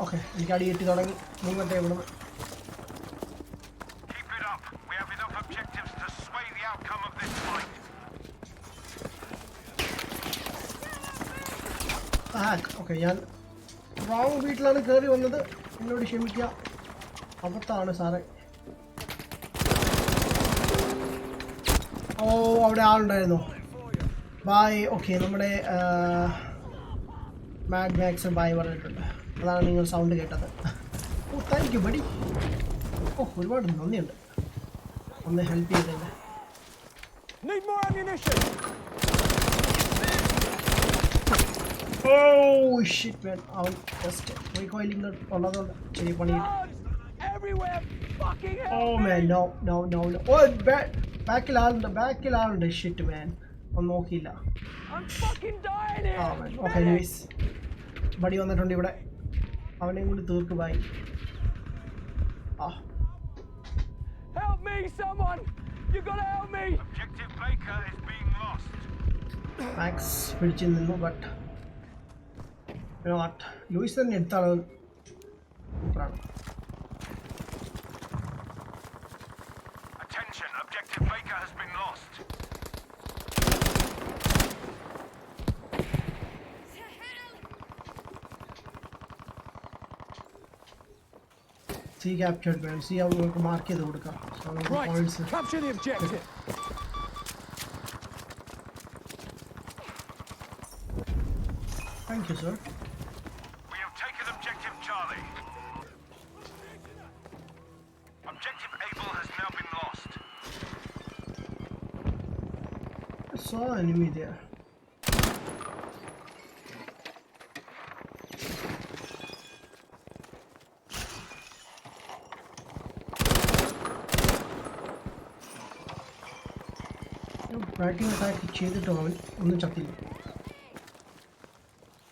ഓക്കെ എനിക്ക് അടി കിട്ടി തുടങ്ങി മൂന്നത്തെ ഇവിടെ Keep it up. We have enough objectives to sway the outcome of this fight. Okay ഞാൻ റോങ് വീട്ടിലാണ് കയറി വന്നത് എന്നോട് ക്ഷമിക്കുക അബദ്ധമാണ് സാറേ ഓ അവിടെ ആളുണ്ടായിരുന്നു ബായ് ഓക്കെ നമ്മുടെ മാഡ് മാക്സ് ബായ് പറഞ്ഞിട്ടുണ്ട് അതാണ് നിങ്ങൾ സൗണ്ട് കേട്ടത് ഓ താങ്ക് യു ബഡി ഓ ഒരുപാട് നന്ദിയുണ്ട് ഒന്ന് ഹെൽപ്പ് ചെയ്തല്ലേ Need more ammunition. Oh shit man, I'll just recoiling ullഅതുകൊണ്ട് ചെറിയ പണി Everywhere fucking hell. Oh man, no. Oh ബാക്കിൽ ആളുണ്ട് ഷിറ്റ് man. ഒന്നും നോക്കിയില്ല. I'm fucking dying here. Oh man. Okay anyways. Buddy വന്നിട്ടുണ്ട് ഇവിടെ. അവനെയും കൂടി തീർക്ക് by. Help me someone. You gotta help me. Objective Baker is being lost. Max പിടിച്ചു നിന്നു but you know what? Lewis തന്നെ എടുത്താണ് സൂപ്പറാണ്. Attention, Objective Baker has been lost. See captured man. See how നമുക്ക് മാർക്ക് ചെയ്ത് കൊടുക്കാം. So Right. points. Capture the objective. Thank you sir. We have taken Objective Charlie. Objective Able has now been lost. I saw an enemy there. Batting attack ചെയ്തിട്ട് അവൻ ഒന്നും ചത്തില്ല.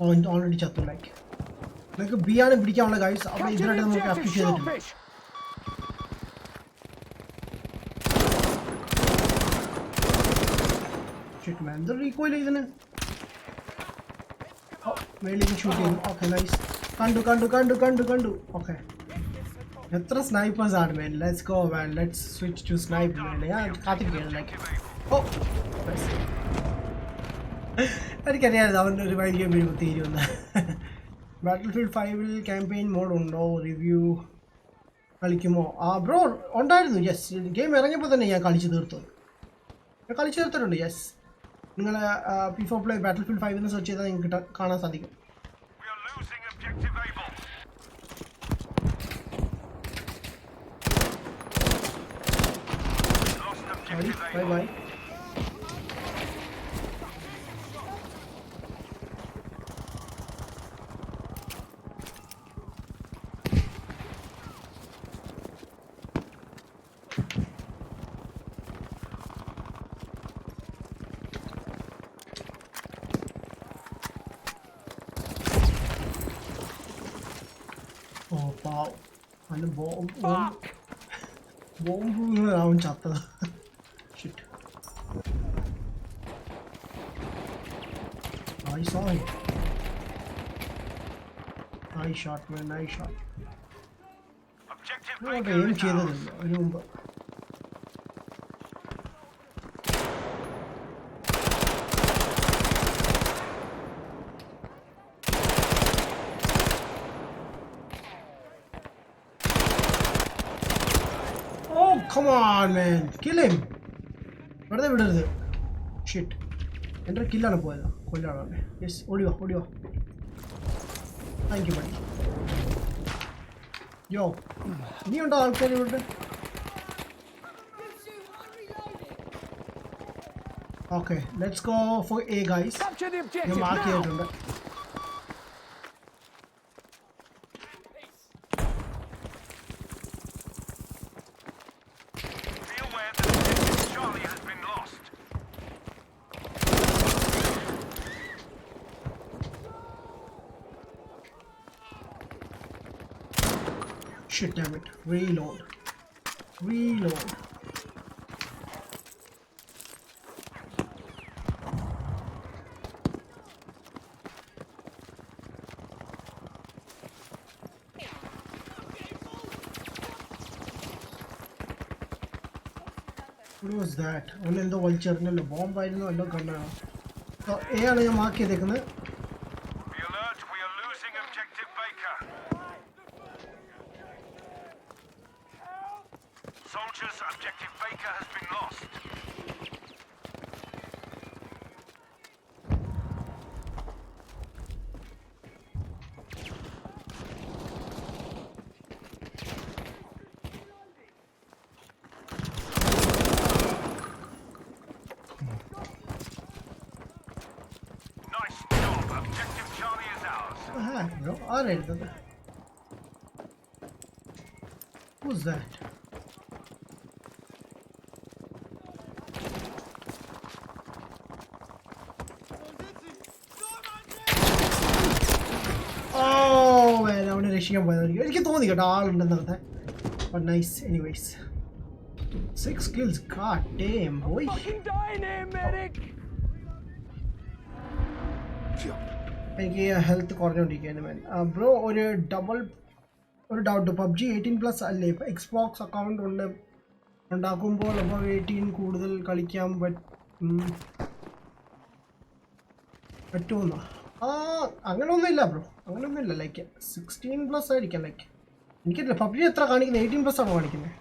അവൻ already ചത്തു like നമുക്ക് B ആണ് പിടിക്കാനുള്ള ഗൈസ് അപ്പോൾ Capture ഇതിനായിട്ട് the നമുക്ക് objective, അപ്ഡേറ്റ് ചെയ്തിട്ടുണ്ട്. shellfish. Shit man, the recoil ഇതിന് മേളിലേക്ക് ഷൂട്ട് ചെയ്തു. ഓക്കെ നൈസ് കണ്ടു ഓക്കെ എത്ര സ്നൈപ്പേഴ്സ് ആണ് man. Let's go man, let's switch to sniper man. ഞാൻ കാത്തിരിക്കുകയാണ് ലൈക്ക് ഓ എനിക്കറിയാമായിരുന്നു അവൻ്റെ ഒരു വൈകി വീഴുമ്പോൾ തീരുമെന്ന്. ബാറ്റിൽഫീൽഡ് 5-ൽ ക്യാമ്പയിൻ മോഡ് ഉണ്ടോ റിവ്യൂ കളിക്കുമോ ബ്രോ ഉണ്ടായിരുന്നു യെസ് ഗെയിം ഇറങ്ങിയപ്പോൾ തന്നെ ഞാൻ കളിച്ചു തീർത്തിട്ടുണ്ട് യെസ് നിങ്ങൾ P4 പ്ലേ ബാറ്റിൽഫീൽഡ് 5 എന്ന് സെർച്ച് ചെയ്താൽ നിങ്ങൾക്ക് കാണാൻ സാധിക്കും. We are losing Objective Able. Lost Objective bye Able. Bye. Oh പാവം അവൻ്റെ ബോംബ് അവൻ ചത്തത് shit I saw him. Nice shot, man. Nice shot. Objective No, Baker aim is ചെയ്തതല്ല ours. അതിനു മുമ്പ്. Oh, come on, man. Kill him. വെറുതെ വിടരുത്. Shit. എൻ്റെ കില്ലാണ് പോയത്. കൊല്ലാണല്ലേ. Yes, ഓടിവാ. Thank you, buddy. Yo, ഇനിയുണ്ടോ ആൾക്കാർ ഇവിടെ? Okay, let's go for A, guys. Capture the ഞാൻ objective മാർക്ക് now! ചെയ്തിട്ടുണ്ട്. Be aware that objective Charlie has been lost. Shit, damn it. Reload. What was that? One in the vulture, no bomb by no gun. So, A ആണ് ഞാൻ mark ചെയ്തേക്കുന്നത്. Be alert, we are losing objective Baker. Soldiers, objective Baker has been lost. Nice job, objective Charlie is ours. Bro, alright. Who's that? Oh man, അവനെ രക്ഷിക്കാൻ പോയതായിരിക്കും. എനിക്ക് തോന്നി കേട്ടോ ആളുണ്ടെന്നത്. But nice, anyways. 6 kills, god damn boy. Fucking dying here, medic! എനിക്ക് health കുറഞ്ഞുകൊണ്ടിരിക്കുകയാണ് മാൻ. Bro ഒരു doubt, PUBG 18+ അല്ലേ? ഇപ്പോൾ എക്സ്ബോക്സ് അക്കൗണ്ട് ഉണ്ടാക്കുമ്പോൾ അപ്പോൾ 18 കൂടുതൽ കളിക്കാൻ പറ്റുമെന്നോ? അങ്ങനെയൊന്നുമില്ല ബ്രോ, അങ്ങനെയൊന്നുമില്ല. ലൈക്ക് 16+ ആയിരിക്കാം. ലൈക്ക് എനിക്കറിയില്ല PUBG എത്ര കാണിക്കുന്നത്, 18+ ആണോ കാണിക്കുന്നത്?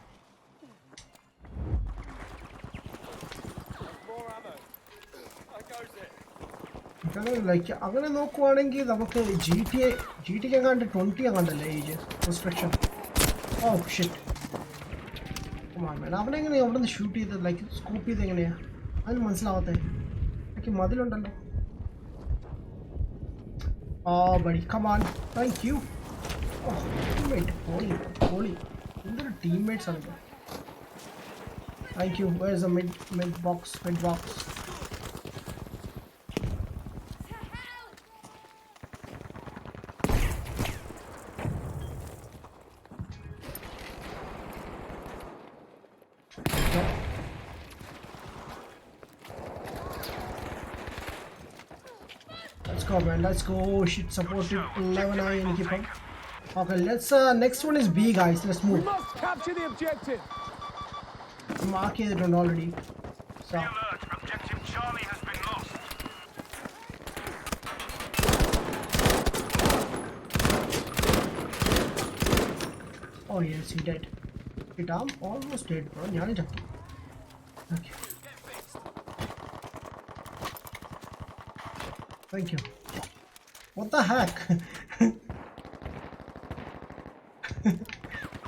ലൈക്ക് അങ്ങനെ നോക്കുവാണെങ്കിൽ നമുക്ക് GTA എങ്ങാണ്ട് 20 എങ്ങാണ്ടല്ലേ ഏജ് റെസ്ട്രിക്ഷൻ? ഓ ഷിറ്റ്, അവനെങ്ങനെയാണ് അവിടെ നിന്ന് ഷൂട്ട് ചെയ്തത്? ലൈക്ക് സ്കൂപ്പ് ചെയ്ത് എങ്ങനെയാണ് അതിന് മനസ്സിലാവാത്ത? ലൈക്ക് മതിലുണ്ടല്ലോ. Buddy come on, thank you. Teammate പോളി എന്തൊരു ടീംമേറ്റ്സ് ആണ്. Thank you. Where is a mid box? Let's go, man. Let's go. Shit, supported 11i in keep up. Okay, let's next one is B, guys. Let's We move. must capture the objective! Mark it already. So, Be alert, objective Charlie has been lost. oh yes, he dead. Shit, I'm almost dead, bro. ഞാനും ചത്തു. Okay. Thank you. What the heck?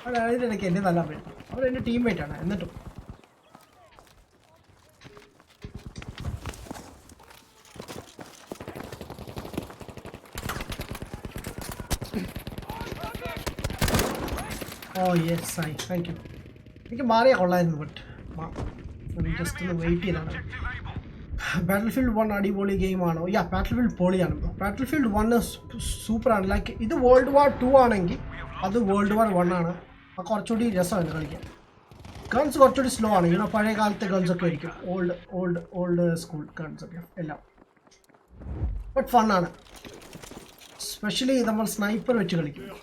അവനിടയ്ക്ക് എന്നെ നല്ല പേര്. അവൻ എൻ്റെ teammate ആണ് എന്നിട്ടും. Oh yes, thank you. എനിക്ക് മാറിയാ കൊള്ളായിരുന്നു, ബട്ട് ജസ്റ്റ് ഒന്ന് വെയിറ്റ് ചെയ്താണ്. ബാറ്റിൽഫീൽഡ് 1 അടിപൊളി ഗെയിമാണോ? യാ, ബാറ്റിൽഫീൽഡ് പൊളിയാണ്. ബാറ്റിൽഫീൽഡ് 1 സൂപ്പറാണ്. ലൈക്ക് ഇത് വേൾഡ് വാർ 2 ആണെങ്കിൽ അത് വേൾഡ് വാർ 1 ആണ്. അപ്പോൾ കുറച്ചുകൂടി രസമാണ് കളിക്കാൻ. ഗൺസ് കുറച്ചുകൂടി സ്ലോ ആണ്. ഇങ്ങനെ പഴയ കാലത്തെ ഗൺസ് ഒക്കെ ആയിരിക്കും, ഓൾഡ് സ്കൂൾ ഗൺസ് ഒക്കെ എല്ലാം. ബട്ട് ഫണ്ണാണ്, സ്പെഷ്യലി നമ്മൾ സ്നൈപ്പർ വെച്ച് കളിക്കും.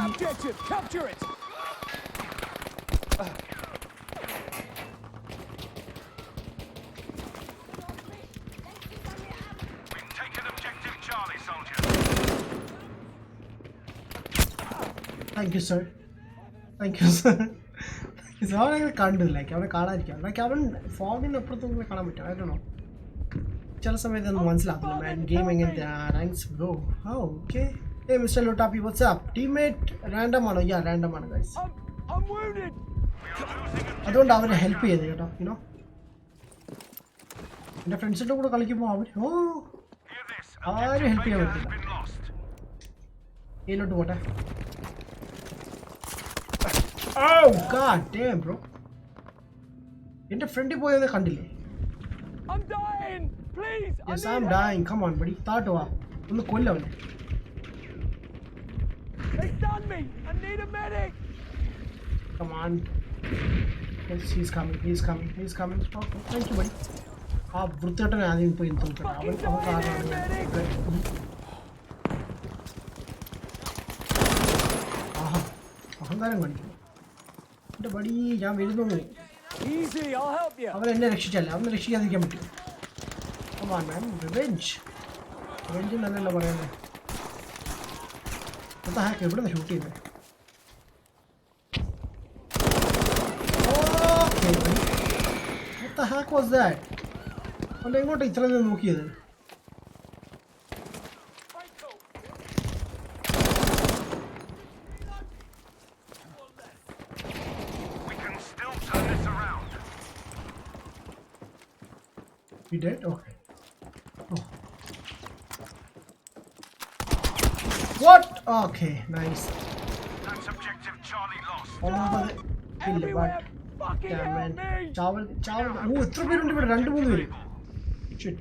Objective, capture it. We've taken objective Charlie, soldier. Thank you, sir. Thank you, sir. അവനെ കണ്ടു, ലൈക്ക് അവനെ കാണാതിരിക്കാം, ലൈക്ക് അവൻ ഫോഗിന് അപ്പുറത്തൊന്നും കാണാൻ പറ്റും. I don't know. ചില സമയത്ത് ഒന്നും മനസ്സിലാക്കില്ല മാൻ, ഗെയിം എങ്ങനത്തെ. Thanks bro. Okay. Hey Mr. Lotapi, what's up? Teammate random ആണോ? Yeah, random ആണ് guys. I'm wounded. അതുകൊണ്ട് അവരെ ഹെൽപ്പ് ചെയ്ത് കേട്ടോ, യുനോ. എൻ്റെ ഫ്രണ്ട്സിൻ്റെ കൂടെ കളിക്കുമ്പോൾ അവർ ആരും ഹെൽപ്പ് ചെയ്യാൻ പറ്റില്ല. ഇതിലോട്ട് പോട്ടെ. Oh god damn bro. എൻ്റെ ഫ്രണ്ടിൽ പോയത് കണ്ടില്ലേ? I'm dying. Please. Yes, I'm dying. Come on buddy. താഴോട്ട് വാ, ഒന്ന് കൊല്ലവനെ. They stunned me. I need a medic. Come on. Yes, he's coming. He's coming. He's coming. Okay, thank you buddy. ആ വൃത്തികെട്ടനെ ആദ്യം പോയി തോന്നിട്ട് അവൻ കാരണമാണ്. ആഹാ, അഹങ്കാരം കാണിക്കുന്നു എൻ്റെ ബഡി. ഞാൻ വരുന്നു. Easy, I'll help you. അവൻ എന്നെ രക്ഷിച്ചല്ല, അവനെ രക്ഷിക്കാതിരിക്കാൻ പറ്റും. Come on man, revenge. Revenge എന്നല്ലല്ലോ പറയുന്നത്. എന്താ ഹാക്ക് എവിടെ നിന്ന് ഷൂട്ട് ചെയ്യുന്നത്? Okay, what the heck was that? അവൻ എങ്ങോട്ട് ഇത്ര നേരം നോക്കിയത്? We can still turn this around. We did? Okay. Oh. What? Okay, nice. That's objective Charlie lost. ഇല്ല, Everywhere. but Fucking damn man. help me. Chawal ഓ എത്ര പേരുണ്ട് ഇവിടെ? 2-3 പേര്. Shit.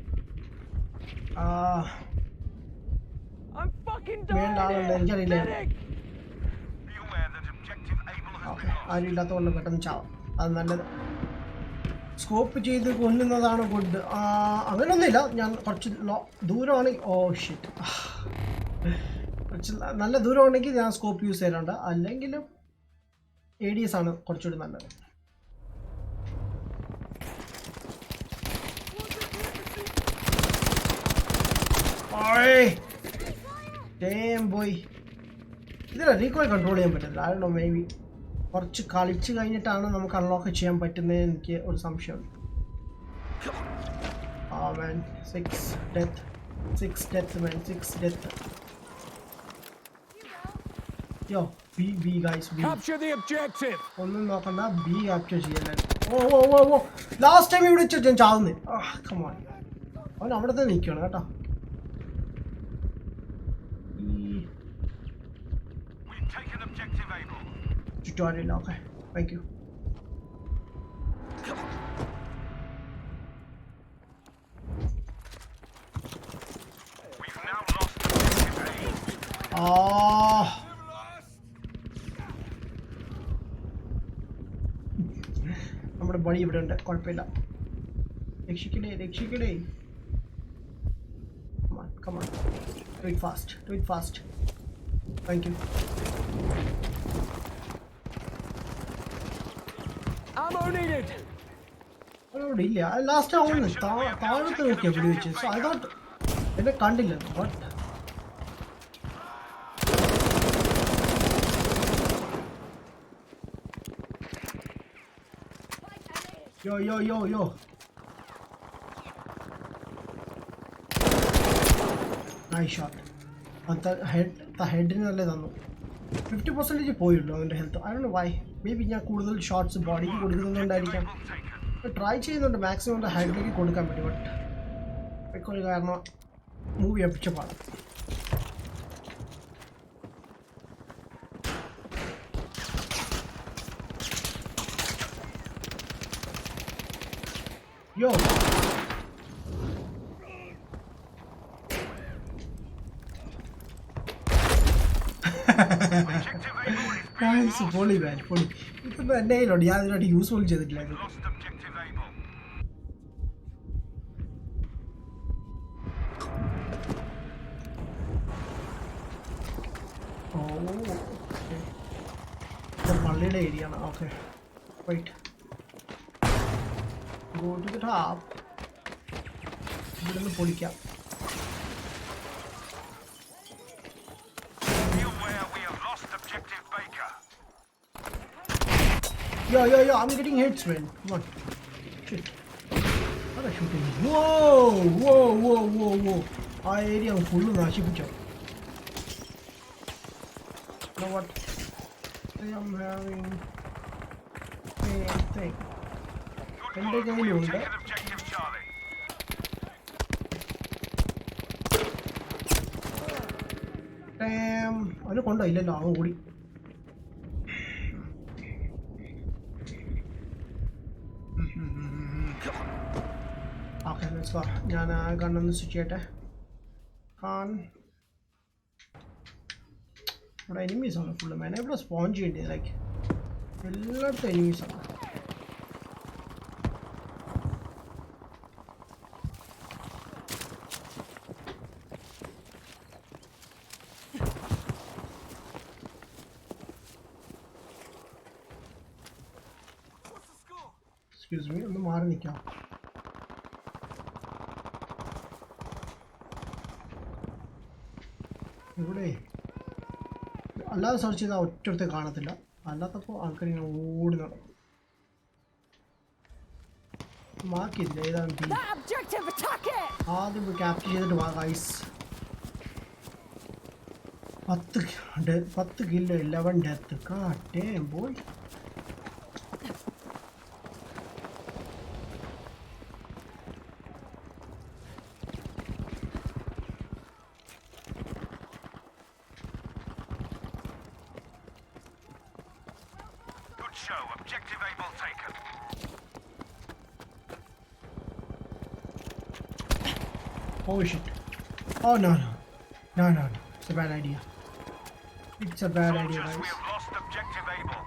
I'm fucking വേണ്ട ആളുണ്ട്, dying. എനിക്കറിയില്ല. Be aware that objective Able has okay, been lost. ആരും ഇല്ലാത്തതുകൊണ്ട് പെട്ടെന്ന് ചാവാം, അത് നല്ലത്. സ്കോപ്പ് ചെയ്ത് കൊല്ലുന്നതാണ് ഗുഡ്. അങ്ങനെയൊന്നുമില്ല, ഞാൻ കുറച്ച് ദൂരമാണെങ്കിൽ. ഓ ഷിറ്റ്, കുറച്ച് നല്ല ദൂരമാണെങ്കിൽ ഞാൻ സ്കോപ്പ് യൂസ് ചെയ്യാറുണ്ട്, അല്ലെങ്കിലും ADS ആണ് കുറച്ചുകൂടി നല്ലത്. ഇതില്ല റീകോൾ കൺട്രോൾ ചെയ്യാൻ പറ്റില്ല. I don't know, maybe കുറച്ച് കളിച്ച് കഴിഞ്ഞിട്ടാണ് നമുക്ക് അൺലോക്ക് ചെയ്യാൻ പറ്റുന്നത്. എനിക്ക് ഒരു സംശയമുണ്ട്. Man, 6 death man, 6 death. Yo, B guys, B. Capture the objective. ഒന്നും നോക്കണ്ട, B ക്യാപ്ചർ ചെയ്യാൻ. ഓ ലാസ്റ്റ് ടൈം ഇവിടെ വെച്ച് ഞാൻ ചാവുന്നേ. come on, അവൻ അവിടെ തന്നെ നിൽക്കണം കേട്ടോ. We've taken objective Able. Tutorial, okay, thank you. We've now lost objective Able. നമ്മുടെ ബഡി ഇവിടെ ഉണ്ട്, കുഴപ്പമില്ല. രക്ഷിക്കണേ. Come on. Do it fast. Thank you. Ammo needed. അവിടെ ഇല്ല. ലാസ്റ്റ് അവൻ താഴത്ത് നോക്കിയാ പിടി വെച്ച്. സോ ഐ തോട്ട് എന്നെ കണ്ടില്ല. But yo. Nice shot. ഹെഡിനല്ലേ തന്നു. 50% പോയുള്ളൂ അവൻ്റെ health. I don't know why. Maybe ബി ഞാൻ കൂടുതൽ ഷോട്ട്സ് ബോഡിക്ക് കൊടുക്കുന്നുണ്ടായിരിക്കാം. ട്രൈ ചെയ്യുന്നുണ്ട് മാക്സിമം എൻ്റെ ഹെഡിലേക്ക് കൊടുക്കാൻ പറ്റും. ബട്ട് ഒരു കാരണം മൂവി അപ്പിച്ച പാടാം. Yo. Nice, fully man, fully. ഇപ്പം എൻ്റെ കയ്യിലുണ്ട്, ഞാൻ ഇതിനായിട്ട് യൂസ്ഫുൾ ചെയ്തിട്ടില്ല. Lost objective Able. okay. The Malay area now. Okay. Wait. Go to the top. Be aware we have lost objective Baker. Yo, I'm getting hits, man. Come on. Shit. What are shooting? Whoa. Our area is full of Nashipucha. You know what? I am having a thing. Good work, we have taken objective Charlie. Damn. I don't want to go. Okay, let's go. I'm going to switch it. But enemies are full. Man, I have a sponge in it. Like, a lot of enemies are. Excuse me, I'm not going to ഇവിടെ അല്ലാതെ search ചെയ്താൽ ഒറ്റടുത്ത് കാണത്തില്ല അല്ലാത്തപ്പോൾ ആൾക്കാർ ഇങ്ങനെ ഓടി നടക്കും mark ചെയ്തില്ല ഏതാണ് ടീം ആദ്യം പോയി ക്യാപ്ചർ ചെയ്തിട്ട് വാ ഗൈസ് 10 കില്ല് 11 ഡെത്ത് കാട്ടേം boy Objective able taken. Oh shit. Oh no. It's a bad idea. It's a bad idea, guys. We have lost objective able.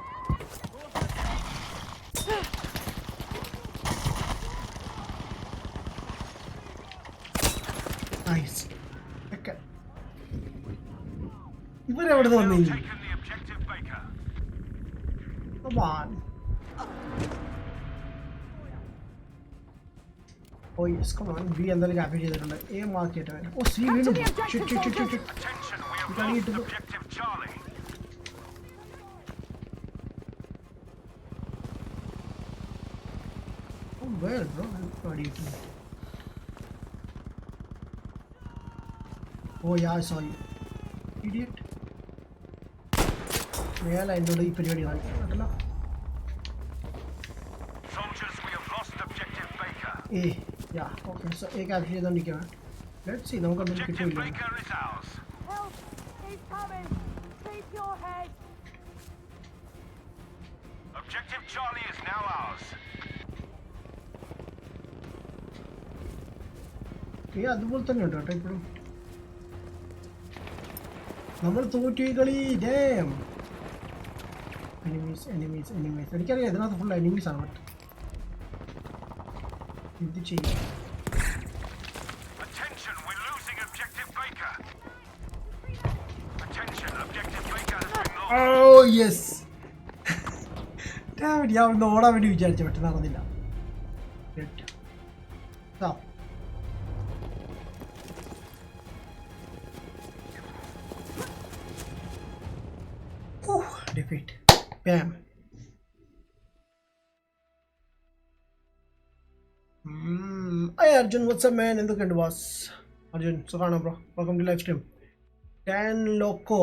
Nice. Okay. Where are the ones? Taken the objective Baker. Come on. Oh yes, come on. B under the capture ചെയ്തിട്ടുണ്ട്. A mark ചെയ്തിട്ടുണ്ട്. Oh C വീണ്ടും. Shit. Attention, we have lost objective Charlie. Oh well, bro. What are you doing? Oh yeah, I saw you. Idiot. മേല എന്നോട് ഈ പരിപാടി കാണിക്കണല്ലോ. Soldiers, we have lost objective Baker. Yeah, okay, so A capture ചെയ്തോണ്ടിരിക്കുകയാണ്. Let's see, നമുക്കൊന്നും കിട്ടില്ല. Baker is ours. Help! He's coming! Keep your head! Objective Charlie is now ours. അതുപോലെ തന്നെ ഉണ്ട് കേട്ടോ ഇപ്പോഴും. നമ്മൾ തോറ്റു കളി. ഡാം. enemies. എനിക്കറിയാം ഇതിനകത്ത് ഫുൾ enemies ആണ്. എന്ത് ചെയ്യും? Attention, we're losing objective Baker. Attention, objective Baker has been lost. Oh yes. Damn it, ഞാൻ ഒന്ന് ഓടാൻ വേണ്ടി വിചാരിച്ചു പെട്ടെന്ന് നടന്നില്ല. Stop. Defeat. Bam. Hi Arjun, what's up man? എന്തൊക്കെയുണ്ട് boss? Arjun, സുഖാണോ bro? Welcome to live stream. 10 loco.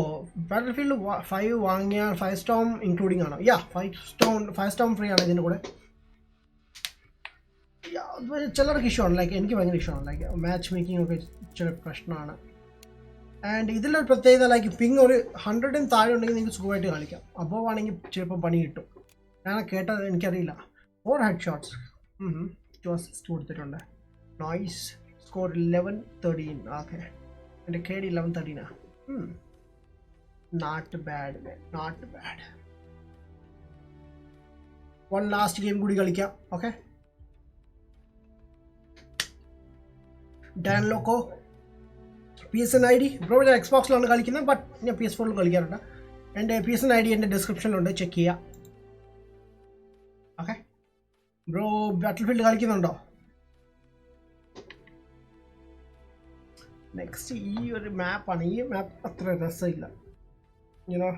Battlefield 5 വാങ്ങിയ Firestorm including ആണോ? Yeah, Firestorm free ആണ് ഇതിന്റെ കൂടെ. ചിലർക്ക് ഇഷ്ടമാണ്, ലൈക്ക് എനിക്ക് ഭയങ്കര ഇഷ്ടമാണ്, ലൈക്ക് മാച്ച് മേക്കിംഗ് ഒക്കെ ചില പ്രശ്നമാണ്. ആൻഡ് ഇതിലൊരു പ്രത്യേകത ലൈക്ക് പിങ് ഒരു 100 താഴെ ഉണ്ടെങ്കിൽ നിങ്ങൾക്ക് സുഖമായിട്ട് കളിക്കാം. അപ്പോൾ ആണെങ്കിൽ ചിലപ്പോൾ പണി കിട്ടും. ഞാൻ കേട്ടത് എനിക്കറിയില്ല. 4 ഹെഡ് ഷോട്ട്സ് 2 അസിസ്റ്റ് കൊടുത്തിട്ടുണ്ട്. Noise score 11-13. ഓക്കെ, എൻ്റെ KD 11-13. Not bad. One last game കൂടി കളിക്കാം. Okay, Dan loco PSN ID bro ഞാൻ എക്സ്ബോക്സിലാണ് കളിക്കുന്നത്, ബട്ട് ഞാൻ PS4 കളിക്കാറുണ്ട്. എൻ്റെ PSN ID എൻ്റെ ഡിസ്ക്രിപ്ഷനിലുണ്ട്, ചെക്ക് ചെയ്യുക. ഓക്കെ ബ്രോ, ബാറ്റിൽഫീൽഡ് കളിക്കുന്നുണ്ടോ? നെക്സ്റ്റ് ഈ ഒരു മാപ്പാണ്. ഈ മാപ്പ് അത്ര രസമില്ല, you know.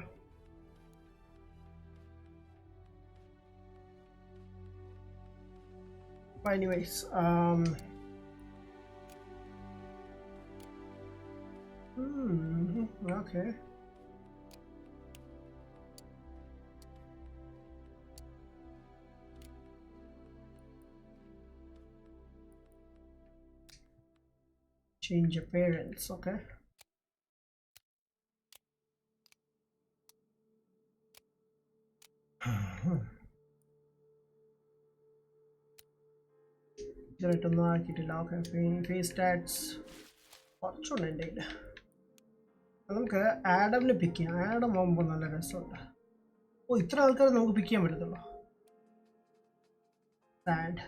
Anyways okay. Change appearance, okay. ഇതൊന്നും ആക്കിയിട്ടില്ല. ഓക്കെ, ഫേസ് സ്റ്റാറ്റ്സ് കുറച്ചുണ്ട് എൻ്റെ കയ്യിൽ. നമുക്ക് ആഡമിനെ പിക്ക് ചെയ്യാം. ആഡം ആകുമ്പോൾ നല്ല രസമുണ്ട്. ഓ, ഇത്ര ആൾക്കാർ നമുക്ക് പിക്ക് ചെയ്യാൻ പറ്റത്തുള്ളൂ. Sad.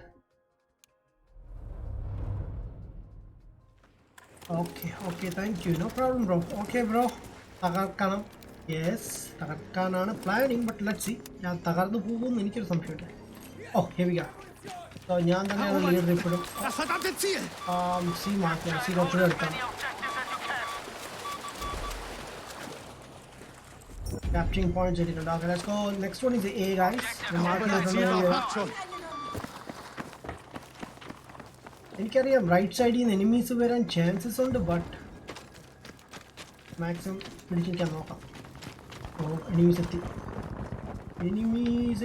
Okay thank you, no problem bro. Okay bro, തകർക്കണം. യെസ്, തകർക്കാനാണ് പ്ലാനിങ്, ബട്ട് ലെറ്റ്സ് സീ. ഞാൻ തകർന്നു പോകുമെന്ന് എനിക്കൊരു സംശയമുണ്ട്. ഓ, ഹെവിക. സോ ഞാൻ തന്നെയാണ് ലീഡർ ഇപ്പോഴും. സി മാറ്റാം, സി കുറച്ചുകൂടെ എടുക്കാം. Capturing points edited. Okay, let's go. Next one is the A, guys. എനിക്കറിയാം റൈറ്റ് സൈഡിൽ നിന്ന് എനിമീസ് വരാൻ ചാൻസസ് ഉണ്ട്, ബട്ട് മാക്സിമം പിടിച്ചിരിക്കാൻ നോക്കാം. ഓ, എനിമീസ്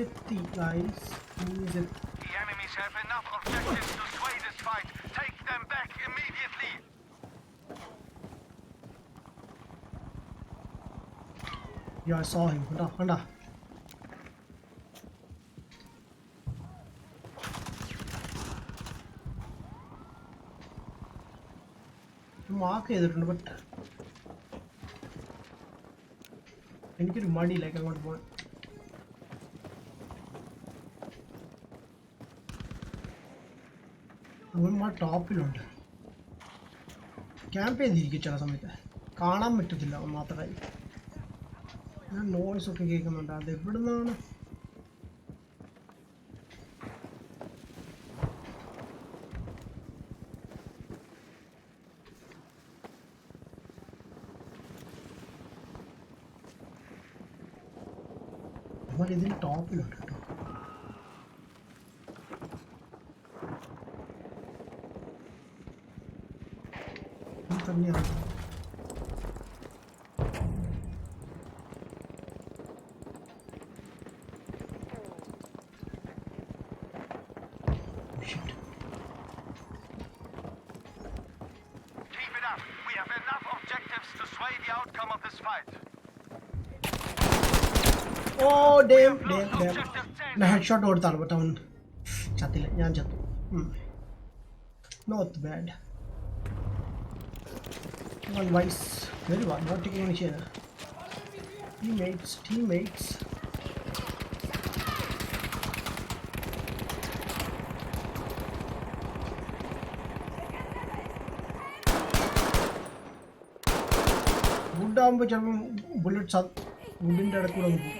എത്തി ഗൈസ്. എനിമീസ് എത്തി. The enemies have enough objectives to sway this fight. Take them back immediately. Yeah, I saw him. Handa. Mark ചെയ്തിട്ടുണ്ട്, but എനിക്കൊരു മടിയിലേക്ക് അങ്ങോട്ട് പോകാൻ. അവന്മാർ ടോപ്പിലുണ്ട്, ക്യാമ്പ് ചെയ്തിരിക്കും. ചില സമയത്ത് കാണാൻ പറ്റത്തില്ല, അവൻ മാത്രമായി. ഞാൻ നോയ്സ് ഒക്കെ കേൾക്കുന്നുണ്ട്. അത് എവിടെ നിന്നാണ്? അവന്മാർ ഇതിന് ടോപ്പിലുണ്ട് കേട്ടോ. തന്നെയാണ്. Keep it up. We have enough objectives to sway the outcome of this fight. Oh, damn. ഞാൻ ഹെഡ്ഷോട്ട് കൊടുത്താണ്, ബട്ട് അവൻ ചത്തില്ല, ഞാൻ ചത്തു. Not bad. One vice, very well, not taking any share. Teammates. Wood ആകുമ്പോൾ ചിലപ്പം ബുള്ളറ്റ് വുഡിൻ്റെ ഇടക്കൂടെ ഒന്ന് പോകും.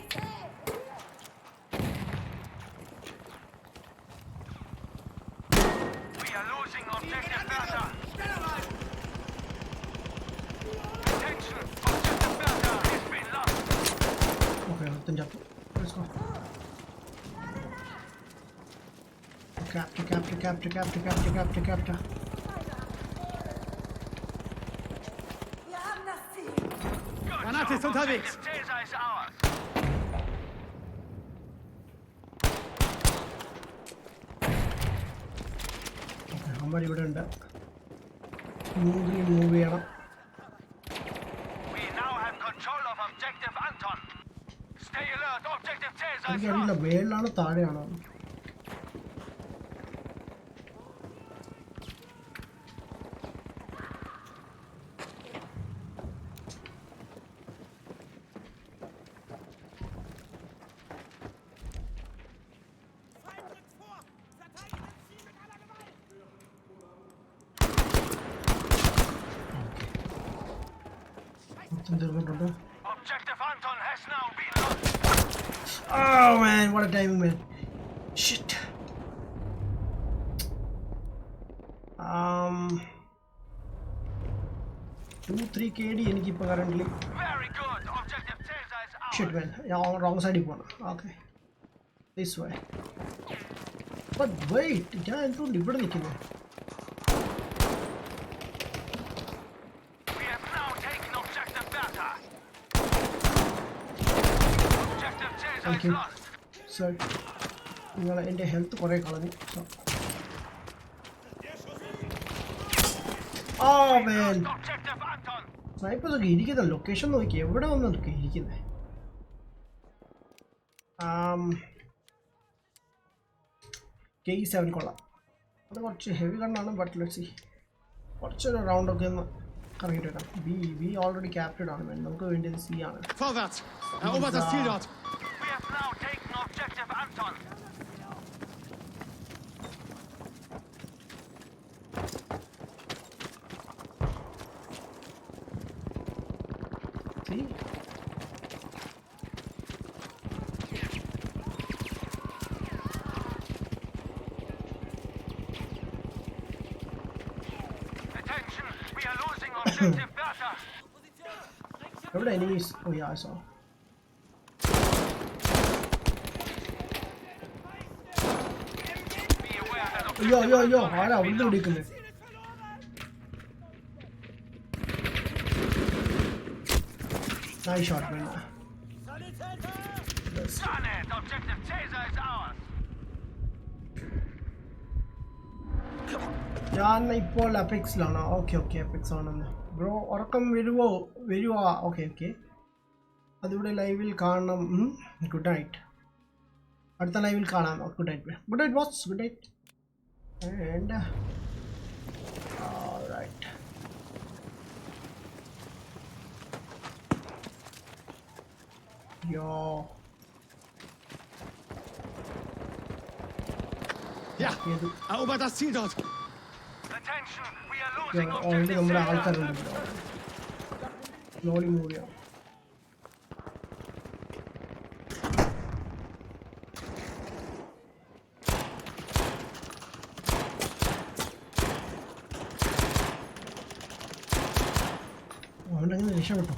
We are losing objective Bertha. Attention, objective Bertha has been lost. Okay, ചത്തു. Let's go. Capture. Granate ist unterwegs. Caesar is ours. അവന്മാർ ഇവിടെ ഉണ്ട്. Move ചെയ്യണം. We now have control of objective Anton. Stay alert, objective Caesar is എനിക്കറിയില്ല lost. മേളിലാണോ താഴെയാണോ. തീർന്നിട്ടുണ്ട്. Objective Anton has now been lost. Oh man, what a timing, man. Shit. 2-3 KD എനിക്കിപ്പോൾ currently. Very good. Objective Caesar is ours. Shit, man. Wrong side പോണം. Okay. This way. But wait, ഞാൻ എന്തുകൊണ്ട് ഇവിടെ നിൽക്കുന്നത്? We have now taken Objective Beta. Objective Caesar Thank is you. lost. Sir, നിങ്ങൾ എൻ്റെ health കുറേ കളഞ്ഞു. Oh man. Objective Anton. Snipers ഒക്കെ ഇരിക്കുന്ന ലൊക്കേഷൻ നോക്കി എവിടെ വന്നൊക്കെ ഇരിക്കുന്നത്. K7 കൊള്ളാം. അത് കുറച്ച് ഹെവി ഗണ്ണാണ്. ബട്ട് ലെറ്റ്സ് സീ കുറച്ചൊരു റൗണ്ടൊക്കെ ഒന്ന് കറങ്ങിയിട്ട് വരാം. ബി ഓൾറെഡി ക്യാപ്റ്റഡ് ആണ്. നമുക്ക് വേണ്ടിയത് സി ആണ്. Vorwärts! Erobert das Ziel dort! We have now taken Objective Anton. See? Attention, we are losing Objective Beta. എവിടെ enemies? Oh yeah, I saw. Be aware that അയ്യോ ആരാ അവിടുന്ന് പിടിക്കുന്നത്? Nice shot, man. Yes. Done it. Objective Caesar is ours. ഞാൻ ഇപ്പോൾ അപെക്സിലാണ്. Okay apex ആണെന്ന്. Bro ഉറക്കം വരുവാ. ഓക്കെ അതിവിടെ ലൈവിൽ കാണണം. Good night. അടുത്ത ലൈവിൽ കാണാം. Good night boss. Good night. And right. Yo Ja! Erobert das Ziel dort! Attention, we are losing already Objective നമ്മുടെ Caesar. ആൾക്കാരുണ്ട്. സ്ലോലി മൂവ് ചെയ്യാം. അവനങ്ങനെ രക്ഷപ്പെട്ടോ?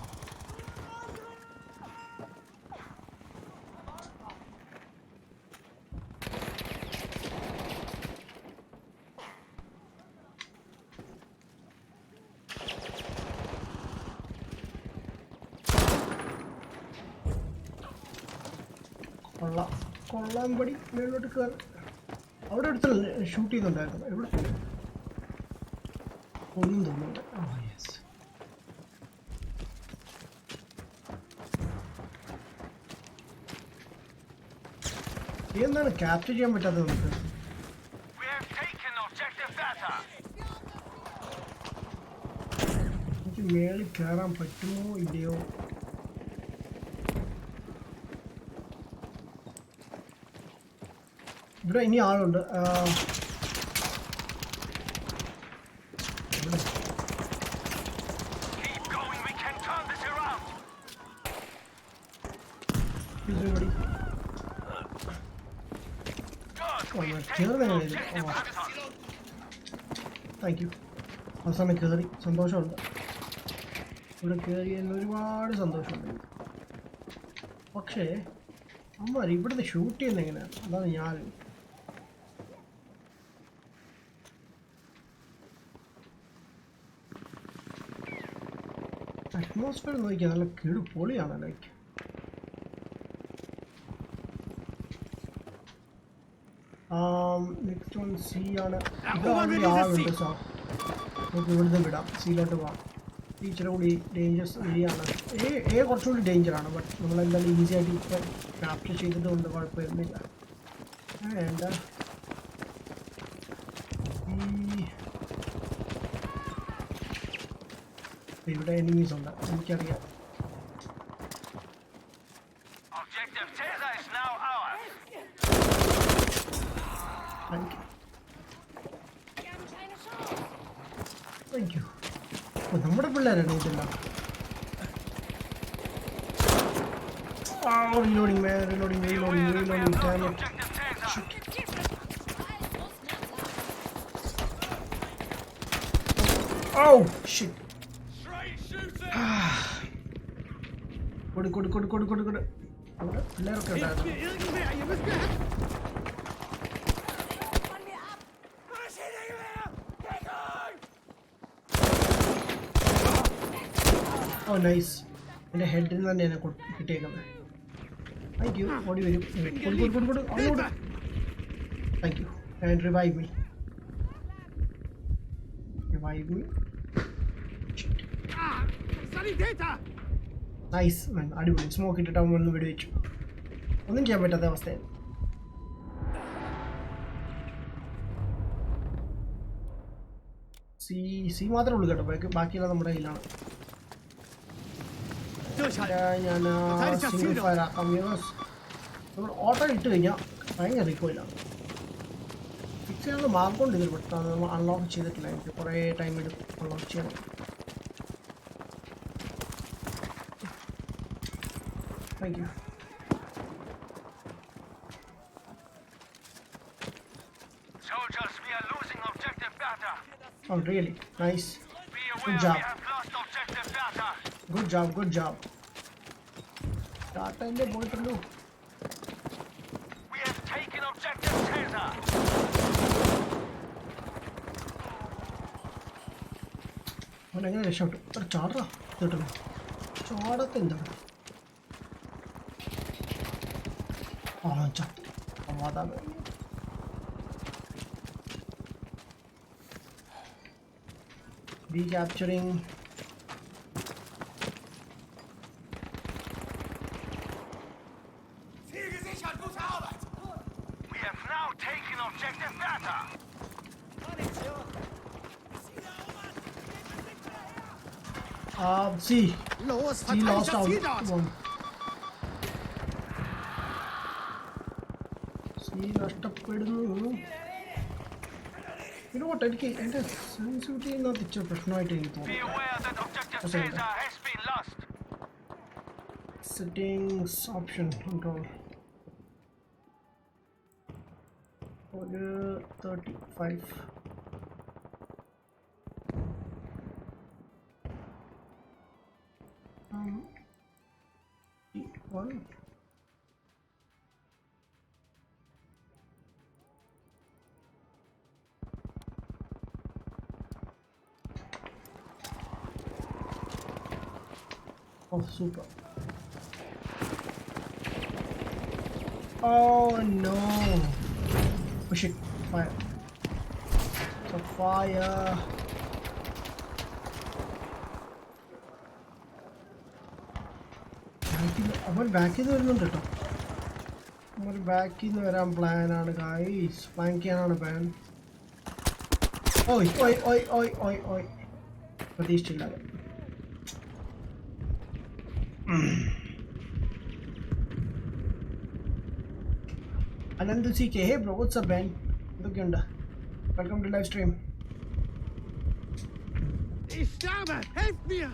കൊള്ളാൻ പടി മേലോട്ട് കയറി. അവിടെ അടുത്തല്ല ഷൂട്ട് ചെയ്യുന്നുണ്ടായിരുന്നു. എവിടെ ഒന്നും തോന്നുന്നുണ്ട്. യെസ്. എന്താണ് ക്യാപ്ചർ ചെയ്യാൻ പറ്റാത്തത് നമുക്ക്? We have taken Objective Beta. എനിക്ക് മേളിൽ കയറാൻ പറ്റുമോ ഇല്ലയോ? ഇവിടെ ഇനി ആളുണ്ട്. Keep going, we can turn this around. ഇവിടെ Good, we've taken കയറുന്ന Objective Anton. Thank you. അവസാനം കയറി. സന്തോഷമുണ്ട്. ഇവിടെ കയറിയതിന് ഒരുപാട് സന്തോഷമുണ്ട്. പക്ഷേ അമ്മ ഇവിടുന്ന് ഷൂട്ട് ചെയ്യുന്നത് എങ്ങനെയാണ്? അതാണ് ഞാൻ അറ്റ്മോസ്ഫിയർ നോക്കിയാൽ നല്ല കിടു പൊളിയാണ്. ലൈക്ക് നെക്സ്റ്റ് വൺ സി ആണ്. ഇവിടെ ആളുണ്ട്. സാർ നമുക്ക് ഇവിടുന്ന് വിടാം. സിയിലോട്ട് പോവാം. ഇച്ചിരി കൂടി ഡേഞ്ചറസ് ഏരിയ ആണ്. കുറച്ചുകൂടി ഡേഞ്ചറാണ്. ബട്ട് നമ്മളെന്തായാലും ഈസി ആയിട്ട് ഇപ്പം ക്യാപ്ചർ ചെയ്തത് കൊണ്ട് കുഴപ്പമൊന്നുമില്ല. എന്താ ഇവിടെ എനിമീസ് ഉണ്ട് എനിക്കറിയാം. Objective Caesar is now ours. Thank you. നമ്മുടെ പിള്ളേരാണ് ഇതെല്ലാം. Oh, reloading, man. Reloading. Be aware that we have Damn lost it. objective Caesar. Oh, shit. Straight shooting. Good. അവിടെ പിള്ളേരൊക്കെ ഉണ്ടായിരുന്നു. Irgendwer, ihr müsst mir helfen! Oh nice. എൻ്റെ ഹെഡിൽ നിന്ന് തന്നെയാണ് കിട്ടിയേക്കുന്നത്. Thank you. ഓടി വരും. കൊടു അങ്ങോട്ട്. Thank you. And revive me. Sanitäter! Nice man. അടിപൊളി. സ്മോക്ക് ഇട്ടിട്ട് അവൻ വന്ന് വെടിവെച്ചു. ഒന്നും ചെയ്യാൻ പറ്റാത്ത അവസ്ഥയാണ്. സി മാത്രമേ ഉള്ളൂ കേട്ടോ. ബാക്കിയെല്ലാം നമ്മുടെ കയ്യിലാണ്. ഞാൻ സിംഗിൾ ഫയർ ആക്കാം. നമ്മൾ ഓട്ടോ ഇട്ട് കഴിഞ്ഞാൽ ഭയങ്കര റിക്കോയിലാണ്. ഫിക്സ് ചെയ്യാനുള്ള മാർക്കുണ്ട് ഇതിൽ പെട്ടെന്ന് നമ്മൾ അൺലോക്ക് ചെയ്തിട്ടില്ല. എനിക്ക് കുറേ ടൈം എടുക്കും അൺലോക്ക് ചെയ്യണം. Thank you. Soldiers, we are losing objective Bertha. Oh really? Nice. Be aware Good job. we have lost objective Bertha. Good job. ടാറ്റൻ്റെ പോയിട്ടുള്ളൂ. We have taken objective Caesar. അവനെങ്ങനെ രക്ഷപ്പെട്ടു? അത്ര ചാടാ കേട്ടല്ലോ. ചാടത്തെ എന്താണ്? ചാട്ടി സമാധാനം. Recapturing. We have now taken objective Bertha. See. Los, He verteidigt lost das out. Ziel dort! നഷ്ടപ്പെടുന്നു. ഇതോട്ടെ എനിക്ക് എൻ്റെ sensitivity ഇന്നത്തെ ഇച്ചിരി പ്രശ്നമായിട്ട് എനിക്ക് Be തോന്നുന്നു. aware that objective Caesar has been lost. Settings option control. ഒരു 35. One. Oh, super. Oh no. Oh shit. Fire. So fire. അവൻ ബാക്കിൽ നിന്ന് വരുന്നുണ്ട് കേട്ടോ. നമ്മൾ ബാക്കിൽ നിന്ന് വരാൻ പ്ലാനാണ് ഗൈസ്. പ്ലാൻ ചെയ്യാനാണ് പ്ലാൻ. ഓയ് പ്രതീക്ഷിച്ചില്ല. Anandu CK, hey bro, what's up man? എന്തൊക്കെയുണ്ട്? Welcome to live stream. Ich sterbe! Helft mir!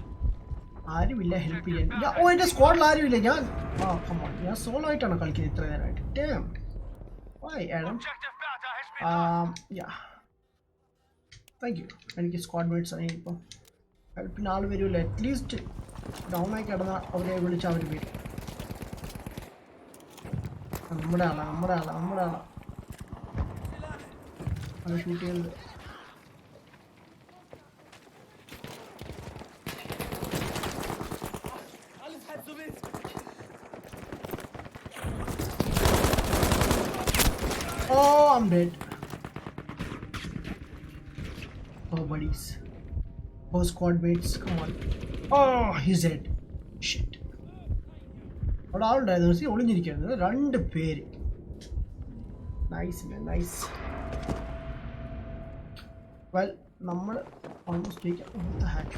ആരുമില്ല ഹെൽപ്പ് ചെയ്യാൻ. എൻ്റെ സ്ക്വാഡിൽ ആരുമില്ല. ഞാൻ ഞാൻ സോളോ ആയിട്ടാണ് കളിക്കുന്നത് ഇത്ര നേരമായിട്ട്. Damn. Why Adam? Objective Bertha has been lost. Yeah. Thank you. എനിക്ക് സ്ക്വാഡ് മേറ്റ്സ് ആണ് ഇപ്പോൾ. ഹെൽപ്പിന് ആൾ വരുമല്ലോ. അറ്റ്ലീസ്റ്റ് ഡൗൺ ആയി കിടന്ന അവരെ വിളിച്ച് അവർ വരും. നമ്മുടെ ആളാ അത് ഷൂട്ട് ചെയ്യുന്നത്. Oh, I'm dead. Oh, buddies. Oh, squad mates, come on. Oh, he's dead. Shit. അവിടെ ആളുണ്ടായിരുന്നു. ഒളിഞ്ഞിരിക്കുന്നത് 2 പേര്. നൈസ്. വെൽ നമ്മൾ almost hack.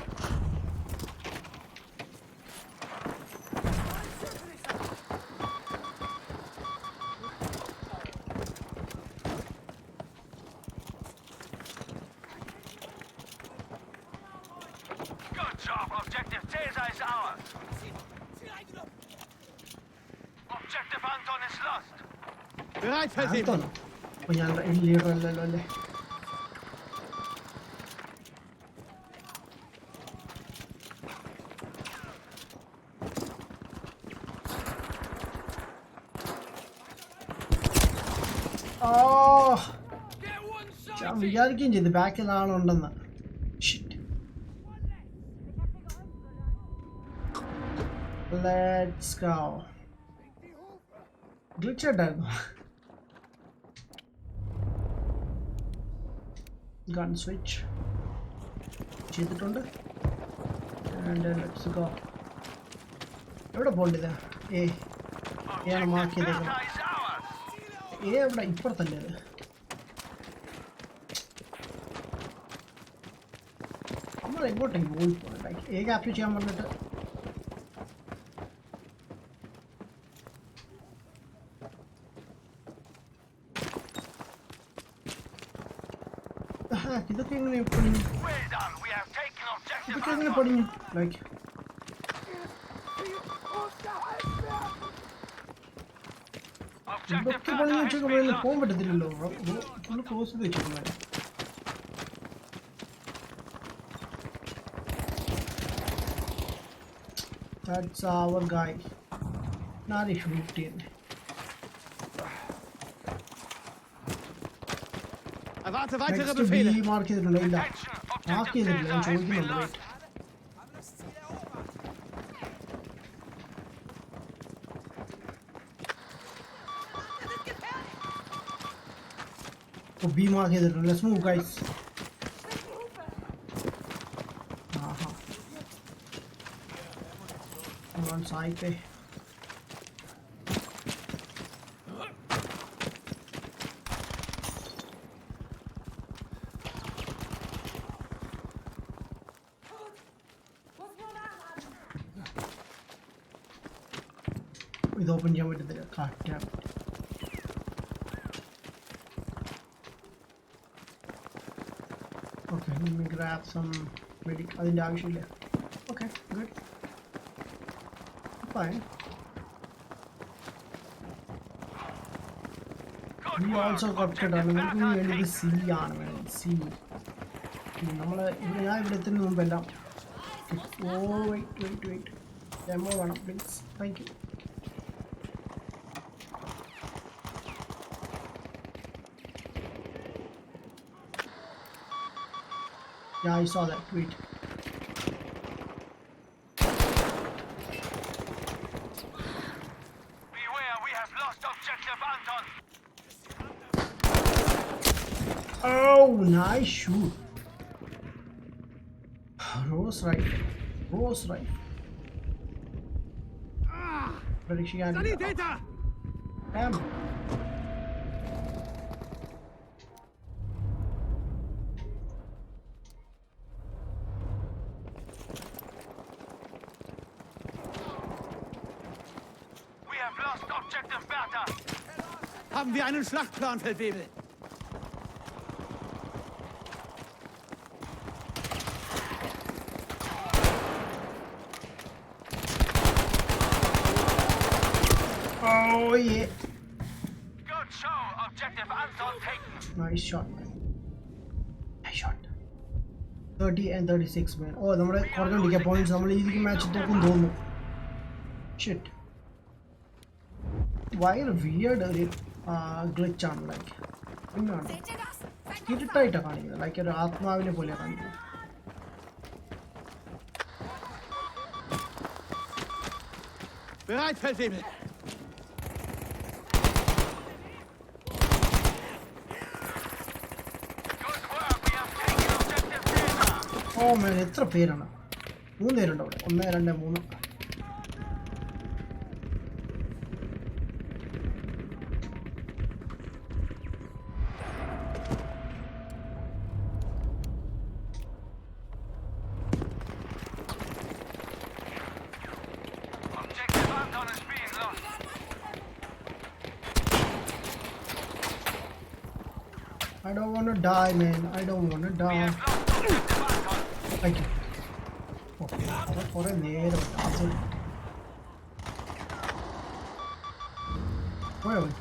Good job. Objective Caesar is ours. Bereit, Feld 7. Anton. അപ്പോൾ ഞാൻ ലീഡർ അല്ലല്ലോ അല്ലേ? ഞാൻ വിചാരിക്കുകയും ചെയ്തു ബാക്കിൽ ആളുണ്ടെന്ന്. Let's go. Glitch ആയിട്ടായിരുന്നു. Gun switch ചെയ്തിട്ടുണ്ട്. And let's go. എവിടെ പോകേണ്ടത്? ഏതാണ് മാർക്ക് ചെയ്തേക്കുന്നത്? എവിടെ? ഇപ്പുറത്തല്ലേ അത്? നമ്മൾ എങ്ങോട്ടേക്ക് പോയി പോകണം? ക്യാപ്ചർ ചെയ്യാൻ പറഞ്ഞിട്ട് ഇതൊക്കെ എങ്ങനെ പൊടിഞ്ഞു? ഇതൊക്കെ എങ്ങനെ പൊടിഞ്ഞു? ലൈക്ക് ഇതൊക്കെ പൊടിഞ്ഞു വെച്ചൊക്കെ പോകാൻ പറ്റത്തില്ലല്ലോ. ഫുള്ള് ക്ലോസ് ചെയ്ത് വെച്ചിട്ടുണ്ടായിരുന്നു. That's our guy. Not a 15. Erwarte weitere Next Befehle. B mark ചെയ്തിട്ടുണ്ടോ? ഇല്ല, മാർക്ക് ചെയ്തിട്ടില്ല. ഞാൻ ചോദിക്കുന്നുണ്ട്. വെയിറ്റ്. Oh, B mark ചെയ്തിട്ടുണ്ട്. Let's move, guys. On side पे ഇത് ഓപ്പൺ ചെയ്യാൻ പറ്റത്തില്ല. കാറ്റാണ്. Okay, let me grab some medic. അതിൻ്റെ ആവശ്യമില്ല. Okay, good. Fine. We also got it. നമുക്ക് വേണ്ടി C ആണ് വേണം. C. നമ്മൾ ഞാൻ ഇവിടെ എത്തുന്ന മുമ്പെല്ലാം. Oh wait. Demo വേണം please. Thank you. Yeah, I saw that tweet. Oh, nice shoot. Rose right. Sanitäter! Damn. We have lost objective Bertha. Haben wir einen Schlachtplan, Feldwebel? Oh yeah. Good show. Objective Anton taken. Nice shot. 30 and 36 man. Oh, നമ്മുടെ കുറഞ്ഞോണ്ടിരിക്കുക points. നമ്മൾ ഈ match തോക്കും തോന്നുന്നു. Shit. ഭയങ്കര weird ഒരു glitch ആണ്. Like പിന്നാണ് ഇരുട്ടായിട്ടാണ് കാണിക്കുന്നത്. ലൈക്ക് ഒരു ആത്മാവിനെ പോലെയാണ് കാണിക്കുന്നത്. Bereit, Feldwebel! ഓ man, എത്ര പേരാണ്? 3 പേരുണ്ട് അവിടെ. 1 2 3. Objective Anton is being lost. I don't want to die, man. I don't want to die. Thank you. Okay, for a നേരം ആസൽ. Where are we?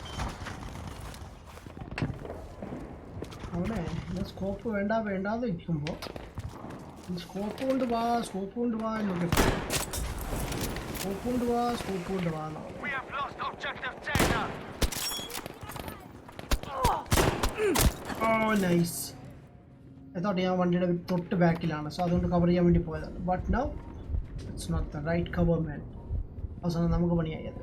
അവിടെ സ്കോപ്പ് വേണ്ടാന്ന് ഇരിക്കുമ്പോൾ സ്കോപ്പ് കൊണ്ട് വാ എന്നൊക്കെ സ്കോപ്പ് കൊണ്ട് വാ എന്നാണ്. We have lost objective data. Oh, nice. I thought ഞാൻ വണ്ടിയുടെ തൊട്ട് ബാക്കിലാണ്, സോ അതുകൊണ്ട് കവർ ചെയ്യാൻ വേണ്ടി പോയതാണ്. But now it's not the right cover man. അവസാനം നമുക്ക് പണിയായത്.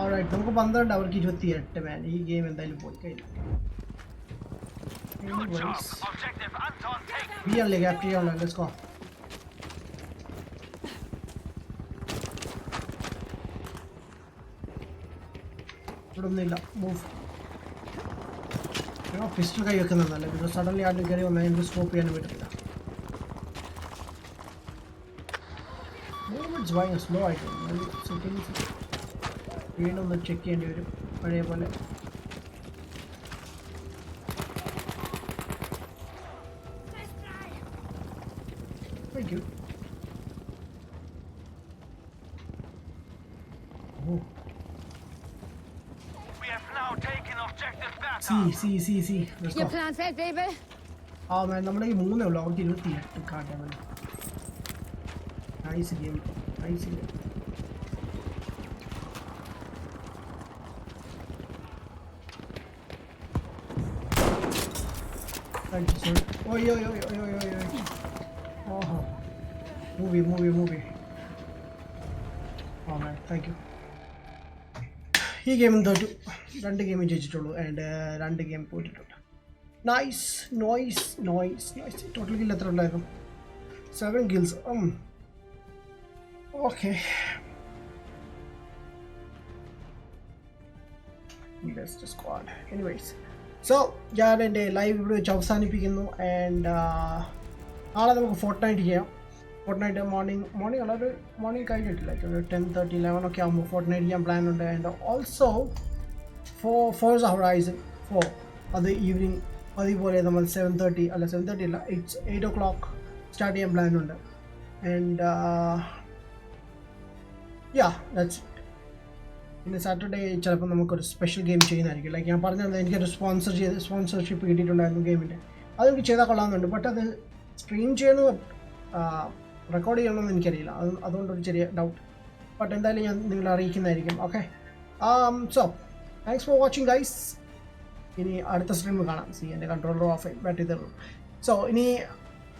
ഓൾറൈറ്റ്, നമുക്ക് 12, അവർക്ക് 28 മാൻ. ഈ ഗെയിം എന്തായാലും പോയി കഴിഞ്ഞു. Good job. Objective Anton taken. Really, let's go. ഇവിടെ ഒന്നുമില്ല. മൂവ്. പിസ്റ്റൾ കൈ വെക്കുന്നതല്ലേ, ബിക്കോസ് സഡൻലി ആദ്യം കയറി വന്നാൽ എനിക്ക് സ്റ്റോപ്പ് ചെയ്യാനും പറ്റില്ല. മൂവ്മെന്റ്സ് ഭയങ്കര സ്ലോ ആയിട്ട് സെറ്റിങ്സ് വീണ്ടും ഒന്ന് ചെക്ക് ചെയ്യേണ്ടി വരും പഴയ പോലെ. Thank you. Oh. We have now taken objective data. See. Let's Your go. plan, Feldwebel? Man, നമ്മുടെ ഈ 3 ഉള്ളൂ, അവർക്ക് 28 കാട്ടാൻ. Nice game. Thank you, sir. Oi. Oh, movie. Oh man, thank you. ഈ ഗെയിമിൽ തോറ്റു. 2 ഗെയിം ജയിച്ചിട്ടുള്ളൂ ആൻഡ് 2 ഗെയിം പോയിട്ടുണ്ട്. Nice. Total kill എത്ര ഉണ്ടായിരുന്നു? 7 kills. Okay, best squad. Anyways, so ഞാൻ എൻ്റെ ലൈവ് ഇവിടെ വെച്ച് അവസാനിപ്പിക്കുന്നു. ആൻഡ് നാളെ നമുക്ക് ഫോർട്ട്നൈറ്റ് ചെയ്യാം. ഫോർട്ട്നൈറ്റ് മോർണിംഗ് കഴിഞ്ഞിട്ടില്ല, ഒരു 10:30, 11 ഒക്കെ ആകുമ്പോൾ ഫോർട്ട്നൈറ്റ് ചെയ്യാൻ പ്ലാൻ ഉണ്ട്. ആൻഡ് ഓൾസോ ഫോർസ ഹൊറൈസൺ 4 അത് ഈവനിങ് അതുപോലെ നമ്മൾ 7:30 അല്ല 8 o'clock സ്റ്റാർട്ട് ചെയ്യാൻ പ്ലാൻ ഉണ്ട്. And that's it. പിന്നെ സാറ്റർഡേ ചിലപ്പോൾ നമുക്കൊരു സ്പെഷ്യൽ ഗെയിം ചെയ്യുന്നതായിരിക്കും. ലൈക്ക് ഞാൻ പറഞ്ഞത്, എനിക്കൊരു സ്പോൺസർഷിപ്പ് കിട്ടിയിട്ടുണ്ടായിരുന്നു ഗെയിമിൻ്റെ. അതെനിക്ക് ചെയ്താൽ കൊള്ളാമെന്നുണ്ട്. ബട്ട് അത് സ്ട്രീം ചെയ്യുന്നത് റെക്കോർഡ് ചെയ്യണമെന്ന് എനിക്കറിയില്ല. അതുകൊണ്ടൊരു ചെറിയ ഡൗട്ട്. ബട്ട് എന്തായാലും ഞാൻ നിങ്ങളെ അറിയിക്കുന്നതായിരിക്കും. Okay, so thanks for watching guys. ഇനി അടുത്ത സ്ട്രീമിൽ കാണാം. എൻ്റെ കൺട്രോളർ ഓഫ് ബാറ്ററി തരും. സോ ഇനി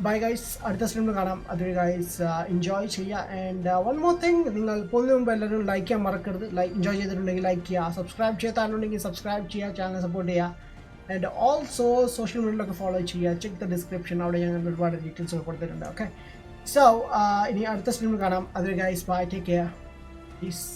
ബൈ ഗൈസ്, അടുത്ത സ്ട്രീമിൽ കാണാം. അത് ഗൈസ് എൻജോയ് ചെയ്യുക. ആൻഡ് വൺ മോർ തിങ്, നിങ്ങൾ പോകുന്നതിന് മുമ്പ് എല്ലാവരും ലൈക്ക് ചെയ്യാൻ മറക്കരുത്. എൻജോയ് ചെയ്തിട്ടുണ്ടെങ്കിൽ ലൈക്ക് ചെയ്യുക. സബ്സ്ക്രൈബ് ചെയ്യാത്താണെന്നുണ്ടെങ്കിൽ സബ്സ്ക്രൈബ് ചെയ്യുക, ചാനൽ സപ്പോർട്ട് ചെയ്യുക. ആൻഡ് ഓൾസോ സോഷ്യൽ മീഡിയയിലൊക്കെ ഫോളോ ചെയ്യുക. ചെക്ക് ദ ഡിസ്ക്രിപ്ഷൻ, അവിടെ ഞാൻ ഒരുപാട് ഡീറ്റെയിൽസ് ഒക്കെ കൊടുത്തിട്ടുണ്ട്. ഓക്കെ, സോ ഇനി അടുത്ത സ്ട്രീമിൽ കാണാം. അത് guys bye, take care, piece.